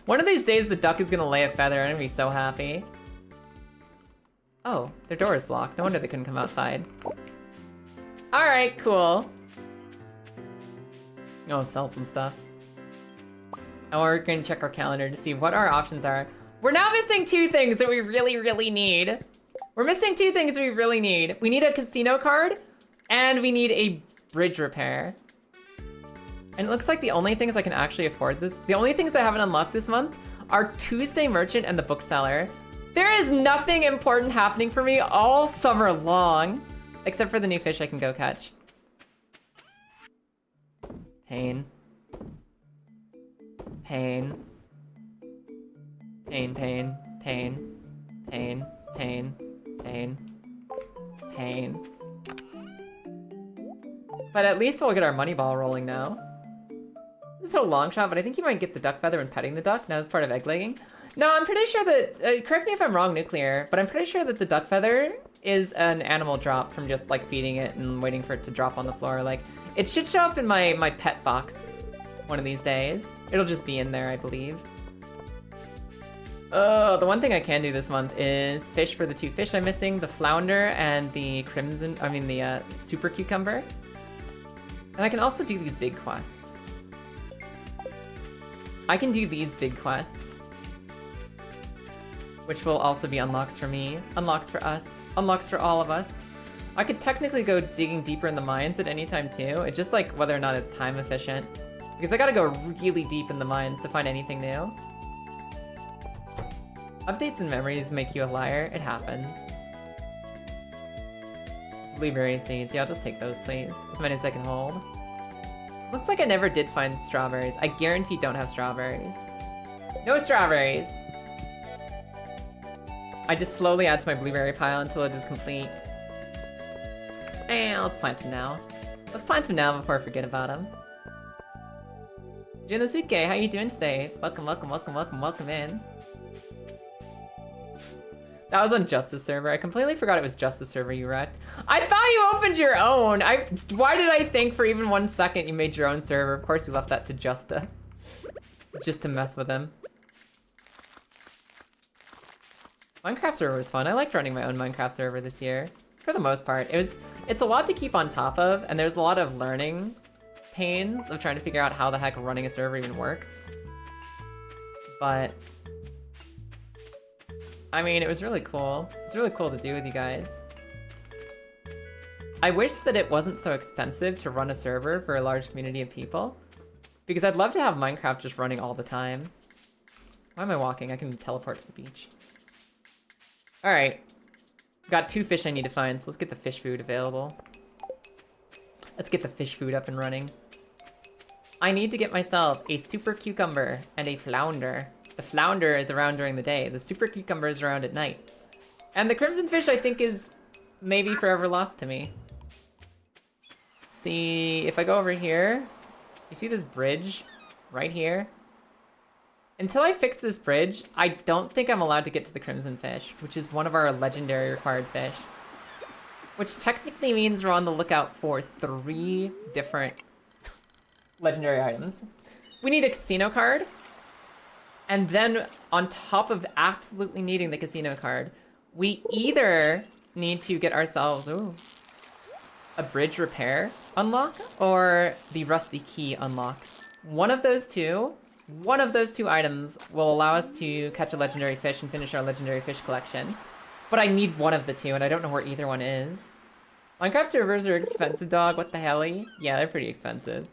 One of these days, the duck is gonna lay a feather. I'm gonna be so happy. Oh, their door is blocked. No wonder they couldn't come outside. Alright, cool. Oh, sell some stuff. And we're gonna check our calendar to see what our options are. We're now missing 2 things that we really, really need. We're missing 2 things we really need. We need a casino card, and we need a bridge repair. And it looks like the only things I can actually afford the only things I haven't unlocked this month are Tuesday Merchant and the Bookseller. There is nothing important happening for me all summer long, except for the new fish I can go catch. Pain. Pain, pain, pain, pain, pain, pain, pain. But at least we'll get our money ball rolling now. This is a long shot, but I think you might get the duck feather and petting the duck now as part of egg laying. No, I'm pretty sure that, correct me if I'm wrong, Nuclear, but I'm pretty sure that the duck feather is an animal drop from just like feeding it and waiting for it to drop on the floor. Like, it should show up in my pet box one of these days. It'll just be in there, I believe. Oh, the one thing I can do this month is fish for the 2 fish I'm missing, the flounder and the super cucumber. And I can also do these big quests. I can do these big quests, which will also be unlocks for me, unlocks for us, unlocks for all of us. I could technically go digging deeper in the mines at any time too. It's just like whether or not it's time efficient. Because I gotta go really deep in the mines to find anything new. Updates and memories make you a liar. It happens. Blueberry seeds. Yeah, I'll just take those, please. As many as I can hold. Looks like I never did find strawberries. I guarantee don't have strawberries. No strawberries! I just slowly add to my blueberry pile until it is complete. And let's plant them now. Let's plant them now before I forget about them. Jinosuke, how you doing today? Welcome, welcome, welcome, welcome, welcome in. That was on Justice server. I completely forgot it was Justice server you wrecked. I thought you opened your own. Why did I think for even 1 second you made your own server? Of course you left that to Justa. Just to mess with him. Minecraft server was fun. I liked running my own Minecraft server this year. For the most part. It's a lot to keep on top of, and there's a lot of learning pains of trying to figure out how the heck running a server even works. But I mean, it was really cool. It's really cool to do with you guys. I wish that it wasn't so expensive to run a server for a large community of people, because I'd love to have Minecraft just running all the time. Why am I walking? I can teleport to the beach. All right, got 2 fish I need to find, so let's get the fish food available. Let's get the fish food up and running. I need to get myself a super cucumber and a flounder. The flounder is around during the day. The super cucumber is around at night. And the crimson fish, I think, is maybe forever lost to me. See, if I go over here, you see this bridge right here? Until I fix this bridge, I don't think I'm allowed to get to the crimson fish, which is one of our legendary required fish. Which technically means we're on the lookout for 3 different legendary items. We need a casino card. And then on top of absolutely needing the casino card, we either need to get ourselves a bridge repair unlock or the rusty key unlock. One of those two items will allow us to catch a legendary fish and finish our legendary fish collection. But I need one of the 2, and I don't know where either one is. Minecraft servers are expensive, dog. What the helly? Yeah, they're pretty expensive.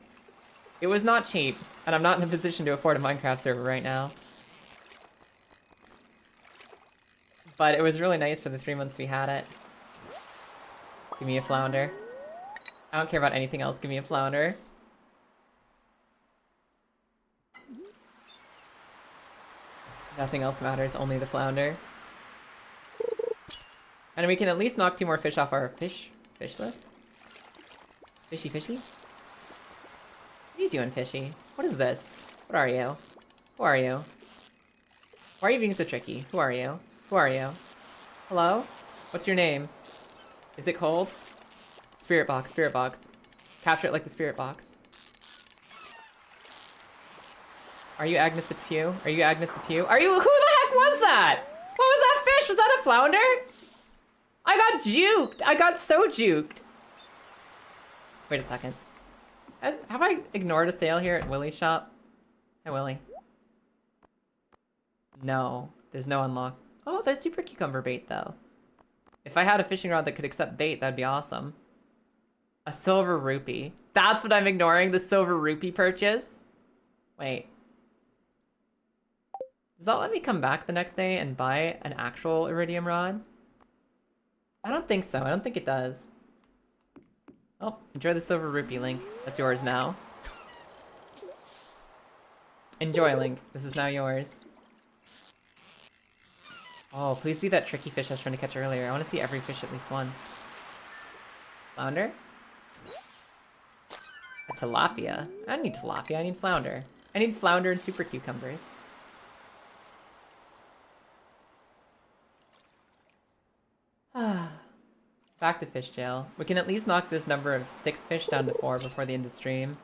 It was not cheap, and I'm not in a position to afford a Minecraft server right now. But it was really nice for the 3 months we had it. Give me a flounder. I don't care about anything else, give me a flounder. Nothing else matters, only the flounder. And we can at least knock 2 more fish off our fish list. Fishy fishy? What are you doing, fishy? What is this? What are you? Who are you? Why are you being so tricky? Who are you? Who are you? Hello? What's your name? Is it cold? Spirit box, spirit box. Capture it like the spirit box. Are you Agnes the Pew? Are you Agnes the Pew? Are you- who the heck was that? What was that fish? Was that a flounder? I got juked! I got so juked! Wait a second. Have I ignored a sale here at Willie's shop? Hi, Willie. No, there's no unlock. Oh, there's super cucumber bait, though. If I had a fishing rod that could accept bait, that'd be awesome. A silver rupee. That's what I'm ignoring, the silver rupee purchase? Wait. Does that let me come back the next day and buy an actual iridium rod? I don't think so. I don't think it does. Oh, enjoy the silver rupee, Link. That's yours now. Enjoy, Link. This is now yours. Oh, please be that tricky fish I was trying to catch earlier. I want to see every fish at least once. Flounder? A tilapia? I don't need tilapia, I need flounder. I need flounder and super cucumbers. Back to fish jail. We can at least knock this number of 6 fish down to 4 before the end of stream.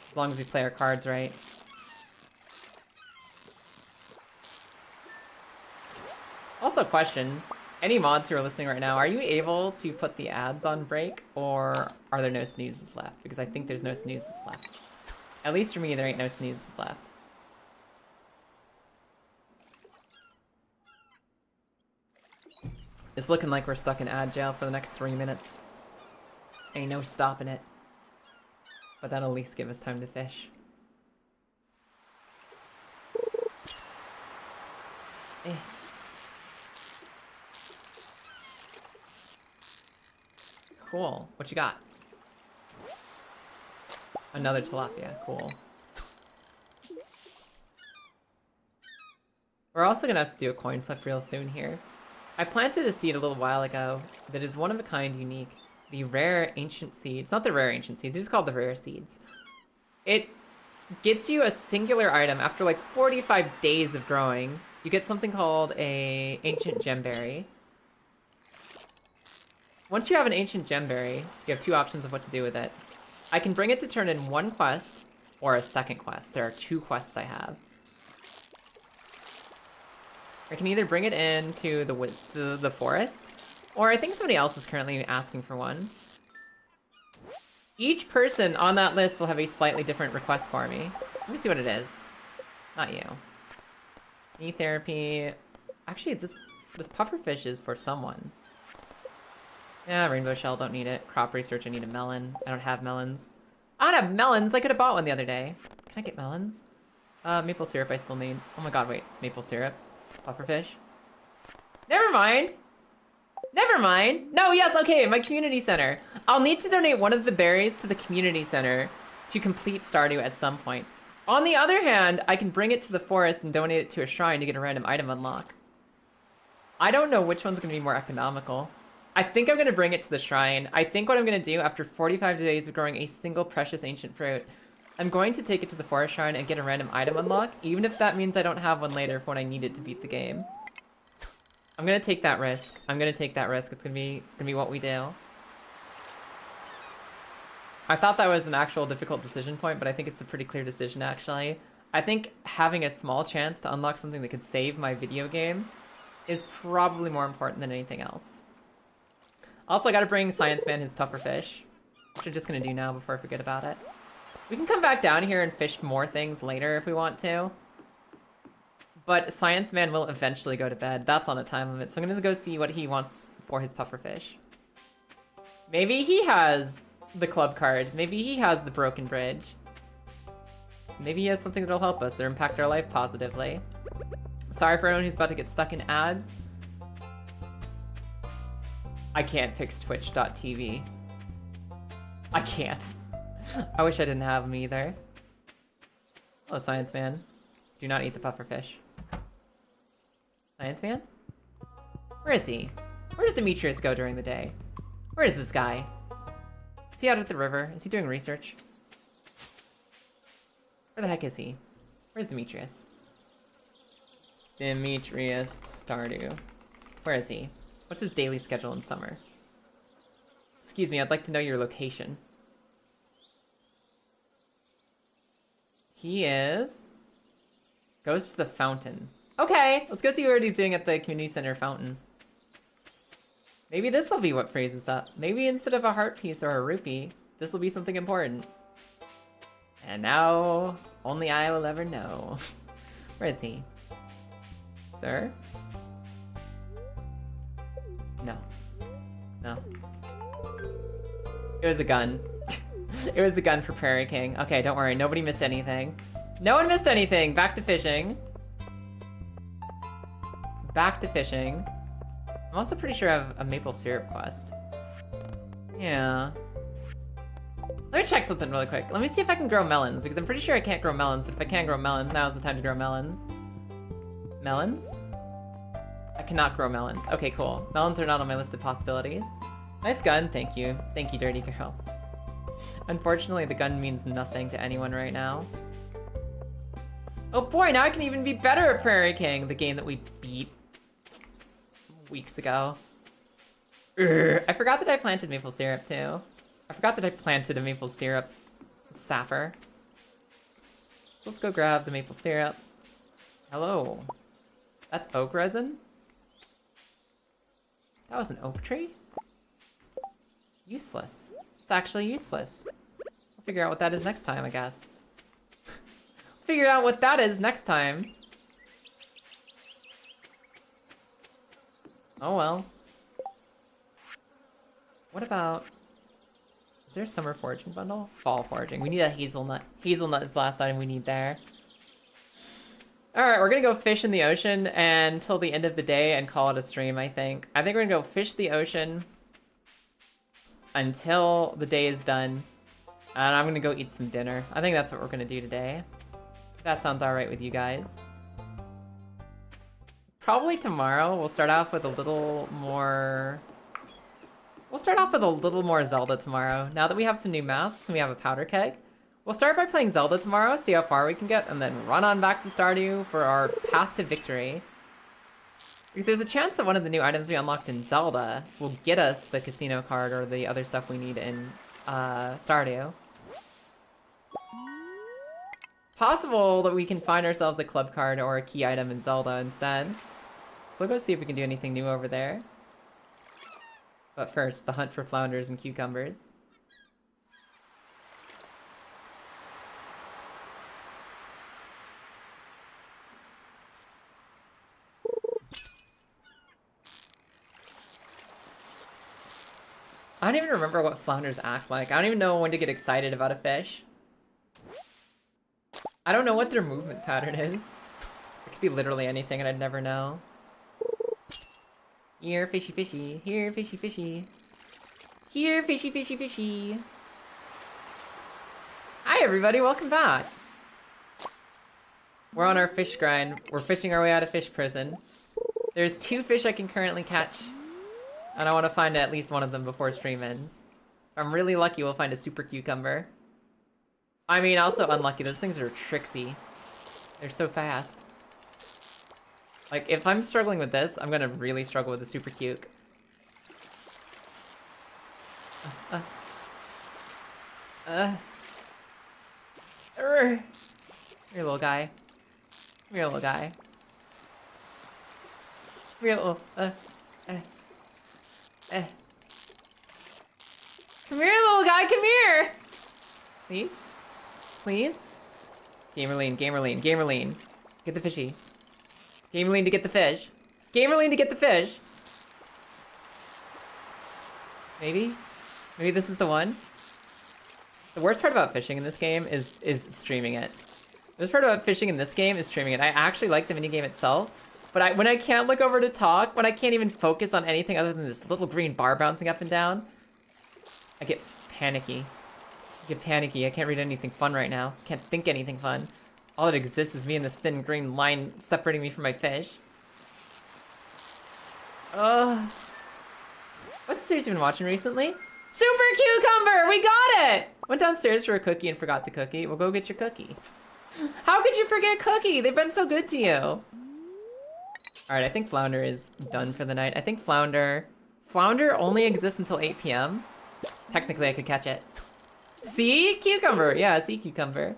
As long as we play our cards right. Also, question. Any mods who are listening right now, are you able to put the ads on break, or are there no snoozes left? Because I think there's no snoozes left. At least for me, there ain't no snoozes left. It's looking like we're stuck in ad jail for the next 3 minutes. Ain't no stopping it. But that'll at least give us time to fish. Eh. Cool. What you got? Another tilapia. Cool. We're also gonna have to do a coin flip real soon here. I planted a seed a little while ago that is one of a kind unique. The rare ancient seeds. Not the rare ancient seeds, it's just called the rare seeds. It gets you a singular item after like 45 days of growing. You get something called a ancient gemberry. Once you have an ancient gemberry, you have 2 options of what to do with it. I can bring it to turn in 1 quest or a 2nd quest. There are 2 quests I have. I can either bring it into the forest, or I think somebody else is currently asking for one. Each person on that list will have a slightly different request for me. Let me see what it is. Not you. Knee therapy. Actually, this pufferfish is for someone. Yeah, rainbow shell, don't need it. Crop research, I need a melon. I don't have melons. I don't have melons! I could have bought one the other day. Can I get melons? Maple syrup I still need. Oh my god, wait. Maple syrup? Pufferfish? Never mind! Never mind! No, yes, okay, my community center. I'll need to donate one of the berries to the community center to complete Stardew at some point. On the other hand, I can bring it to the forest and donate it to a shrine to get a random item unlock. I don't know which one's gonna be more economical. I think I'm gonna bring it to the shrine. I think what I'm gonna do after 45 days of growing a single precious ancient fruit, I'm going to take it to the forest shrine and get a random item unlock, even if that means I don't have one later for when I need it to beat the game. I'm gonna take that risk. I'm gonna take that risk. It's gonna be what we do. I thought that was an actual difficult decision point, but I think it's a pretty clear decision actually. I think having a small chance to unlock something that could save my video game is probably more important than anything else. Also, I gotta bring Science Man his pufferfish, which I'm just gonna do now before I forget about it. We can come back down here and fish more things later if we want to. But Science Man will eventually go to bed. That's on a time limit, so I'm gonna go see what he wants for his pufferfish. Maybe he has the club card. Maybe he has the broken bridge. Maybe he has something that'll help us or impact our life positively. Sorry for anyone who's about to get stuck in ads. I can't fix twitch.tv. I can't. I wish I didn't have him either. Hello, Science Man. Do not eat the pufferfish. Science Man? Where is he? Where does Demetrius go during the day? Where is this guy? Is he out at the river? Is he doing research? Where the heck is he? Where's Demetrius? Demetrius Stardew. Where is he? What's his daily schedule in summer? Excuse me, I'd like to know your location. He is... goes to the fountain. Okay, let's go see what he's doing at the community center fountain. Maybe this will be what phrases that. Maybe instead of a heart piece or a rupee, this will be something important. And now, only I will ever know. Where is he? Sir? No. No. It was a gun. It was a gun for Prairie King. Okay, don't worry. Nobody missed anything. No one missed anything. Back to fishing. Back to fishing. I'm also pretty sure I have a maple syrup quest. Yeah. Let me check something really quick. Let me see if I can grow melons, because I'm pretty sure I can't grow melons, but if I can grow melons, now's the time to grow melons. Melons? I cannot grow melons. Okay, cool. Melons are not on my list of possibilities. Nice gun, thank you. Thank you, dirty girl. Unfortunately, the gun means nothing to anyone right now. Oh boy, now I can even be better at Prairie King, the game that we beat weeks ago. Urgh. I forgot that I planted maple syrup too. I forgot that I planted a maple syrup sapper. So let's go grab the maple syrup. Hello. That's oak resin? That was an oak tree? Useless. It's actually useless. We'll figure out what that is next time, I guess. Figure out what that is next time. Oh well. What about... Is there a summer foraging bundle? Fall foraging. We need a hazelnut. Hazelnut is the last item we need there. Alright, we're gonna go fish in the ocean until the end of the day and call it a stream, I think. I think we're gonna go fish the ocean until the day is done. And I'm gonna go eat some dinner. I think that's what we're gonna do today. That sounds alright with you guys. Probably tomorrow we'll start off with a little more... We'll start off with a little more Zelda tomorrow. Now that we have some new masks and we have a powder keg, we'll start by playing Zelda tomorrow, see how far we can get, and then run on back to Stardew for our path to victory. Because there's a chance that one of the new items we unlocked in Zelda will get us the casino card or the other stuff we need in Stardew. Possible that we can find ourselves a club card or a key item in Zelda instead. So we'll go see if we can do anything new over there. But first, the hunt for flounders and cucumbers. I don't even remember what flounders act like. I don't even know when to get excited about a fish. I don't know what their movement pattern is. It could be literally anything and I'd never know. Here, fishy fishy. Here, fishy fishy. Here, fishy fishy fishy. Hi everybody, welcome back. We're on our fish grind. We're fishing our way out of fish prison. There's 2 fish I can currently catch. And I want to find at least one of them before stream ends. If I'm really lucky, we'll find a super cucumber. I mean, also unlucky. Those things are tricksy. They're so fast. Like, if I'm struggling with this, I'm gonna really struggle with the super cuke. Here, little guy. Come here, little guy. Come here, little... Come here, little guy, come here! Please? Please? Gamerline, Gamerline, Gamerline. Get the fishy. Gamerline to get the fish. Gamerline to get the fish! Maybe? Maybe this is the one? The worst part about fishing in this game is streaming it. The worst part about fishing in this game is streaming it. I actually like the minigame itself, but when I can't look over to talk, when I can't even focus on anything other than this little green bar bouncing up and down, I get panicky. I get panicky. I can't read anything fun right now. Can't think anything fun. All that exists is me and this thin green line separating me from my fish. What's the series you've been watching recently? Super Cucumber! We got it! Went downstairs for a cookie and forgot to cookie. Well, go get your cookie. How could you forget Cookie? They've been so good to you. Alright, I think Flounder is done for the night. I think Flounder only exists until 8 p.m. Technically, I could catch it. Sea Cucumber! Yeah, Sea Cucumber.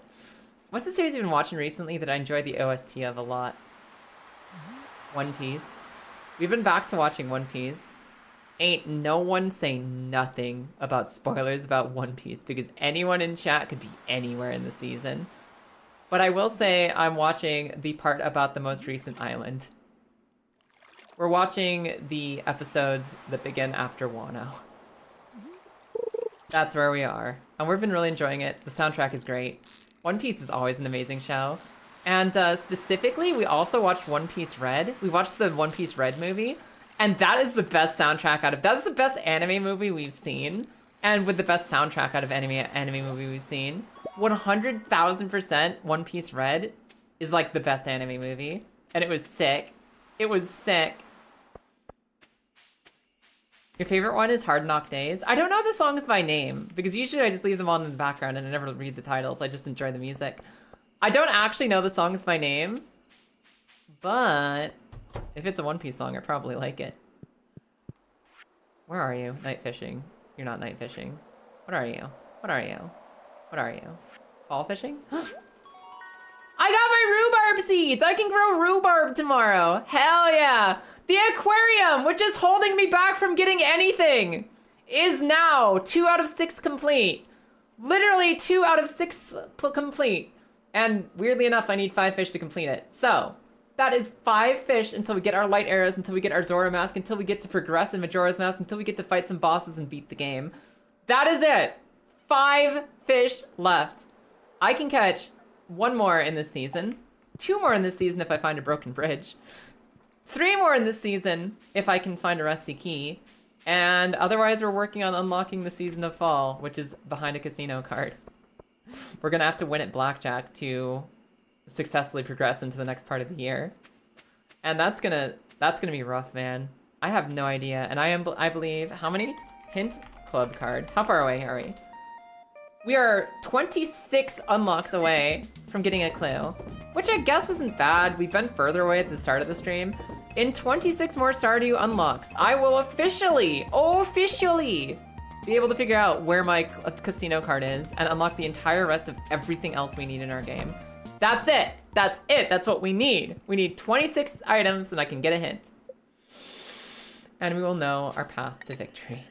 What's the series you've been watching recently that I enjoy the OST of a lot? One Piece. We've been back to watching One Piece. Ain't no one saying nothing about spoilers about One Piece because anyone in chat could be anywhere in the season. But I will say I'm watching the part about the most recent island. We're watching the episodes that begin after Wano. That's where we are. And we've been really enjoying it. The soundtrack is great. One Piece is always an amazing show. And specifically, we also watched One Piece Red. We watched the One Piece Red movie. And that is the best soundtrack that's the best anime movie we've seen. And with the best soundtrack out of any anime movie we've seen. 100,000% One Piece Red is like the best anime movie. And it was sick. It was sick. Your favorite one is Hard Knock Days? I don't know the songs by name, because usually I just leave them on in the background and I never read the titles. I just enjoy the music. I don't actually know the songs by name, but if it's a One Piece song, I probably like it. Where are you? Night fishing. You're not night fishing. What are you? What are you? What are you? Fall fishing? I got my rhubarb seeds! I can grow rhubarb tomorrow! Hell yeah! The aquarium, which is holding me back from getting anything, is now 2 out of 6 complete. Literally 2 out of 6 complete. And weirdly enough, I need 5 fish to complete it. So, that is 5 fish until we get our light arrows, until we get our Zora mask, until we get to progress in Majora's Mask, until we get to fight some bosses and beat the game. That is it! 5 fish left. I can catch 1 more in this season, 2 more in this season if I find a broken bridge, 3 more in this season if I can find a rusty key, and otherwise we're working on unlocking the Season of Fall, which is behind a casino card. We're gonna have to win at blackjack to successfully progress into the next part of the year. And that's gonna be rough, man. I have no idea, and I believe, how many? Hint club card. How far away are we? We are 26 unlocks away from getting a clue, which I guess isn't bad. We've been further away at the start of the stream. In 26 more Stardew unlocks, I will officially be able to figure out where my casino card is and unlock the entire rest of everything else we need in our game. That's it. That's it. That's what we need. We need 26 items and I can get a hint. And we will know our path to victory,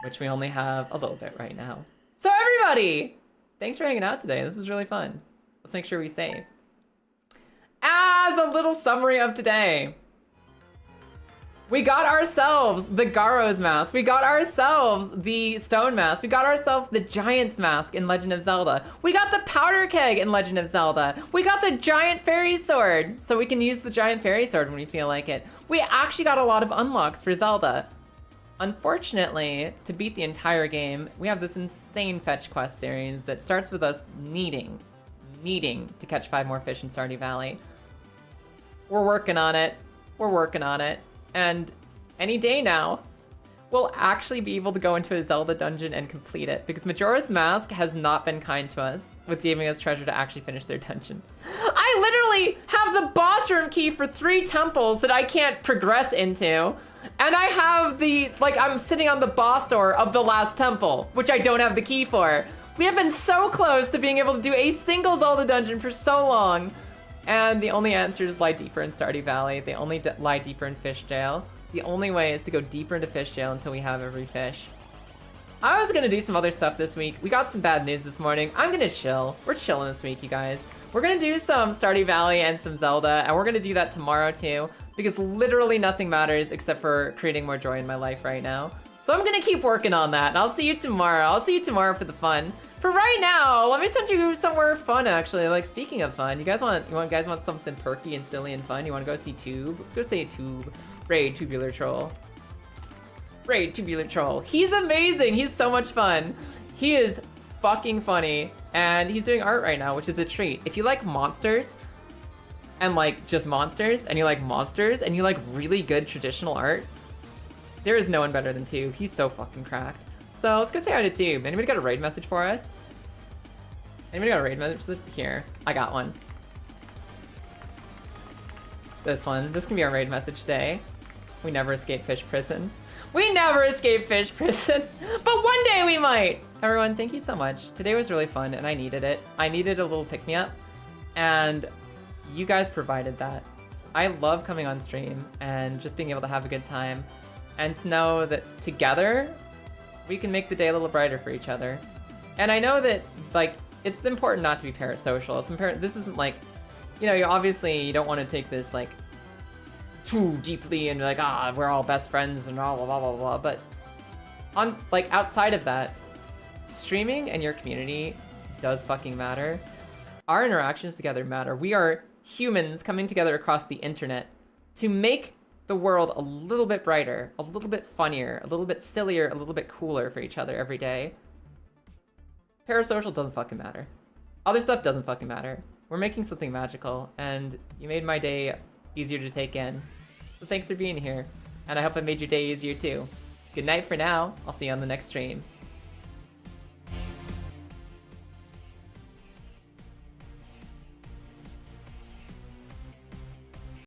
which we only have a little bit right now. So everybody, thanks for hanging out today. This is really fun. Let's make sure we save. As a little summary of today, we got ourselves the Garo's mask. We got ourselves the stone mask. We got ourselves the giant's mask in Legend of Zelda. We got the powder keg in Legend of Zelda. We got the giant fairy sword, so we can use the giant fairy sword when we feel like it. We actually got a lot of unlocks for Zelda. Unfortunately, to beat the entire game, we have this insane fetch quest series that starts with us needing to catch 5 more fish in Stardew Valley. We're working on it. We're working on it. And any day now, we'll actually be able to go into a Zelda dungeon and complete it, because Majora's Mask has not been kind to us with giving us treasure to actually finish their dungeons. I literally have the boss room key for 3 temples that I can't progress into. And I have the, I'm sitting on the boss door of the last temple, which I don't have the key for. We have been so close to being able to do a single Zelda dungeon for so long. And the only answers lie deeper in Stardew Valley. They only lie deeper in Fish Jail. The only way is to go deeper into Fish Jail until we have every fish. I was gonna do some other stuff this week. We got some bad news this morning. I'm gonna chill. We're chilling this week, you guys. We're gonna do some Stardew Valley and some Zelda, and we're gonna do that tomorrow too, because literally nothing matters except for creating more joy in my life right now. So I'm gonna keep working on that, and I'll see you tomorrow. I'll see you tomorrow for the fun. For right now, let me send you somewhere fun, actually. Like, speaking of fun, you guys want something perky and silly and fun? You wanna go see Tube? Let's go see Tube. Raid Tubular Troll. Raid Tubular Troll. He's amazing. He's so much fun. He is fucking funny, and he's doing art right now, which is a treat. If you like monsters, and like just monsters, and you like monsters, and you like really good traditional art, there is no one better than Tube. He's so fucking cracked. So let's go say hi to Tube. Anybody got a raid message for us? Anybody got a raid message? Here, I got one. This one. This can be our raid message today. We never escape fish prison. We never escape fish prison, but one day we might. Everyone, thank you so much. Today was really fun, and I needed it. I needed a little pick-me-up, and you guys provided that. I love coming on stream and just being able to have a good time, and to know that together we can make the day a little brighter for each other. And I know that, like, it's important not to be parasocial. It's important. This isn't like, you know, you don't want to take this like too deeply and be like, we're all best friends and blah blah blah blah blah. But on like outside of that, streaming and your community does fucking matter. Our interactions together matter. We are humans coming together across the internet to make the world a little bit brighter, a little bit funnier, a little bit sillier, a little bit cooler for each other every day, parasocial doesn't fucking matter. Other stuff doesn't fucking matter. We're making something magical, and you made my day easier to take in. So thanks for being here, and I hope I made your day easier too. Good night for now. I'll see you on the next stream.